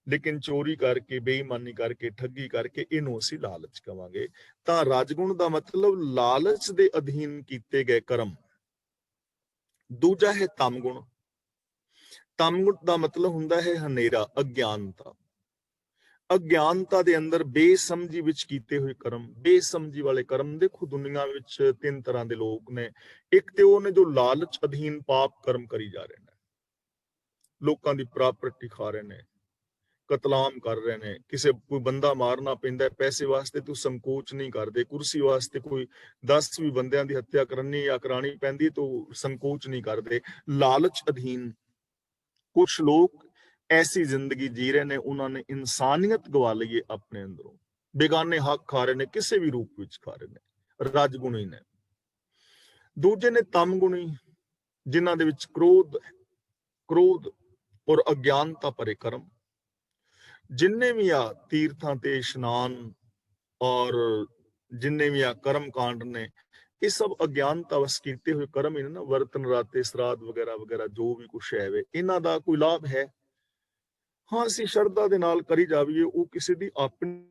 ਲੇਕਿਨ ਚੋਰੀ ਕਰਕੇ, ਬੇਈਮਾਨੀ ਕਰਕੇ, ਠੱਗੀ ਕਰਕੇ, ਇਹਨੂੰ ਅਸੀਂ ਲਾਲਚ ਕਵਾਂਗੇ। ਤਾਂ ਰਾਜਗੁਣ ਦਾ ਮਤਲਬ ਲਾਲਚ ਦੇ ਅਧੀਨ ਕੀਤੇ ਗਏ ਕਰਮ। ਦੂਜਾ ਹੈ ਤਮਗੁਣ। ਤਮਗੁਣ ਦਾ ਮਤਲਬ ਹੁੰਦਾ ਹੈ ਹਨੇਰਾ, ਅਗਿਆਨਤਾ। ਅਗਿਆਨਤਾ ਦੇ ਅੰਦਰ ਬੇਸਮਝੀ ਵਿੱਚ ਕੀਤੇ ਹੋਏ ਕਰਮ। ਬੇਸਮਝੀ ਵਾਲੇ ਕਰਮ, ਦੇਖੋ ਦੁਨੀਆ ਵਿੱਚ ਤਿੰਨ ਤਰ੍ਹਾਂ ਦੇ ਲੋਕ ਨੇ। ਇੱਕ ਤੇ ਉਹ ਨੇ ਜੋ ਲਾਲਚ ਅਧੀਨ ਪਾਪ ਕਰਮ ਕਰੀ ਜਾ ਰਹੇ ਨੇ, ਲੋਕਾਂ ਦੀ ਪ੍ਰਾਪਰਟੀ ਖਾ ਰਹੇ ਨੇ, ਕਤਲਾਮ ਕਰ ਰਹੇ ਨੇ। ਕੋਈ ਬੰਦਾ ਮਾਰਨਾ ਪੈਂਦਾ ਪੈਸੇ ਵਾਸਤੇ, ਤੂੰ ਸੰਕੋਚ ਨਹੀਂ ਕਰਦੇ। ਕੁਰਸੀ ਵਾਸਤੇ ਕੋਈ 10 ਵੀ ਬੰਦਿਆਂ ਦੀ ਹੱਤਿਆ ਕਰਨੀ ਜਾਂ ਕਰਾਣੀ ਪੈਂਦੀ ਤੂੰ ਸੰਕੋਚ ਨਹੀਂ ਕਰਦੇ। ਲਾਲਚ ਅਧੀਨ ਕੁਝ ਲੋਕ ਐਸੀ ਜ਼ਿੰਦਗੀ ਜੀ ਰਹੇ ਨੇ, ਉਹਨਾਂ ਨੇ ਇਨਸਾਨੀਅਤ ਗਵਾ ਲਈ ਆਪਣੇ ਅੰਦਰੋਂ, ਬੇਗਾਨੇ ਹੱਕ ਖਾ ਰਹੇ ਨੇ, ਕਿਸੇ ਵੀ ਰੂਪ ਵਿੱਚ ਖਾ ਰਹੇ ਨੇ, ਰਾਜਗੁਣੀ ਨੇ। ਦੂਜੇ ਨੇ ਤਮਗੁਣੀ, ਜਿਨ੍ਹਾਂ ਦੇ ਵਿੱਚ ਕ੍ਰੋਧ ਔਰ ਅਗਿਆਨਤਾ ਭਰੇ ਕਰਮ। ਜਿੰਨੇ ਵੀ ਆ ਤੀਰਥਾਂ ਤੇ ਇਸ਼ਨਾਨ ਔਰ ਜਿੰਨੇ ਵੀ ਆ ਕਰਮ ਕਾਂਡ ਨੇ, ਇਹ ਸਭ ਅਗਿਆਨਤਾ ਵਸ ਕੀਤੇ ਹੋਏ ਕਰਮ ਹੀ ਨੇ ਨਾ। ਵਰਤਨ ਰਾਤੇ, ਸਰਾਧ ਵਗੈਰਾ ਵਗੈਰਾ, ਜੋ ਵੀ ਕੁਛ ਹੈ ਵੇ, ਇਹਨਾਂ ਦਾ ਕੋਈ ਲਾਭ ਹੈ? ਹਾਂ, ਅਸੀਂ ਸ਼ਰਧਾ ਦੇ ਨਾਲ ਕਰੀ ਜਾਵੀਏ, ਉਹ ਕਿਸੇ ਦੀ ਆਪਣੀ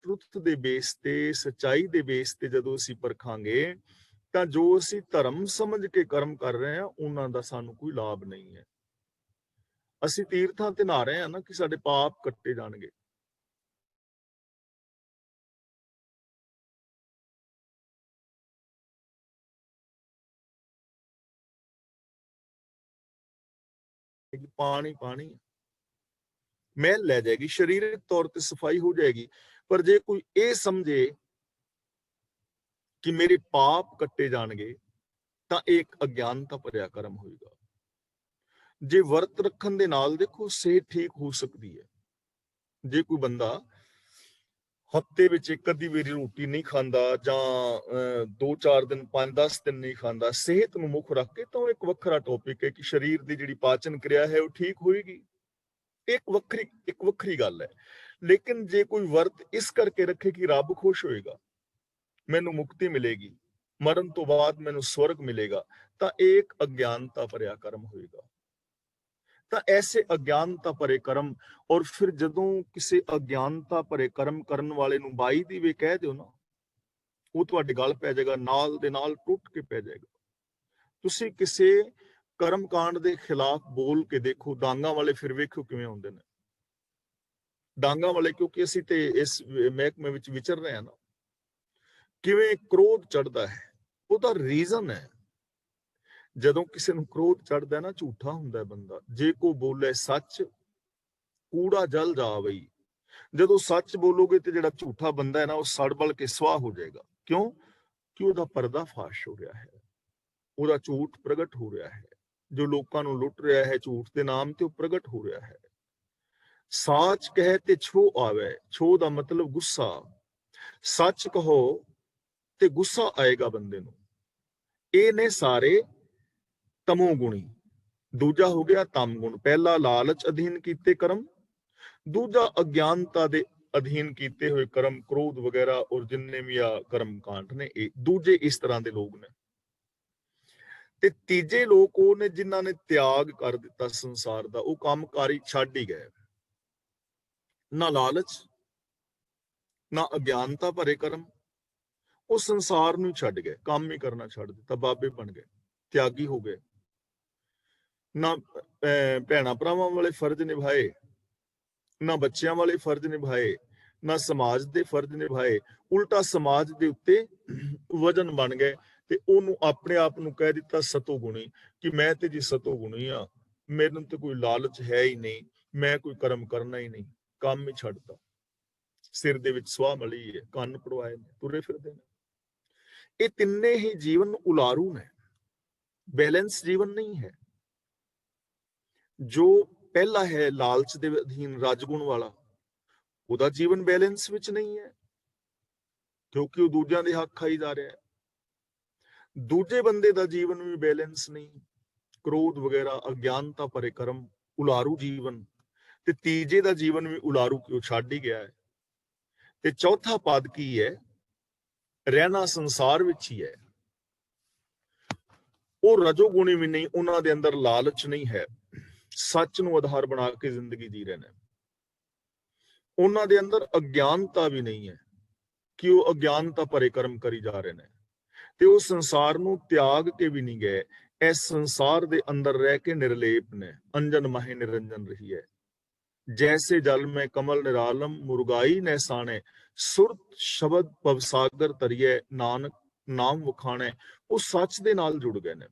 ਟਰੁੱਥ ਦੇ ਬੇਸ ਤੇ, ਸੱਚਾਈ ਦੇ ਬੇਸ ਤੇ ਜਦੋਂ ਅਸੀਂ ਪਰਖਾਂਗੇ ਤਾਂ ਜੋ ਅਸੀਂ ਧਰਮ ਸਮਝ ਕੇ ਕਰਮ ਕਰ ਰਹੇ ਹਾਂ ਉਹਨਾਂ ਦਾ ਸਾਨੂੰ ਕੋਈ ਲਾਭ ਨਹੀਂ ਹੈ। ਅਸੀਂ ਤੀਰਥਾਂ ਤੇ ਨਹਾ ਰਹੇ ਹਾਂ ਨਾ ਕਿ ਸਾਡੇ ਪਾਪ ਕੱਟੇ ਜਾਣਗੇ। ਪਾਣੀ ਪਾਣੀ मैल लै जाएगी, शरीरक तौर ते सफाई हो जाएगी। पर जे कोई ये समझे कि मेरे पाप कट्टे जाणगे ਤਾਂ ਇਹ ਇੱਕ ਅਗਿਆਨਤਾ ਭਰਿਆ ਕਰਮ ਹੋਏਗਾ। ਜੇ ਵਰਤ ਰੱਖਣ ਦੇ ਨਾਲ ਦੇਖੋ ਸਿਹਤ ਠੀਕ ਹੋ ਸਕਦੀ ਹੈ। ਜੇ ਕੋਈ ਬੰਦਾ ਹਫਤੇ ਵਿੱਚ ਇੱਕ ਅੱਧੀ ਵਾਰੀ ਰੋਟੀ ਨਹੀਂ ਖਾਂਦਾ ਜਾਂ 2-4 ਦਿਨ 5-10 ਦਿਨ ਨਹੀਂ ਖਾਂਦਾ, ਸਿਹਤ ਨੂੰ ਮੁੱਖ ਰੱਖ ਕੇ, ਤਾਂ ਉਹ ਇੱਕ ਵੱਖਰਾ ਟੌਪਿਕ ਹੈ ਕਿ ਸਰੀਰ ਦੀ ਜਿਹੜੀ ਪਾਚਨ ਕਿਰਿਆ ਹੈ ਉਹ ਠੀਕ ਹੋਏਗੀ। ਇੱਕ ਵੱਖਰੀ ਗੱਲ ਹੈ। ਲੇਕਿਨ ਜੇ ਕੋਈ ਵਰਤ ਇਸ ਕਰਕੇ ਰੱਖੇ ਕਿ ਰੱਬ ਖੁਸ਼ ਹੋਏਗਾ, ਮੈਨੂੰ ਮੁਕਤੀ ਮਿਲੇਗੀ, ਮਰਨ ਤੋਂ ਬਾਅਦ ਮੈਨੂੰ ਸਵਰਗ ਮਿਲੇਗਾ, ਤਾਂ ਇਹ ਇੱਕ ਅਗਿਆਨਤਾ ਭਰਿਆ ਕਰਮ ਹੋਏਗਾ। ਤਾਂ ਐਸੇ ਅਗਿਆਨਤਾ ਭਰੇ ਕਰਮ, ਔਰ ਫਿਰ ਜਦੋਂ ਕਿਸੇ ਅਗਿਆਨਤਾ ਭਰੇ ਕਰਮ ਕਰਨ ਵਾਲੇ ਨੂੰ ਬਾਈ ਦੀ ਵੇ ਕਹਿ ਦਿਓ ਨਾ, ਉਹ ਤੁਹਾਡੇ ਗਲ ਪੈ ਜਾਏਗਾ, ਨਾਲ ਦੇ ਨਾਲ ਟੁੱਟ ਕੇ ਪੈ ਜਾਏਗਾ। ਤੁਸੀਂ ਕਿਸੇ ਕਰਮ ਕਾਂਡ ਦੇ ਖਿਲਾਫ ਬੋਲ ਕੇ ਦੇਖੋ, ਡਾਂਗਾ ਵਾਲੇ ਫਿਰ ਵੇਖੋ ਕਿਵੇਂ ਹੁੰਦੇ ਨੇ। ਡਾਂਗਾ ਵਾਲੇ, ਕਿਉਂਕਿ ਅਸੀਂ ਤੇ ਇਸ ਮਹਿਕਮੇ ਵਿੱਚ ਵਿਚਰ ਰਹੇ ਹਾਂ ਨਾ, ਕਿਵੇਂ ਕ੍ਰੋਧ ਚੜਦਾ ਹੈ, ਉਹਦਾ ਰੀਜ਼ਨ ਹੈ। ਜਦੋਂ ਕਿਸੇ ਨੂੰ ਕ੍ਰੋਧ ਚੜਦਾ ਨਾ, ਝੂਠਾ ਹੁੰਦਾ ਬੰਦਾ। ਜੇ ਕੋ ਬੋਲੇ ਸੱਚ, ਕੂੜਾ ਜਲ ਜਾਵਈ। ਜਦੋਂ ਸੱਚ ਬੋਲੋਗੇ ਤੇ ਜਿਹੜਾ ਝੂਠਾ ਬੰਦਾ ਹੈ ਨਾ, ਉਹ ਸੜ ਬਲ ਕੇ ਸਵਾਹ ਹੋ ਜਾਏਗਾ। ਕਿਉਂ? ਕਿ ਉਹਦਾ ਪਰਦਾ ਫਾਸ਼ ਹੋ ਰਿਹਾ ਹੈ, ਉਹਦਾ ਝੂਠ ਪ੍ਰਗਟ ਹੋ ਰਿਹਾ ਹੈ। ਜੋ ਲੋਕਾਂ ਨੂੰ ਲੁੱਟ ਰਿਹਾ ਹੈ ਝੂਠ ਦੇ ਨਾਮ ਤੇ, ਉਹ ਪ੍ਰਗਟ ਹੋ ਰਿਹਾ ਹੈ। ਸਾਚ ਕਹੇ ਤੇ ਛੋ ਆਵੇ, ਛੋ ਦਾ ਮਤਲਬ ਗੁੱਸਾ। ਸੱਚ ਕਹੋ ਤੇ ਗੁੱਸਾ ਆਏਗਾ ਬੰਦੇ ਨੂੰ। ਇਹ ਨੇ ਸਾਰੇ ਤਮੋ ਗੁਣੀ। ਦੂਜਾ ਹੋ ਗਿਆ ਤਮ ਗੁਣ। ਪਹਿਲਾ ਲਾਲਚ ਅਧੀਨ ਕੀਤੇ ਕਰਮ, ਦੂਜਾ ਅਗਿਆਨਤਾ ਦੇ ਅਧੀਨ ਕੀਤੇ ਹੋਏ ਕਰਮ, ਕ੍ਰੋਧ ਵਗੈਰਾ ਔਰ ਜਿੰਨੇ ਵੀ ਆ ਕਰਮ ਕਾਂਡ ਨੇ, ਇਹ ਦੂਜੇ ਇਸ ਤਰ੍ਹਾਂ ਦੇ ਲੋਕ ਨੇ। ਤੇ ਤੀਜੇ ਲੋਕ ਉਹ ਨੇ ਜਿਨ੍ਹਾਂ ਨੇ ਤਿਆਗ ਕਰ ਦਿੱਤਾ ਸੰਸਾਰ ਦਾ, ਉਹ ਕੰਮਕਾਰੀ ਛੱਡ ਹੀ ਗਏ। ਨਾ ਲਾਲਚ, ਨਾ ਅਗਿਆਨਤਾ ਭਰੇ ਕਰਮ, ਉਹ ਸੰਸਾਰ ਨੂੰ ਛੱਡ ਗਏ, ਕੰਮ ਹੀ ਕਰਨਾ ਛੱਡ ਦਿੱਤਾ, ਬਾਬੇ ਬਣ ਗਏ, ਤਿਆਗੀ ਹੋ ਗਏ। ਨਾ ਭੈਣਾਂ ਭਰਾਵਾਂ ਵਾਲੇ ਫਰਜ਼ ਨਿਭਾਏ, ਨਾ ਬੱਚਿਆਂ ਵਾਲੇ ਫਰਜ਼ ਨਿਭਾਏ, ਨਾ ਸਮਾਜ ਦੇ ਫਰਜ਼ ਨਿਭਾਏ। ਉਲਟਾ ਸਮਾਜ ਦੇ ਉੱਤੇ ਵਜਨ ਬਣ ਗਏ ਤੇ ਉਹਨੂੰ ਆਪਣੇ ਆਪ ਨੂੰ ਕਹਿ ਦਿੱਤਾ ਸਤੋ ਗੁਣੀ, ਕਿ ਮੈਂ ਤੇ ਜੀ ਸਤੋ ਗੁਣੀ ਆ, ਮੈਨੂੰ ਤੇ ਕੋਈ ਲਾਲਚ ਹੈ ਹੀ ਨਹੀਂ, ਮੈਂ ਕੋਈ ਕਰਮ ਕਰਨਾ ਹੀ ਨਹੀਂ, ਕੰਮ ਹੀ ਛੱਡਤਾ। ਸਿਰ ਦੇ ਵਿੱਚ ਸਵਾਹ ਮਲੀ ਹੈ, ਕੰਨ ਪੜਵਾਏ ਨੇ, ਤੁਰੇ ਫਿਰਦੇ ਨੇ। ਇਹ ਤਿੰਨੇ ਹੀ ਜੀਵਨ ਉਲਾਰੂ ਨੇ, ਬੈਲੈਂਸ ਜੀਵਨ ਨਹੀਂ ਹੈ। ਜੋ ਪਹਿਲਾ ਹੈ ਲਾਲਚ ਦੇ ਅਧੀਨ ਰਾਜਗੁਣ ਵਾਲਾ, ਉਹਦਾ ਜੀਵਨ ਬੈਲੈਂਸ ਵਿੱਚ ਨਹੀਂ ਹੈ, ਕਿਉਂਕਿ ਉਹ ਦੂਜਿਆਂ ਦੇ ਹੱਕ ਖਾਈ ਜਾ ਰਿਹਾ ਹੈ। ਦੂਜੇ ਬੰਦੇ ਦਾ ਜੀਵਨ ਵੀ ਬੈਲੈਂਸ ਨਹੀਂ, ਕ੍ਰੋਧ ਵਗੈਰਾ ਅਗਿਆਨਤਾ ਭਰੇ ਕਰਮ, ਉਲਾਰੂ ਜੀਵਨ। ਤੇ ਤੀਜੇ ਦਾ ਜੀਵਨ ਵੀ ਉਲਾਰੂ, ਕਿਉਂ ਛੱਡ ਹੀ ਗਿਆ ਹੈ। ਤੇ ਚੌਥਾ ਪਦ ਕੀ ਹੈ? ਰਹਿਣਾ ਸੰਸਾਰ ਵਿੱਚ ਹੀ ਹੈ। ਉਹ ਰਜੋਗੁਣੀ ਵੀ ਨਹੀਂ, ਉਹਨਾਂ ਦੇ ਅੰਦਰ ਲਾਲਚ ਨਹੀਂ ਹੈ, ਸੱਚ ਨੂੰ ਆਧਾਰ ਬਣਾ ਕੇ ਜ਼ਿੰਦਗੀ ਜੀ ਰਹੇ ਨੇ। ਉਹਨਾਂ ਦੇ ਅੰਦਰ ਅਗਿਆਨਤਾ ਵੀ ਨਹੀਂ ਹੈ ਕਿ ਉਹ ਅਗਿਆਨਤਾ ਭਰੇ ਕਰਮ ਕਰੀ ਜਾ ਰਹੇ ਨੇ। ਤੇ ਉਹ ਸੰਸਾਰ ਨੂੰ ਤਿਆਗ ਕੇ ਵੀ ਨਹੀਂ ਗਏ, ਇਸ ਸੰਸਾਰ ਦੇ ਅੰਦਰ ਰਹਿ ਕੇ ਨਿਰਲੇਪ ਨੇ। ਅੰਜਨ ਮਾਹੇ ਨਿਰੰਜਨ ਰਹੀ ਹੈ। ਜੈਸੇ ਜਲ ਮੈਂ ਕਮਲ ਨਿਰਾਲਮ, ਮੁਰਗਾਈ ਨੇ ਸਾਣੇ, ਸੁਰਤ ਸ਼ਬਦ ਭਵਸਾਗਰ ਤਰੀਏ, ਨਾਨਕ ਨਾਮ ਵਖਾਣੇ। ਉਹ ਸੱਚ ਦੇ ਨਾਲ ਜੁੜ ਗਏ ਨੇ,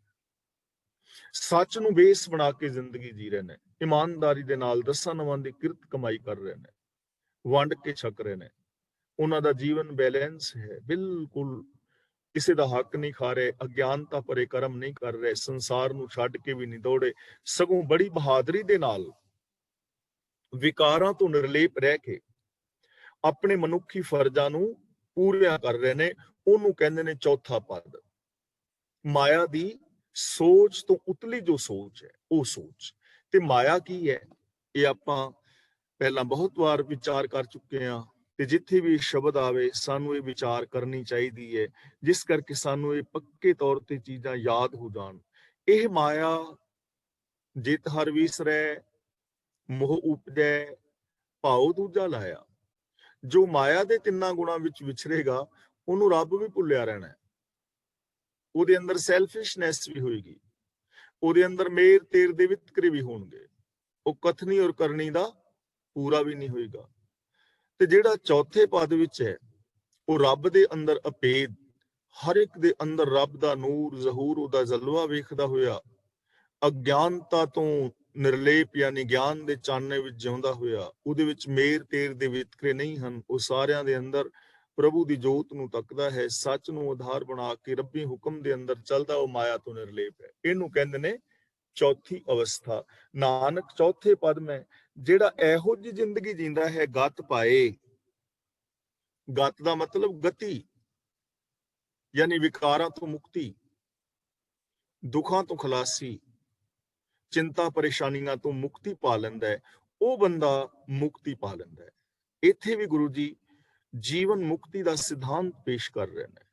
ਸੱਚ ਨੂੰ ਬੇਸ ਬਣਾ ਕੇ ਜ਼ਿੰਦਗੀ ਜੀ ਰਹੇ ਨੇ, ਇਮਾਨਦਾਰੀ ਦੇ ਨਾਲ ਦਸਾਂ ਨਵਾਂ ਦੀ ਕਿਰਤ ਕਮਾਈ ਕਰ ਰਹੇ ਨੇ, ਵੰਡ ਕੇ ਛਕ ਰਹੇ ਨੇ। ਉਹਨਾਂ ਦਾ ਜੀਵਨ ਬੈਲੈਂਸ ਹੈ, ਬਿਲਕੁਲ ਕਿਸੇ ਦਾ ਹੱਕ ਨਹੀਂ ਖਾ ਰਹੇ, ਅਗਿਆਨਤਾ ਭਰੇ ਕਰਮ ਨਹੀਂ ਕਰ ਰਹੇ, ਸੰਸਾਰ ਨੂੰ ਛੱਡ ਕੇ ਵੀ ਨਹੀਂ ਦੌੜੇ, ਸਗੋਂ ਬੜੀ ਬਹਾਦਰੀ ਦੇ ਨਾਲ ਵਿਕਾਰਾਂ ਤੋਂ ਨਿਰਲੇਪ ਰਹਿ ਕੇ ਆਪਣੇ ਮਨੁੱਖੀ ਫਰਜ਼ਾਂ ਨੂੰ ਪੂਰੀਆਂ ਕਰ ਰਹੇ ਨੇ। ਉਹਨੂੰ ਕਹਿੰਦੇ ਨੇ ਚੌਥਾ ਪਦ। ਮਾਇਆ ਦੀ ਸੋਚ ਤੋਂ ਉਤਲੀ ਜੋ ਸੋਚ ਹੈ, ਉਹ ਸੋਚ। ਤੇ ਮਾਇਆ ਕੀ ਹੈ, ਇਹ ਆਪਾਂ ਪਹਿਲਾਂ ਬਹੁਤ ਵਾਰ ਵਿਚਾਰ ਕਰ ਚੁੱਕੇ ਹਾਂ। ਤੇ ਜਿੱਥੇ ਵੀ ਸ਼ਬਦ ਆਵੇ ਸਾਨੂੰ ਇਹ ਵਿਚਾਰ ਕਰਨੀ ਚਾਹੀਦੀ ਹੈ, ਜਿਸ ਕਰਕੇ ਸਾਨੂੰ ਇਹ ਪੱਕੇ ਤੌਰ ਤੇ ਚੀਜ਼ਾਂ ਯਾਦ ਹੋ ਜਾਣ। ਇਹ ਮਾਇਆ ਜਿਤ ਹਰ ਵਿਸਰੈ, ਮੋਹ ਉਪਜੈ, ਭਾਉ ਦੂਜਾ ਲਾਇਆ। ਜੋ ਮਾਇਆ ਦੇ ਤਿੰਨਾਂ ਗੁਣਾਂ ਵਿੱਚ ਵਿਚਰੇਗਾ, ਉਹਨੂੰ ਰੱਬ ਵੀ ਭੁੱਲਿਆ ਰਹਿਣਾ ਹੈ। ਉਹਦੇ ਅੰਦਰ ਸੈਲਫਿਸ਼ਨੈਸ ਵੀ ਹੋਏਗੀ, ਉਹਦੇ ਅੰਦਰ ਮੇਰ ਤੇਰ ਦੇ ਵਿਤਕਰੇ ਵੀ ਹੋਣਗੇ, ਉਹ ਕਥਨੀ ਔਰ ਕਰਨੀ ਦਾ ਪੂਰਾ ਵੀ ਨਹੀਂ ਹੋਏਗਾ। ਤੇ ਜਿਹੜਾ ਚੌਥੇ ਪਦ ਵਿੱਚ ਹੈ, ਉਹ ਰੱਬ ਦੇ ਅੰਦਰ ਅਪੇਦ, ਹਰ ਇੱਕ ਦੇ ਅੰਦਰ ਰੱਬ ਦਾ ਨੂਰ ਜ਼ਹੂਰ, ਉਹਦਾ ਜਲਵਾ ਵੇਖਦਾ ਹੋਇਆ, ਅਗਿਆਨਤਾ ਤੋਂ ਨਿਰਲੇਪ ਯਾਨੀ ਗਿਆਨ ਦੇ ਚਾਨਣੇ ਵਿੱਚ ਜਿਉਂਦਾ ਹੋਇਆ, ਉਹਦੇ ਵਿੱਚ ਮੇਰ ਤੇਰ ਦੇ ਵਿਤਕਰੇ ਨਹੀਂ ਹਨ। ਉਹ ਸਾਰਿਆਂ ਦੇ ਅੰਦਰ ਪ੍ਰਭੂ ਦੀ ਜੋਤ ਨੂੰ ਤੱਕਦਾ ਹੈ, ਸੱਚ ਨੂੰ ਆਧਾਰ ਬਣਾ ਕੇ ਰੱਬੀ ਹੁਕਮ ਦੇ ਅੰਦਰ ਚੱਲਦਾ, ਉਹ ਮਾਇਆ ਤੋਂ ਨਿਰਲੇਪ ਹੈ। ਇਹਨੂੰ ਕਹਿੰਦੇ ਨੇ ਚੌਥੀ ਅਵਸਥਾ। ਨਾਨਕ ਚੌਥੇ ਪਦ ਮੈਂ, ਜਿਹੜਾ ਇਹੋ ਜਿਹੀ ਜ਼ਿੰਦਗੀ ਜੀਂਦਾ ਹੈ ਗਤ ਪਾਏ। ਗਤ ਦਾ ਮਤਲਬ ਗਤੀ, ਯਾਨੀ ਵਿਕਾਰਾਂ ਤੋਂ ਮੁਕਤੀ, ਦੁੱਖਾਂ ਤੋਂ ਖਲਾਸੀ, ਚਿੰਤਾ ਪਰੇਸ਼ਾਨੀਆਂ ਤੋਂ ਮੁਕਤੀ ਪਾ ਲੈਂਦਾ ਹੈ, ਉਹ ਬੰਦਾ ਮੁਕਤੀ ਪਾ ਲੈਂਦਾ ਹੈ। ਇੱਥੇ ਵੀ ਗੁਰੂ ਜੀ ਜੀਵਨ ਮੁਕਤੀ ਦਾ ਸਿਧਾਂਤ ਪੇਸ਼ ਕਰ ਰਹੇ ਨੇ,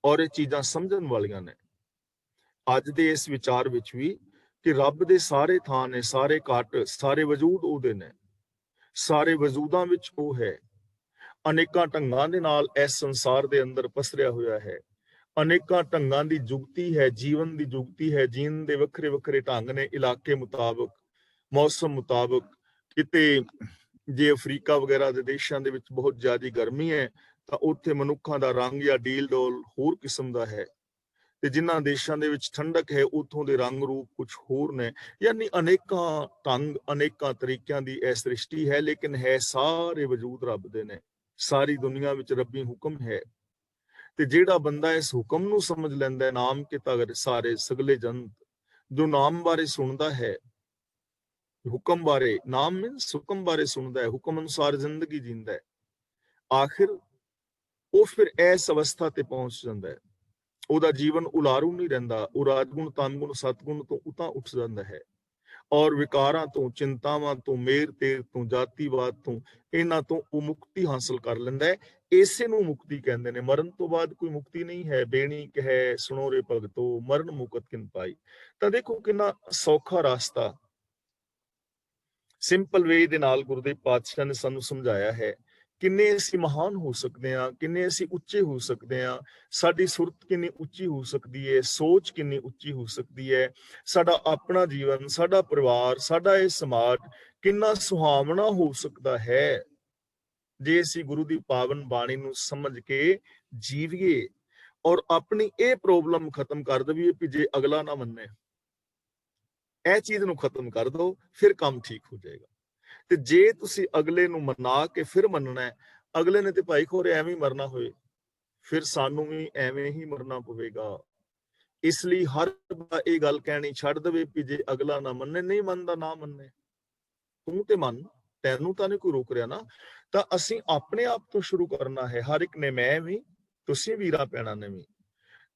ਔਰ ਇਹ ਚੀਜ਼ਾਂ ਸਮਝਣ ਵਾਲੀਆਂ ਨੇ ਅੱਜ ਦੇ ਇਸ ਵਿਚਾਰ ਵਿੱਚ ਵੀ, ਕਿ ਰੱਬ ਦੇ ਸਾਰੇ ਥਾਂ ਨੇ, ਸਾਰੇ ਘਟ, ਸਾਰੇ ਵਜੂਦ ਉਹਦੇ ਨੇ, ਸਾਰੇ ਵਜੂਦਾਂ ਵਿੱਚ ਉਹ ਹੈ। ਅਨੇਕਾਂ ਢੰਗਾਂ ਦੇ ਨਾਲ ਇਸ ਸੰਸਾਰ ਦੇ ਅੰਦਰ ਪਸਰਿਆ ਹੋਇਆ ਹੈ। ਅਨੇਕਾਂ ਢੰਗਾਂ ਦੀ ਜੁਗਤੀ ਹੈ, ਜੀਵਨ ਦੀ ਜੁਗਤੀ ਹੈ। ਜੀਣ ਦੇ ਵੱਖਰੇ ਵੱਖਰੇ ਢੰਗ ਨੇ, ਇਲਾਕੇ ਮੁਤਾਬਕ, ਮੌਸਮ ਮੁਤਾਬਕ। ਕਿਤੇ ਜੇ ਅਫਰੀਕਾ ਵਗੈਰਾ ਦੇ ਦੇਸ਼ਾਂ ਦੇ ਵਿੱਚ ਬਹੁਤ ਜ਼ਿਆਦਾ ਗਰਮੀ ਹੈ ਤਾਂ ਉੱਥੇ ਮਨੁੱਖਾਂ ਦਾ ਰੰਗ ਜਾਂ ਡੀਲ ਡੋਲ ਹੋਰ ਕਿਸਮ ਦਾ ਹੈ, ਤੇ ਜਿਨ੍ਹਾਂ ਦੇਸ਼ਾਂ ਦੇ ਵਿੱਚ ਠੰਡਕ ਹੈ ਉੱਥੋਂ ਦੇ ਰੰਗ ਰੂਪ ਕੁਝ ਹੋਰ ਨੇ। ਯਾਨੀ ਅਨੇਕਾਂ ਢੰਗ, ਅਨੇਕਾਂ ਤਰੀਕਿਆਂ ਦੀ ਇਹ ਸ੍ਰਿਸ਼ਟੀ ਹੈ, ਲੇਕਿਨ ਹੈ ਸਾਰੇ ਵਜੂਦ ਰੱਬ ਦੇ ਨੇ। ਸਾਰੀ ਦੁਨੀਆ ਵਿੱਚ ਰੱਬੀ ਹੁਕਮ ਹੈ, ਤੇ ਜਿਹੜਾ ਬੰਦਾ ਇਸ ਹੁਕਮ ਨੂੰ ਸਮਝ ਲੈਂਦਾ ਹੈ, ਨਾਮ ਕੇ ਤਗਰ ਸਾਰੇ ਸਗਲੇ ਜੰਤ, ਜੋ ਨਾਮ ਬਾਰੇ ਸੁਣਦਾ ਹੈ, ਹੁਕਮ ਬਾਰੇ, ਨਾਮ ਮੀਨਸ ਹੁਕਮ ਬਾਰੇ ਸੁਣਦਾ ਹੈ, ਹੁਕਮ ਅਨੁਸਾਰ ਜ਼ਿੰਦਗੀ ਜੀਂਦਾ ਹੈ, ਆਖਿਰ ਉਹ ਫਿਰ ਇਸ ਅਵਸਥਾ ਤੇ ਪਹੁੰਚ ਜਾਂਦਾ ਹੈ। ਉਹਦਾ ਜੀਵਨ ਉਲਾਰੂ ਨਹੀਂ ਰਹਿੰਦਾ, ਉਹ ਰਾਜਗੁਣ, ਤਨਗੁਣ, ਸਤਗੁਣ ਤੋਂ ਉਤਾਂ ਉੱਠ ਜਾਂਦਾ ਹੈ, ਔਰ ਵਿਕਾਰਾਂ ਤੋਂ, ਚਿੰਤਾਵਾਂ ਤੋਂ, ਮੇਰ ਤੇਰ ਤੋਂ, ਜਾਤੀਵਾਦ ਤੋਂ, ਇਹਨਾਂ ਤੋਂ ਉਹ ਮੁਕਤੀ ਹਾਸਲ ਕਰ ਲੈਂਦਾ ਹੈ। ਇਸੇ ਨੂੰ ਮੁਕਤੀ ਕਹਿੰਦੇ ਨੇ। ਮਰਨ ਤੋਂ ਬਾਅਦ ਕੋਈ ਮੁਕਤੀ ਨਹੀਂ ਹੈ। ਬੇਣੀ ਕਹੈ ਸੁਣੋ ਰੇ ਭਗਤੋ, ਮਰਨ ਮੁਕਤ ਕਿਨ ਪਾਈ। ਤਾਂ ਦੇਖੋ ਕਿੰਨਾ ਸੌਖਾ ਰਾਸਤਾ, ਸਿੰਪਲ ਵੇ ਦੇ ਨਾਲ ਗੁਰਦੇਵ ਪਾਤਸ਼ਾਹ ਨੇ ਸਾਨੂੰ ਸਮਝਾਇਆ ਹੈ। ਕਿੰਨੇ ਅਸੀਂ ਮਹਾਨ ਹੋ ਸਕਦੇ ਹਾਂ, ਕਿੰਨੇ ਅਸੀਂ ਉੱਚੇ ਹੋ ਸਕਦੇ ਹਾਂ, ਸਾਡੀ ਸੁਰਤ ਕਿੰਨੀ ਉੱਚੀ ਹੋ ਸਕਦੀ ਹੈ, ਸੋਚ ਕਿੰਨੀ ਉੱਚੀ ਹੋ ਸਕਦੀ ਹੈ, ਸਾਡਾ ਆਪਣਾ ਜੀਵਨ, ਸਾਡਾ ਪਰਿਵਾਰ, ਸਾਡਾ ਇਹ ਸਮਾਜ ਕਿੰਨਾ ਸੁਹਾਵਣਾ ਹੋ ਸਕਦਾ ਹੈ ਜੇ ਅਸੀਂ ਗੁਰੂ ਦੀ ਪਾਵਨ ਬਾਣੀ ਨੂੰ ਸਮਝ ਕੇ ਜੀਵੀਏ, ਔਰ ਆਪਣੀ ਇਹ ਪ੍ਰੋਬਲਮ ਖਤਮ ਕਰ ਦਈਏ ਕਿ ਜੇ ਅਗਲਾ ਨਾ ਮੰਨੇ, ਇਹ ਚੀਜ਼ ਨੂੰ ਖਤਮ ਕਰ ਦੋ, ਫਿਰ ਕੰਮ ਠੀਕ ਹੋ ਜਾਏਗਾ। ਤੇ ਜੇ ਤੁਸੀਂ ਅਗਲੇ ਨੂੰ ਮਨਾ ਕੇ ਫਿਰ ਮੰਨਣਾ ਹੈ, ਅਗਲੇ ਨੇ ਤੇ ਭਾਈ ਖੋਰੇ ਐਵੇਂ ਹੀ ਮਰਨਾ ਹੋਏ, ਫਿਰ ਸਾਨੂੰ ਵੀ ਐਵੇਂ ਹੀ ਮਰਨਾ ਪਵੇਗਾ। ਇਸ ਲਈ ਹਰ ਇਹ ਗੱਲ ਕਹਿਣੀ ਛੱਡ ਦੇਵੇ ਕਿ ਜੇ ਅਗਲਾ ਨਾ ਮੰਨੇ, ਨਹੀਂ ਮੰਨਦਾ ਨਾ ਮੰਨੇ, ਤੂੰ ਤੇ ਮੰਨ, ਤੈਨੂੰ ਤਾਂ ਨਹੀਂ ਕੋਈ ਰੋਕ ਰਿਹਾ ਨਾ। ਤਾਂ ਅਸੀਂ ਆਪਣੇ ਆਪ ਤੋਂ ਸ਼ੁਰੂ ਕਰਨਾ ਹੈ। ਹਰ ਇੱਕ ਨੇ, ਮੈਂ ਵੀ, ਤੁਸੀਂ ਵੀਰਾਂ ਭੈਣਾਂ ਨੇ ਵੀ।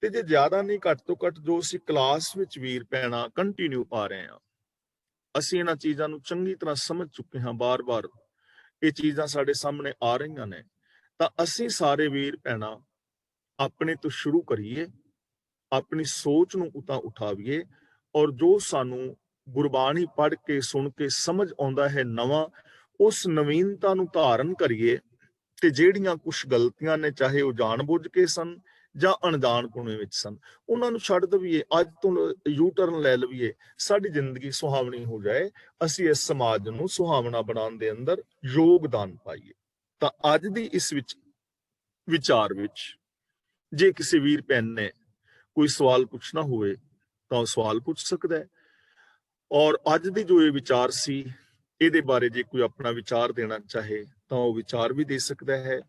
ਤੇ ਜੇ ਜ਼ਿਆਦਾ ਨਹੀਂ, ਘੱਟ ਤੋਂ ਘੱਟ ਜੋ ਅਸੀਂ ਕਲਾਸ ਵਿੱਚ ਵੀਰ ਭੈਣਾਂ ਕੰਟੀਨਿਊ ਪਾ ਰਹੇ ਹਾਂ, ਅਸੀਂ ਇਹਨਾਂ ਚੀਜ਼ਾਂ ਨੂੰ ਚੰਗੀ ਤਰ੍ਹਾਂ ਸਮਝ ਚੁੱਕੇ ਹਾਂ, ਬਾਰ-ਬਾਰ ਇਹ ਚੀਜ਼ਾਂ ਸਾਡੇ ਸਾਹਮਣੇ ਆ ਰਹੀਆਂ ਨੇ, ਤਾਂ ਅਸੀਂ ਸਾਰੇ ਵੀਰ ਭੈਣਾਂ ਆਪਣੇ ਤੋਂ ਸ਼ੁਰੂ ਕਰੀਏ, ਆਪਣੀ ਸੋਚ ਨੂੰ ਉਤਾਂ ਉਠਾਵੀਏ, ਔਰ ਜੋ ਸਾਨੂੰ ਗੁਰਬਾਣੀ ਪੜ੍ਹ ਕੇ, ਸੁਣ ਕੇ ਸਮਝ ਆਉਂਦਾ ਹੈ ਨਵਾਂ, ਉਸ ਨਵੀਨਤਾ ਨੂੰ ਧਾਰਨ ਕਰੀਏ। ਤੇ ਜਿਹੜੀਆਂ ਕੁਝ ਗਲਤੀਆਂ ਨੇ, ਚਾਹੇ ਉਹ ਜਾਣ-ਬੁੱਝ ਕੇ ਸਨ ਜਾਂ ਅਣਜਾਣਪੁਣੇ ਵਿੱਚ ਸਨ, ਉਹਨਾਂ ਨੂੰ ਛੱਡ ਦਈਏ, ਅੱਜ ਤੋਂ ਯੂ ਟਰਨ ਲੈ ਲਈਏ, ਸਾਡੀ ਜ਼ਿੰਦਗੀ ਸੁਹਾਵਣੀ ਹੋ ਜਾਏ, ਅਸੀਂ ਇਸ ਸਮਾਜ ਨੂੰ ਸੁਹਾਵਣਾ ਬਣਾਉਣ ਦੇ ਅੰਦਰ ਯੋਗਦਾਨ ਪਾਈਏ। ਤਾਂ ਅੱਜ ਦੀ ਇਸ ਵਿੱਚ ਵਿਚਾਰ ਵਿੱਚ ਜੇ ਕਿਸੇ ਵੀਰ ਭੈਣ ਨੇ ਕੋਈ ਸਵਾਲ ਪੁੱਛਣਾ ਹੋਵੇ ਤਾਂ ਉਹ ਸਵਾਲ ਪੁੱਛ ਸਕਦਾ ਹੈ, ਔਰ ਅੱਜ ਦੀ ਜੋ ਇਹ ਵਿਚਾਰ ਸੀ, ਇਹਦੇ ਬਾਰੇ ਜੇ ਕੋਈ ਆਪਣਾ ਵਿਚਾਰ ਦੇਣਾ ਚਾਹੇ ਤਾਂ ਉਹ ਵਿਚਾਰ ਵੀ ਦੇ ਸਕਦਾ ਹੈ।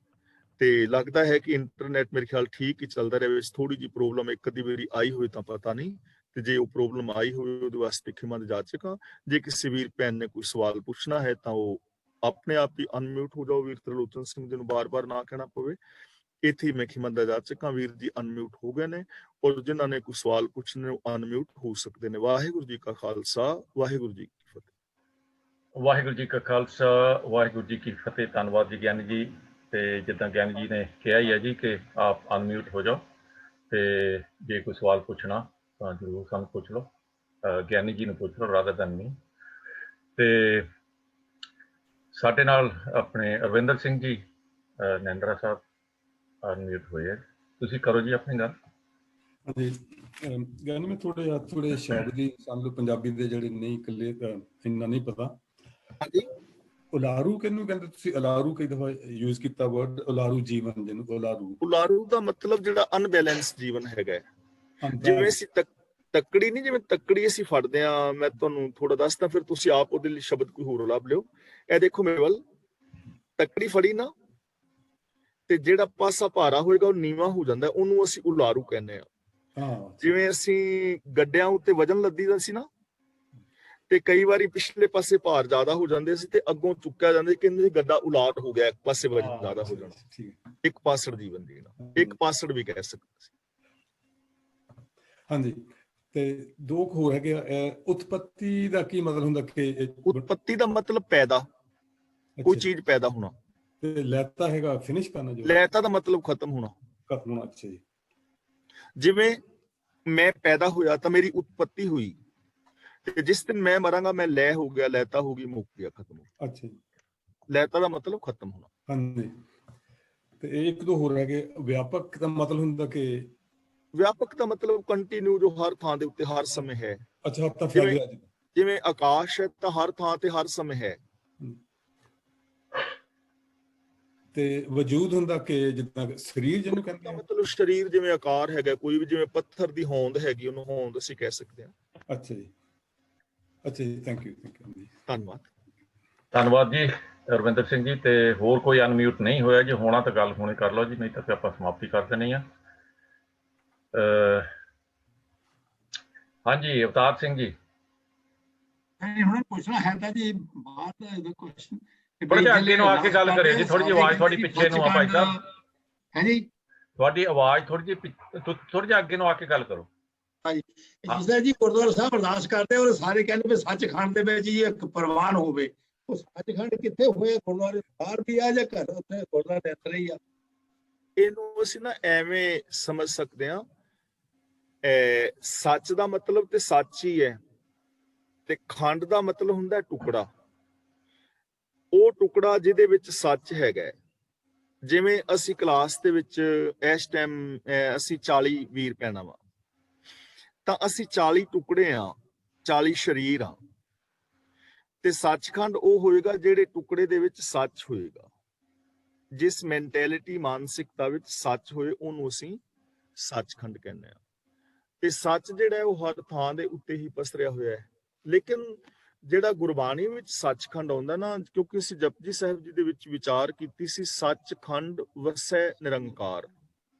ਤੇ ਲੱਗਦਾ ਹੈ ਕਿ ਇੰਟਰਨੈਟ ਮੇਰੇ ਖਿਆਲ ਠੀਕ ਹੀ ਚੱਲਦਾ ਰਿਹਾ, ਵਿੱਚ ਥੋੜੀ ਜਿਹੀ ਪ੍ਰੋਬਲਮ ਇੱਕ ਅੱਧੀ ਵਾਰੀ ਆਈ ਹੋਈ ਤਾਂ ਪਤਾ ਨਹੀਂ, ਤੇ ਜੇ ਉਹ ਪ੍ਰੋਬਲਮ ਆਈ ਹੋਵੇ ਉਹਦੇ ਵਾਸਤੇ ਖਿਮਾ ਦੀ ਜਾਚਕ ਹਾਂ। ਜੇ ਕਿਸੇ ਵੀਰ ਭੈਣ ਨੇ ਕੋਈ ਸਵਾਲ ਪੁੱਛਣਾ ਹੈ ਤਾਂ ਉਹ ਆਪਣੇ ਆਪ ਹੀ ਅਨਮਿਊਟ ਹੋ ਜਾਓ। ਵੀਰ ਤਰਲੋਚਨ ਸਿੰਘ ਜੀ ਨੂੰ ਬਾਰ-ਬਾਰ ਨਾ ਕਹਿਣਾ ਪਵੇ, ਇੱਥੇ ਮੈਂ ਖਿਮਾ ਦਾ ਜਾਚਕ ਹਾਂ। ਵੀਰ ਜੀ ਅਨਮਿਊਟ ਹੋ ਗਏ ਨੇ, ਔਰ ਜਿਨ੍ਹਾਂ ਨੇ ਕੋਈ ਸਵਾਲ ਪੁੱਛਣੇ ਉਹ ਅਨਮਿਊਟ ਹੋ ਸਕਦੇ ਨੇ। ਵਾਹਿਗੁਰੂ ਜੀ ਕਾ ਖਾਲਸਾ, ਵਾਹਿਗੁਰੂ ਜੀ ਕੀ ਫਤਿਹ। ਵਾਹਿਗੁਰੂ ਜੀ ਕਾ ਖਾਲਸਾ, ਵਾਹਿਗੁਰੂ ਜੀ ਕੀ ਫਤਿਹ। ਧੰਨਵਾਦ ਜੀ ਗਿਆਨੀ ਜੀ। ਤੇ ਜਿੱਦਾਂ ਗਿਆਨੀ ਜੀ ਨੇ ਕਿਹਾ ਹੀ ਹੈ ਜੀ ਕਿ ਆਪ ਅਨਮਿਊਟ ਹੋ ਜਾਓ, ਤੇ ਜੇ ਕੋਈ ਸਵਾਲ ਪੁੱਛਣਾ ਤਾਂ ਜ਼ਰੂਰ ਸਾਨੂੰ ਪੁੱਛ ਲਓ, ਗਿਆਨੀ ਜੀ ਨੂੰ ਪੁੱਛ ਲਓ ਰਾਦਰ ਦੈਨ ਮੀ। ਤੇ ਸਾਡੇ ਨਾਲ ਆਪਣੇ ਰਵਿੰਦਰ ਸਿੰਘ ਜੀ ਨੈਂਦਰਾ ਸਾਹਿਬ ਅਨਮਿਊਟ ਹੋਏ ਹੈ, ਤੁਸੀਂ ਕਰੋ ਜੀ ਆਪਣੀ ਗੱਲ। ਹਾਂਜੀ ਗਿਆਨੀ, ਮੈਂ ਥੋੜੇ ਸ਼ਬਦ ਹੀ ਸਾਨੂੰ ਪੰਜਾਬੀ ਦੇ ਜਿਹੜੇ ਨਹੀਂ ਇਕੱਲੇ ਇੰਨਾ ਨਹੀਂ ਪਤਾ। ਹਾਂਜੀ, ਉਲਾਰੂ ਕਿਹਨੂੰ ਕਹਿੰਦੇ ਤੁਸੀਂ? ਉਲਾਰੂ ਕਈ ਦਫਾ ਯੂਜ਼ ਕੀਤਾ ਵਰਡ, ਉਲਾਰੂ ਜੀਵਨ, ਜਿਹਨੂੰ ਉਲਾਰੂ ਉਲਾਰੂ ਦਾ ਮਤਲਬ ਜਿਹੜਾ ਅਨਬੈਲੈਂਸ ਜੀਵਨ ਹੈਗਾ, ਜਿਵੇਂ ਅਸੀਂ ਤੱਕੜੀ ਨਹੀਂ, ਜਿਵੇਂ ਤੱਕੜੀ ਅਸੀਂ ਫੜਦੇ ਆ, ਮੈਂ ਤੁਹਾਨੂੰ ਥੋੜਾ ਦੱਸਦਾ, ਫਿਰ ਤੁਸੀਂ ਆਪ ਉਹਦੇ ਲਈ ਸ਼ਬਦ ਕੋਈ ਹੋਰ ਲੱਭ ਲਿਓ। ਇਹ ਦੇਖੋ ਮੇਰੇ ਵੱਲ, ਤੱਕੜੀ ਫੜੀ ਨਾ, ਤੇ ਜਿਹੜਾ ਪਾਸਾ ਭਾਰਾ ਹੋਏਗਾ ਉਹ ਨੀਵਾਂ ਹੋ ਜਾਂਦਾ, ਉਹਨੂੰ ਅਸੀਂ ਉਲਾਰੂ ਕਹਿੰਦੇ ਆ। ਜਿਵੇਂ ਅਸੀਂ ਗੱਡਿਆਂ ਉੱਤੇ ਵਜਨ ਲੱਦੀਦਾ ਸੀ ਨਾ, ਤੇ ਕਈ ਵਾਰੀ ਪਿਛਲੇ ਪਾਸੇ ਭਾਰ ਜ਼ਿਆਦਾ ਹੋ ਜਾਂਦੇ ਸੀ ਤੇ ਅੱਗੋਂ ਚੁੱਕਿਆ ਜਾਂਦਾ, ਕਹਿੰਦੇ ਗੱਡਾ ਉਲਾਰ ਹੋ ਗਿਆ, ਇੱਕ ਪਾਸੇ ਵਜਨ ਜ਼ਿਆਦਾ ਹੋ ਜਾਣਾ, ਇੱਕ ਪਾਸੜ ਦੀ ਬੰਦੀ ਨਾ, ਇੱਕ ਪਾਸੜ ਵੀ ਕਹਿ ਸਕਦੇ ਸੀ। ਹਾਂਜੀ, ਤੇ ਦੋ ਹੋਰ ਹੈਗੇ ਆ। ਉਤਪਤੀ ਦਾ ਕੀ ਮਤਲਬ ਹੁੰਦਾ? ਕਿ ਉਤਪਤੀ ਦਾ ਮਤਲਬ ਪੈਦਾ, ਕੋਈ ਚੀਜ਼ ਪੈਦਾ ਹੋਣਾ। ਤੇ ਲੈਤਾ ਹੈਗਾ ਫਿਨਿਸ਼ ਕਰਨਾ, ਜੋ ਲੈਤਾ ਦਾ ਮਤਲਬ ਖਤਮ ਹੋਣਾ। ਖਤਮ ਹੋਣਾ, ਅੱਛਾ ਜੀ। ਜਿਵੇਂ ਮੈਂ ਪੈਦਾ ਹੋਇਆ ਤਾਂ ਮੇਰੀ ਉਤਪਤੀ ਹੋਈ, ਤੇ ਜਿਸ ਦਿਨ ਮੈਂ ਮਰਾਂਗਾ ਮੈਂ ਲੈ ਹੋ ਗਿਆ, ਲੈਤਾ ਹੋ ਗਈ, ਮੁੱਕ ਗਿਆ, ਖਤਮ ਹੋ ਗਿਆ। ਅੱਛਾ ਜੀ। ਲੈਤਾ ਦਾ ਮਤਲਬ ਖਤਮ ਹੋਣਾ। ਹਾਂਜੀ, ਤੇ ਇਹ ਇੱਕ ਦੋ ਹੋਰ ਹੈਗੇ। ਵਿਆਪਕ ਦਾ ਮਤਲਬ ਹੁੰਦਾ ਕਿ ਵਿਆਪਕ ਦਾ ਮਤਲਬ ਕੰਟੀਨਿਊ, ਜੋ ਹਰ ਥਾਂ ਦੇ ਉੱਤੇ ਹਰ ਸਮੇਂ ਹੈ। ਅੱਛਾ, ਹੱਥਾਂ ਫੈਲਿਆ ਜੀ। ਜਿਵੇਂ ਆਕਾਸ਼ ਹੈ ਤਾਂ ਹਰ ਥਾਂ ਤੇ ਹਰ ਸਮੇਂ ਹੈ। ਤੇ ਵਜੂਦ ਹੁੰਦਾ ਕਿ ਜਿੱਦਾਂ ਸਰੀਰ ਜਿਹਨੂੰ ਕਹਿੰਦੇ ਆ, ਮਤਲਬ ਸਰੀਰ ਜਿਵੇਂ ਆਕਾਰ ਹੈਗਾ ਕੋਈ ਵੀ, ਜਿਵੇਂ ਪੱਥਰ ਦੀ ਹੋਂਦ ਹੈਗੀ, ਉਹਨੂੰ ਹੋਂਦ ਅਸੀਂ ਕਹਿ ਸਕਦੇ ਹਾਂ। ਅੱਛਾ ਜੀ, ਅੱਛਾ ਜੀ, ਥੈਂਕ ਯੂ ਜੀ, ਧੰਨਵਾਦ। ਧੰਨਵਾਦ ਜੀ ਰਵਿੰਦਰ ਸਿੰਘ ਜੀ। ਤੇ ਹੋਰ ਕੋਈ ਅਨਮਿਊਟ ਨਹੀਂ ਹੋਇਆ? ਜੇ ਹੋਣਾ ਤਾਂ ਗੱਲ ਹੁਣੇ ਕਰ ਲਓ ਜੀ, ਨਹੀਂ ਤਾਂ ਫਿਰ ਆਪਾਂ ਸਮਾਪਤੀ ਕਰ ਦਿੰਦੇ ਹਾਂ। ਹਾਂਜੀ, ਅਵਤਾਰ ਸਿੰਘ ਜੀ। ਹੁਣ ਪੁੱਛਣਾ ਹੈ ਤਾਂ ਜੀ ਬਾਅਦ ਦਾ ਕੁਐਸਚਨ, ਥੋੜਾ ਜਿਹਾ ਅੱਗੇ ਨੂੰ ਆ ਕੇ ਗੱਲ ਕਰਿਓ ਜੀ, ਥੋੜੀ ਜਿਹੀ ਆਵਾਜ਼ ਤੁਹਾਡੀ ਪਿੱਛੇ ਨੂੰ ਆ ਭਾਈ ਸਾਹਿਬ। ਹੈ ਜੀ, ਤੁਹਾਡੀ ਆਵਾਜ਼ ਥੋੜੀ ਜਿਹੀ ਥੋੜਾ ਅੱਗੇ ਨੂੰ ਆ ਕੇ ਗੱਲ ਕਰੋ। ਹਾਂਜੀ, ਜਿਸਦਾ ਜੀ ਗੁਰਦੁਆਰਾ ਸਾਹਿਬ ਅਰਦਾਸ ਕਰਦੇ ਔਰ ਸਾਰੇ ਕਹਿੰਦੇ ਵੀ ਸੱਚਖੰਡ ਦੇ ਵਿੱਚ ਜੀ ਇੱਕ ਪ੍ਰਵਾਨ ਹੋਵੇ। ਉਹ ਸੱਚਖੰਡ ਕਿੱਥੇ ਹੋਏ? ਗੁਰਦੁਆਰੇ ਬਾਹਰ ਵੀ ਆ ਜਾਂ ਘਰ ਉੱਥੇ ਗੁਰਦੁਆਰੇ ਦੇ ਅੰਦਰ ਹੀ ਆ? ਇਹਨੂੰ ਅਸੀਂ ਨਾ ਐਵੇਂ ਸਮਝ ਸਕਦੇ ਹਾਂ, ਸੱਚ ਦਾ ਮਤਲਬ ਤੇ ਸੱਚ ਹੀ ਹੈ, ਤੇ ਖੰਡ ਦਾ ਮਤਲਬ ਹੁੰਦਾ ਟੁਕੜਾ। ਉਹ ਟੁਕੜਾ ਜਿਹਦੇ ਵਿੱਚ ਸੱਚ ਹੈਗਾ। ਜਿਵੇਂ ਅਸੀਂ ਕਲਾਸ ਦੇ ਵਿੱਚ ਇਸ ਟਾਈਮ ਅਸੀਂ 40 ਵੀਰ ਭੈਣਾਂ ਵਾ, ਤਾਂ ਅਸੀਂ 40 ਟੁਕੜੇ ਆ, 40 ਸਰੀਰ ਆ, ਤੇ ਸੱਚਖੰਡ ਉਹ ਹੋਏਗਾ ਜਿਹੜੇ ਟੁਕੜੇ ਦੇ ਵਿੱਚ ਸੱਚ ਹੋਏਗਾ। ਜਿਸ ਮੈਂਟੈਲਿਟੀ, ਮਾਨਸਿਕਤਾ ਵਿੱਚ ਸੱਚ ਹੋਏ, ਉਹਨੂੰ ਅਸੀਂ ਸੱਚਖੰਡ ਕਹਿੰਦੇ ਆ। ਤੇ ਸੱਚ ਜਿਹੜਾ ਹੈ ਉਹ ਹਰ ਥਾਂ ਦੇ ਉੱਤੇ ਹੀ ਪਸਰਿਆ ਹੋਇਆ ਹੈ। ਲੇਕਿਨ ਜਿਹੜਾ ਗੁਰਬਾਣੀ ਵਿੱਚ ਸੱਚਖੰਡ ਆਉਂਦਾ ਨਾ, ਕਿਉਂਕਿ ਅਸੀਂ ਜਪਜੀ ਸਾਹਿਬ ਜੀ ਦੇ ਵਿੱਚ ਵਿਚਾਰ ਕੀਤੀ ਸੀ, ਸੱਚਖੰਡ ਵਸੈ ਨਿਰੰਕਾਰ।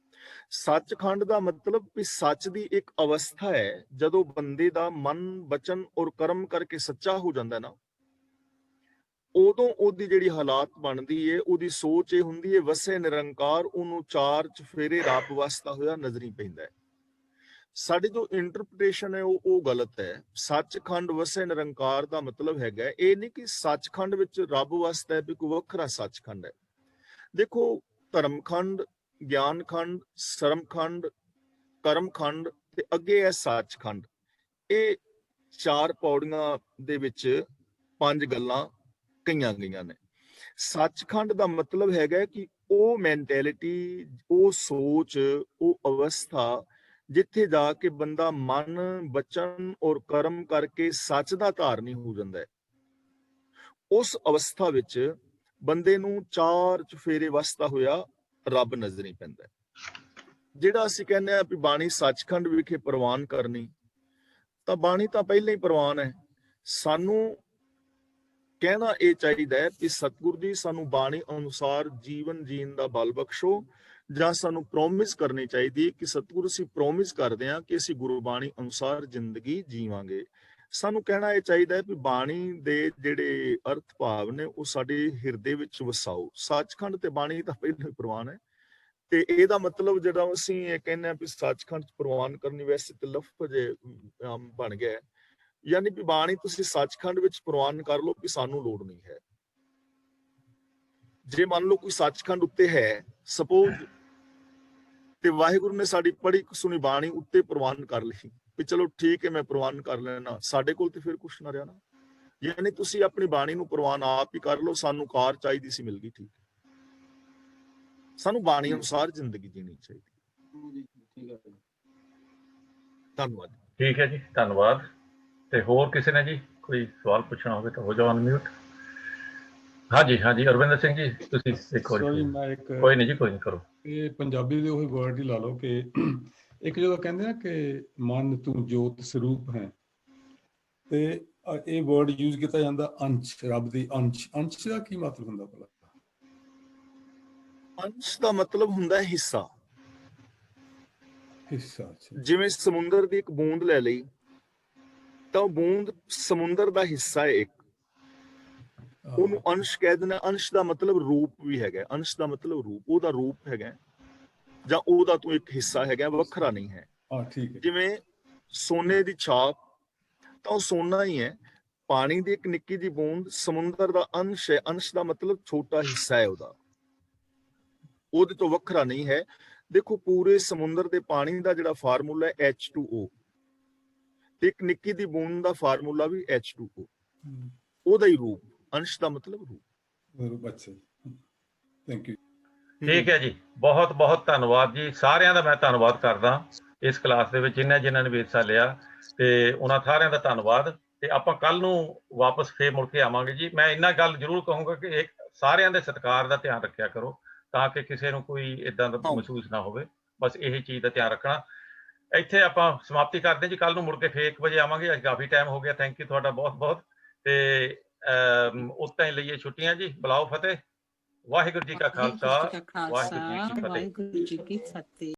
ਸੱਚਖੰਡ ਦਾ ਮਤਲਬ ਵੀ ਸੱਚ ਦੀ ਇੱਕ ਅਵਸਥਾ ਹੈ, ਜਦੋਂ ਬੰਦੇ ਦਾ ਮਨ, ਬਚਨ ਔਰ ਕਰਮ ਕਰਕੇ ਸੱਚਾ ਹੋ ਜਾਂਦਾ ਨਾ, ਉਦੋਂ ਉਹਦੀ ਜਿਹੜੀ ਹਾਲਾਤ ਬਣਦੀ ਹੈ, ਉਹਦੀ ਸੋਚ ਇਹ ਹੁੰਦੀ ਹੈ ਵਸੈ ਨਿਰੰਕਾਰ, ਉਹਨੂੰ ਚਾਰ ਚਫੇਰੇ ਰੱਬ ਵਸਦਾ ਹੋਇਆ ਨਜ਼ਰੀ ਪੈਂਦਾ ਹੈ। ਸਾਡੀ ਜੋ ਇੰਟਰਪ੍ਰੀਟੇਸ਼ਨ ਹੈ ਉਹ ਗਲਤ ਹੈ। ਸੱਚਖੰਡ ਵਸੈ ਨਿਰੰਕਾਰ ਦਾ ਮਤਲਬ ਹੈਗਾ ਇਹ ਨਹੀਂ ਕਿ ਸੱਚਖੰਡ ਵਿੱਚ ਰੱਬ ਵਸਦਾ ਹੈ ਵੀ ਕੋਈ ਵੱਖਰਾ ਸੱਚਖੰਡ ਹੈ। ਦੇਖੋ, ਧਰਮਖੰਡ, ਗਿਆਨਖੰਡ, ਸਰਮਖੰਡ, ਕਰਮਖੰਡ ਤੇ ਅੱਗੇ ਹੈ ਸੱਚਖੰਡ। ਇਹ ਚਾਰ ਪੌੜੀਆਂ ਦੇ ਵਿੱਚ 5 ਗੱਲਾਂ ਕਹੀਆਂ ਗਈਆਂ ਨੇ। ਸੱਚਖੰਡ ਦਾ ਮਤਲਬ ਹੈਗਾ ਕਿ ਉਹ ਮੈਂਟੈਲਿਟੀ, ਉਹ ਸੋਚ, ਉਹ ਅਵਸਥਾ ਜਿੱਥੇ ਜਾ ਕੇ ਬੰਦਾ ਮਨ, ਬਚਨ ਔਰ ਕਰਮ ਕਰਕੇ ਸੱਚ ਦਾ ਧਾਰਨੀ ਹੋ ਜਾਂਦਾ ਹੈ। ਉਸ ਅਵਸਥਾ ਵਿੱਚ ਬੰਦੇ ਨੂੰ ਚਾਰ ਚਫੇਰੇ ਵਸਦਾ ਹੋਇਆ ਰੱਬ ਨਜ਼ਰੀ ਪੈਂਦਾ ਹੈ। ਜਿਹੜਾ ਅਸੀਂ ਕਹਿੰਦੇ ਆ ਵੀ ਬਾਣੀ ਸੱਚਖੰਡ ਵਿਖੇ ਪ੍ਰਵਾਨ ਕਰਨੀ, ਤਾਂ ਬਾਣੀ ਤਾਂ ਪਹਿਲਾਂ ਹੀ ਪ੍ਰਵਾਨ ਹੈ। ਸਾਨੂੰ ਕਹਿਣਾ ਇਹ ਚਾਹੀਦਾ ਹੈ ਕਿ ਸਤਿਗੁਰੂ ਜੀ ਸਾਨੂੰ ਬਾਣੀ ਅਨੁਸਾਰ ਜੀਵਨ ਜੀਣ ਦਾ ਬਲ ਬਖਸ਼ੋ, ਜਾਂ ਸਾਨੂੰ ਪ੍ਰੋਮਿਸ ਕਰਨੀ ਚਾਹੀਦੀ ਕਿ ਸਤਿਗੁਰੂ ਅਸੀਂ ਪ੍ਰੋਮਿਸ ਕਰਦੇ ਹਾਂ ਕਿ ਅਸੀਂ ਗੁਰਬਾਣੀ ਅਨੁਸਾਰ ਜ਼ਿੰਦਗੀ ਜੀਵਾਂਗੇ। ਸਾਨੂੰ ਕਹਿਣਾ ਇਹ ਚਾਹੀਦਾ ਹੈ ਵੀ ਬਾਣੀ ਦੇ ਜਿਹੜੇ ਅਰਥ ਭਾਵ ਨੇ ਉਹ ਸਾਡੇ ਹਿਰਦੇ ਵਿੱਚ ਵਸਾਓ। ਸੱਚਖੰਡ ਤੇ ਬਾਣੀ ਤਾਂ ਪਹਿਲਾਂ ਹੀ ਪ੍ਰਵਾਨ ਹੈ। ਤੇ ਇਹਦਾ ਮਤਲਬ ਜਿਹੜਾ ਅਸੀਂ ਇਹ ਕਹਿੰਦੇ ਹਾਂ ਵੀ ਸੱਚਖੰਡ ਚ ਪ੍ਰਵਾਨ ਕਰਨੀ, ਵੈਸੇ ਤੇ ਲਫ਼ਜ਼ ਆਮ ਬਣ ਗਿਆ, ਯਾਨੀ ਵੀ ਬਾਣੀ ਤੁਸੀਂ ਸੱਚਖੰਡ ਵਿੱਚ ਪ੍ਰਵਾਨ ਕਰ ਲਓ ਕਿ ਸਾਨੂੰ ਲੋੜ ਨਹੀਂ ਹੈ। ਜੇ ਮੰਨ ਲਓ ਕੋਈ ਸੱਚਖੰਡ ਉੱਤੇ ਹੈ ਸਪੋਜ਼, ਤੇ ਵਾਹਿਗੁਰੂ ਨੇ ਸਾਡੀ ਪੜ੍ਹੀ ਸੁਣੀ ਬਾਣੀ ਉੱਤੇ ਪ੍ਰਵਾਨ ਕਰ ਲਈ ਵੀ ਚਲੋ ਠੀਕ ਹੈ ਮੈਂ ਪ੍ਰਵਾਨ ਕਰ ਲੈਣਾ, ਸਾਡੇ ਕੋਲ ਤੇ ਫਿਰ ਕੁਛ ਨਾ ਰਿਹਾ ਨਾ। ਯਾਨੀ ਤੁਸੀਂ ਆਪਣੀ ਬਾਣੀ ਨੂੰ ਪ੍ਰਵਾਨ ਆਪ ਹੀ ਕਰ ਲਓ। ਸਾਨੂੰ ਕਾਰ ਚਾਹੀਦੀ ਸੀ, ਮਿਲ ਗਈ, ਠੀਕ ਹੈ। ਸਾਨੂੰ ਬਾਣੀ ਅਨੁਸਾਰ ਜ਼ਿੰਦਗੀ ਜੀਣੀ ਚਾਹੀਦੀ। ਧੰਨਵਾਦ। ਠੀਕ ਹੈ ਜੀ, ਧੰਨਵਾਦ। ਤੇ ਹੋਰ ਕਿਸੇ ਨੇ ਜੀ ਕੋਈ ਸਵਾਲ ਪੁੱਛਣਾ ਹੋਵੇ ਤਾਂ ਹੋ ਜਾਓ ਅਨਮਿਊਟ। ਹਾਂਜੀ ਹਾਂਜੀ, ਅਰਵਿੰਦਰ ਸਿੰਘ ਜੀ ਤੁਸੀਂ ਦੇਖੋ। ਕੋਈ ਨਹੀਂ ਜੀ, ਕੋਈ ਨਹੀਂ, ਕਰੋ। ਇਹ ਪੰਜਾਬੀ ਦੇ ਉਹੀ ਵਰਡ ਹੀ ਲਾ ਲਓ ਕਿ ਇੱਕ ਜਦੋਂ ਕਹਿੰਦੇ ਨਾ ਕਿ ਮਨ ਤੂੰ ਜੋਤ ਸਰੂਪ ਹੈ, ਤੇ ਇਹ ਵਰਡ ਯੂਜ਼ ਕੀਤਾ ਜਾਂਦਾ ਅੰਸ਼, ਰੱਬ ਦੀ ਅੰਸ਼। ਅੰਸ਼ ਦਾ ਕੀ ਮਤਲਬ ਹੁੰਦਾ ਭਲਾ? ਅੰਸ਼ ਦਾ ਮਤਲਬ ਹੁੰਦਾ ਹੈ ਹਿੱਸਾ। ਹਿੱਸਾ। ਅੱਛਾ। ਜਿਵੇਂ ਸਮੁੰਦਰ ਦੀ ਇੱਕ ਬੂੰਦ ਲੈ ਲਈ ਤਾਂ ਉਹ ਬੂੰਦ ਸਮੁੰਦਰ ਦਾ ਹਿੱਸਾ ਹੈ ਇੱਕ, ਉਹਨੂੰ ਅੰਸ਼ ਕਹਿ ਦਿੰਦੇ। ਅੰਸ਼ ਦਾ ਮਤਲਬ ਰੂਪ ਵੀ ਹੈਗਾ, ਅੰਸ਼ ਦਾ ਮਤਲਬ ਰੂਪ, ਉਹਦਾ ਰੂਪ ਹੈਗਾ ਜਾਂ ਉਹਦਾ ਤੂੰ ਇੱਕ ਹਿੱਸਾ ਹੈਗਾ, ਵੱਖਰਾ ਨਹੀਂ ਹੈ। ਠੀਕ ਹੈ। ਜਿਵੇਂ ਸੋਨੇ ਦੀ ਛਾਪ ਤਾਂ ਉਹ ਸੋਨਾ ਹੀ ਹੈ, ਪਾਣੀ ਦੀ ਇੱਕ ਨਿੱਕੀ ਜਿਹੀ ਬੂੰਦ ਸਮੁੰਦਰ ਦਾ ਅੰਸ਼ ਹੈ। ਅੰਸ਼ ਦਾ ਮਤਲਬ ਛੋਟਾ ਹਿੱਸਾ ਹੈ ਉਹਦਾ, ਉਹਦੇ ਤੋਂ ਵੱਖਰਾ ਨਹੀਂ ਹੈ। ਦੇਖੋ ਪੂਰੇ ਸਮੁੰਦਰ ਦੇ ਪਾਣੀ ਦਾ ਜਿਹੜਾ ਫਾਰਮੂਲਾ ਹੈ H2O, ਤੇ ਇੱਕ ਨਿੱਕੀ ਦੀ ਬੂੰਦ ਦਾ ਫਾਰਮੂਲਾ ਵੀ H2O, ਉਹਦਾ ਹੀ ਰੂਪ। ਅੰਸ਼ ਦਾ ਮਤਲਬ ਰੂਪ। ਅੱਛਾ, ਥੈਂਕ ਯੂ। ਠੀਕ ਹੈ ਜੀ, ਬਹੁਤ ਬਹੁਤ ਧੰਨਵਾਦ ਜੀ। ਸਾਰਿਆਂ ਦਾ ਮੈਂ ਧੰਨਵਾਦ ਕਰਦਾ ਇਸ ਕਲਾਸ ਦੇ ਵਿੱਚ ਜਿਨ੍ਹਾਂ ਨੇ ਹਿੱਸਾ ਲਿਆ, ਤੇ ਉਹਨਾਂ ਸਾਰਿਆਂ ਦਾ ਧੰਨਵਾਦ। ਤੇ ਆਪਾਂ ਕੱਲ ਨੂੰ ਵਾਪਸ ਫੇਰ ਮੁੜ ਕੇ ਆਵਾਂਗੇ ਜੀ। ਮੈਂ ਇੰਨਾ ਗੱਲ ਜ਼ਰੂਰ ਕਹੂੰਗਾ ਕਿ ਸਾਰਿਆਂ ਦੇ ਸਤਿਕਾਰ ਦਾ ਧਿਆਨ ਰੱਖਿਆ ਕਰੋ, ਤਾਂ ਕਿ ਕਿਸੇ ਨੂੰ ਕੋਈ ਇਦਾਂ ਦਾ ਮਹਿਸੂਸ ਨਾ ਹੋਵੇ। ਬਸ ਇਹ ਚੀਜ਼ ਦਾ ਧਿਆਨ ਰੱਖਣਾ। ਇੱਥੇ ਆਪਾਂ ਸਮਾਪਤੀ ਕਰਦੇ ਜੀ। ਕੱਲ ਨੂੰ ਮੁੜ ਕੇ ਫੇਰ 1 ਵਜੇ ਆਵਾਂਗੇ। ਅੱਜ ਕਾਫੀ ਟਾਈਮ ਹੋ ਗਿਆ। ਥੈਂਕ ਯੂ ਤੁਹਾਡਾ ਬਹੁਤ ਬਹੁਤ। ਤੇ ਉਤਾਂ ਹੀ ਲਈਏ ਛੁੱਟੀਆਂ ਜੀ। ਬੁਲਾਓ ਫਤਿਹ। ਵਾਹਿਗੁਰੂ ਜੀ ਕਾ ਖਾਲਸਾ, ਵਾਹਿਗੁਰੂ ਜੀ ਕੀ ਫਤਿਹ।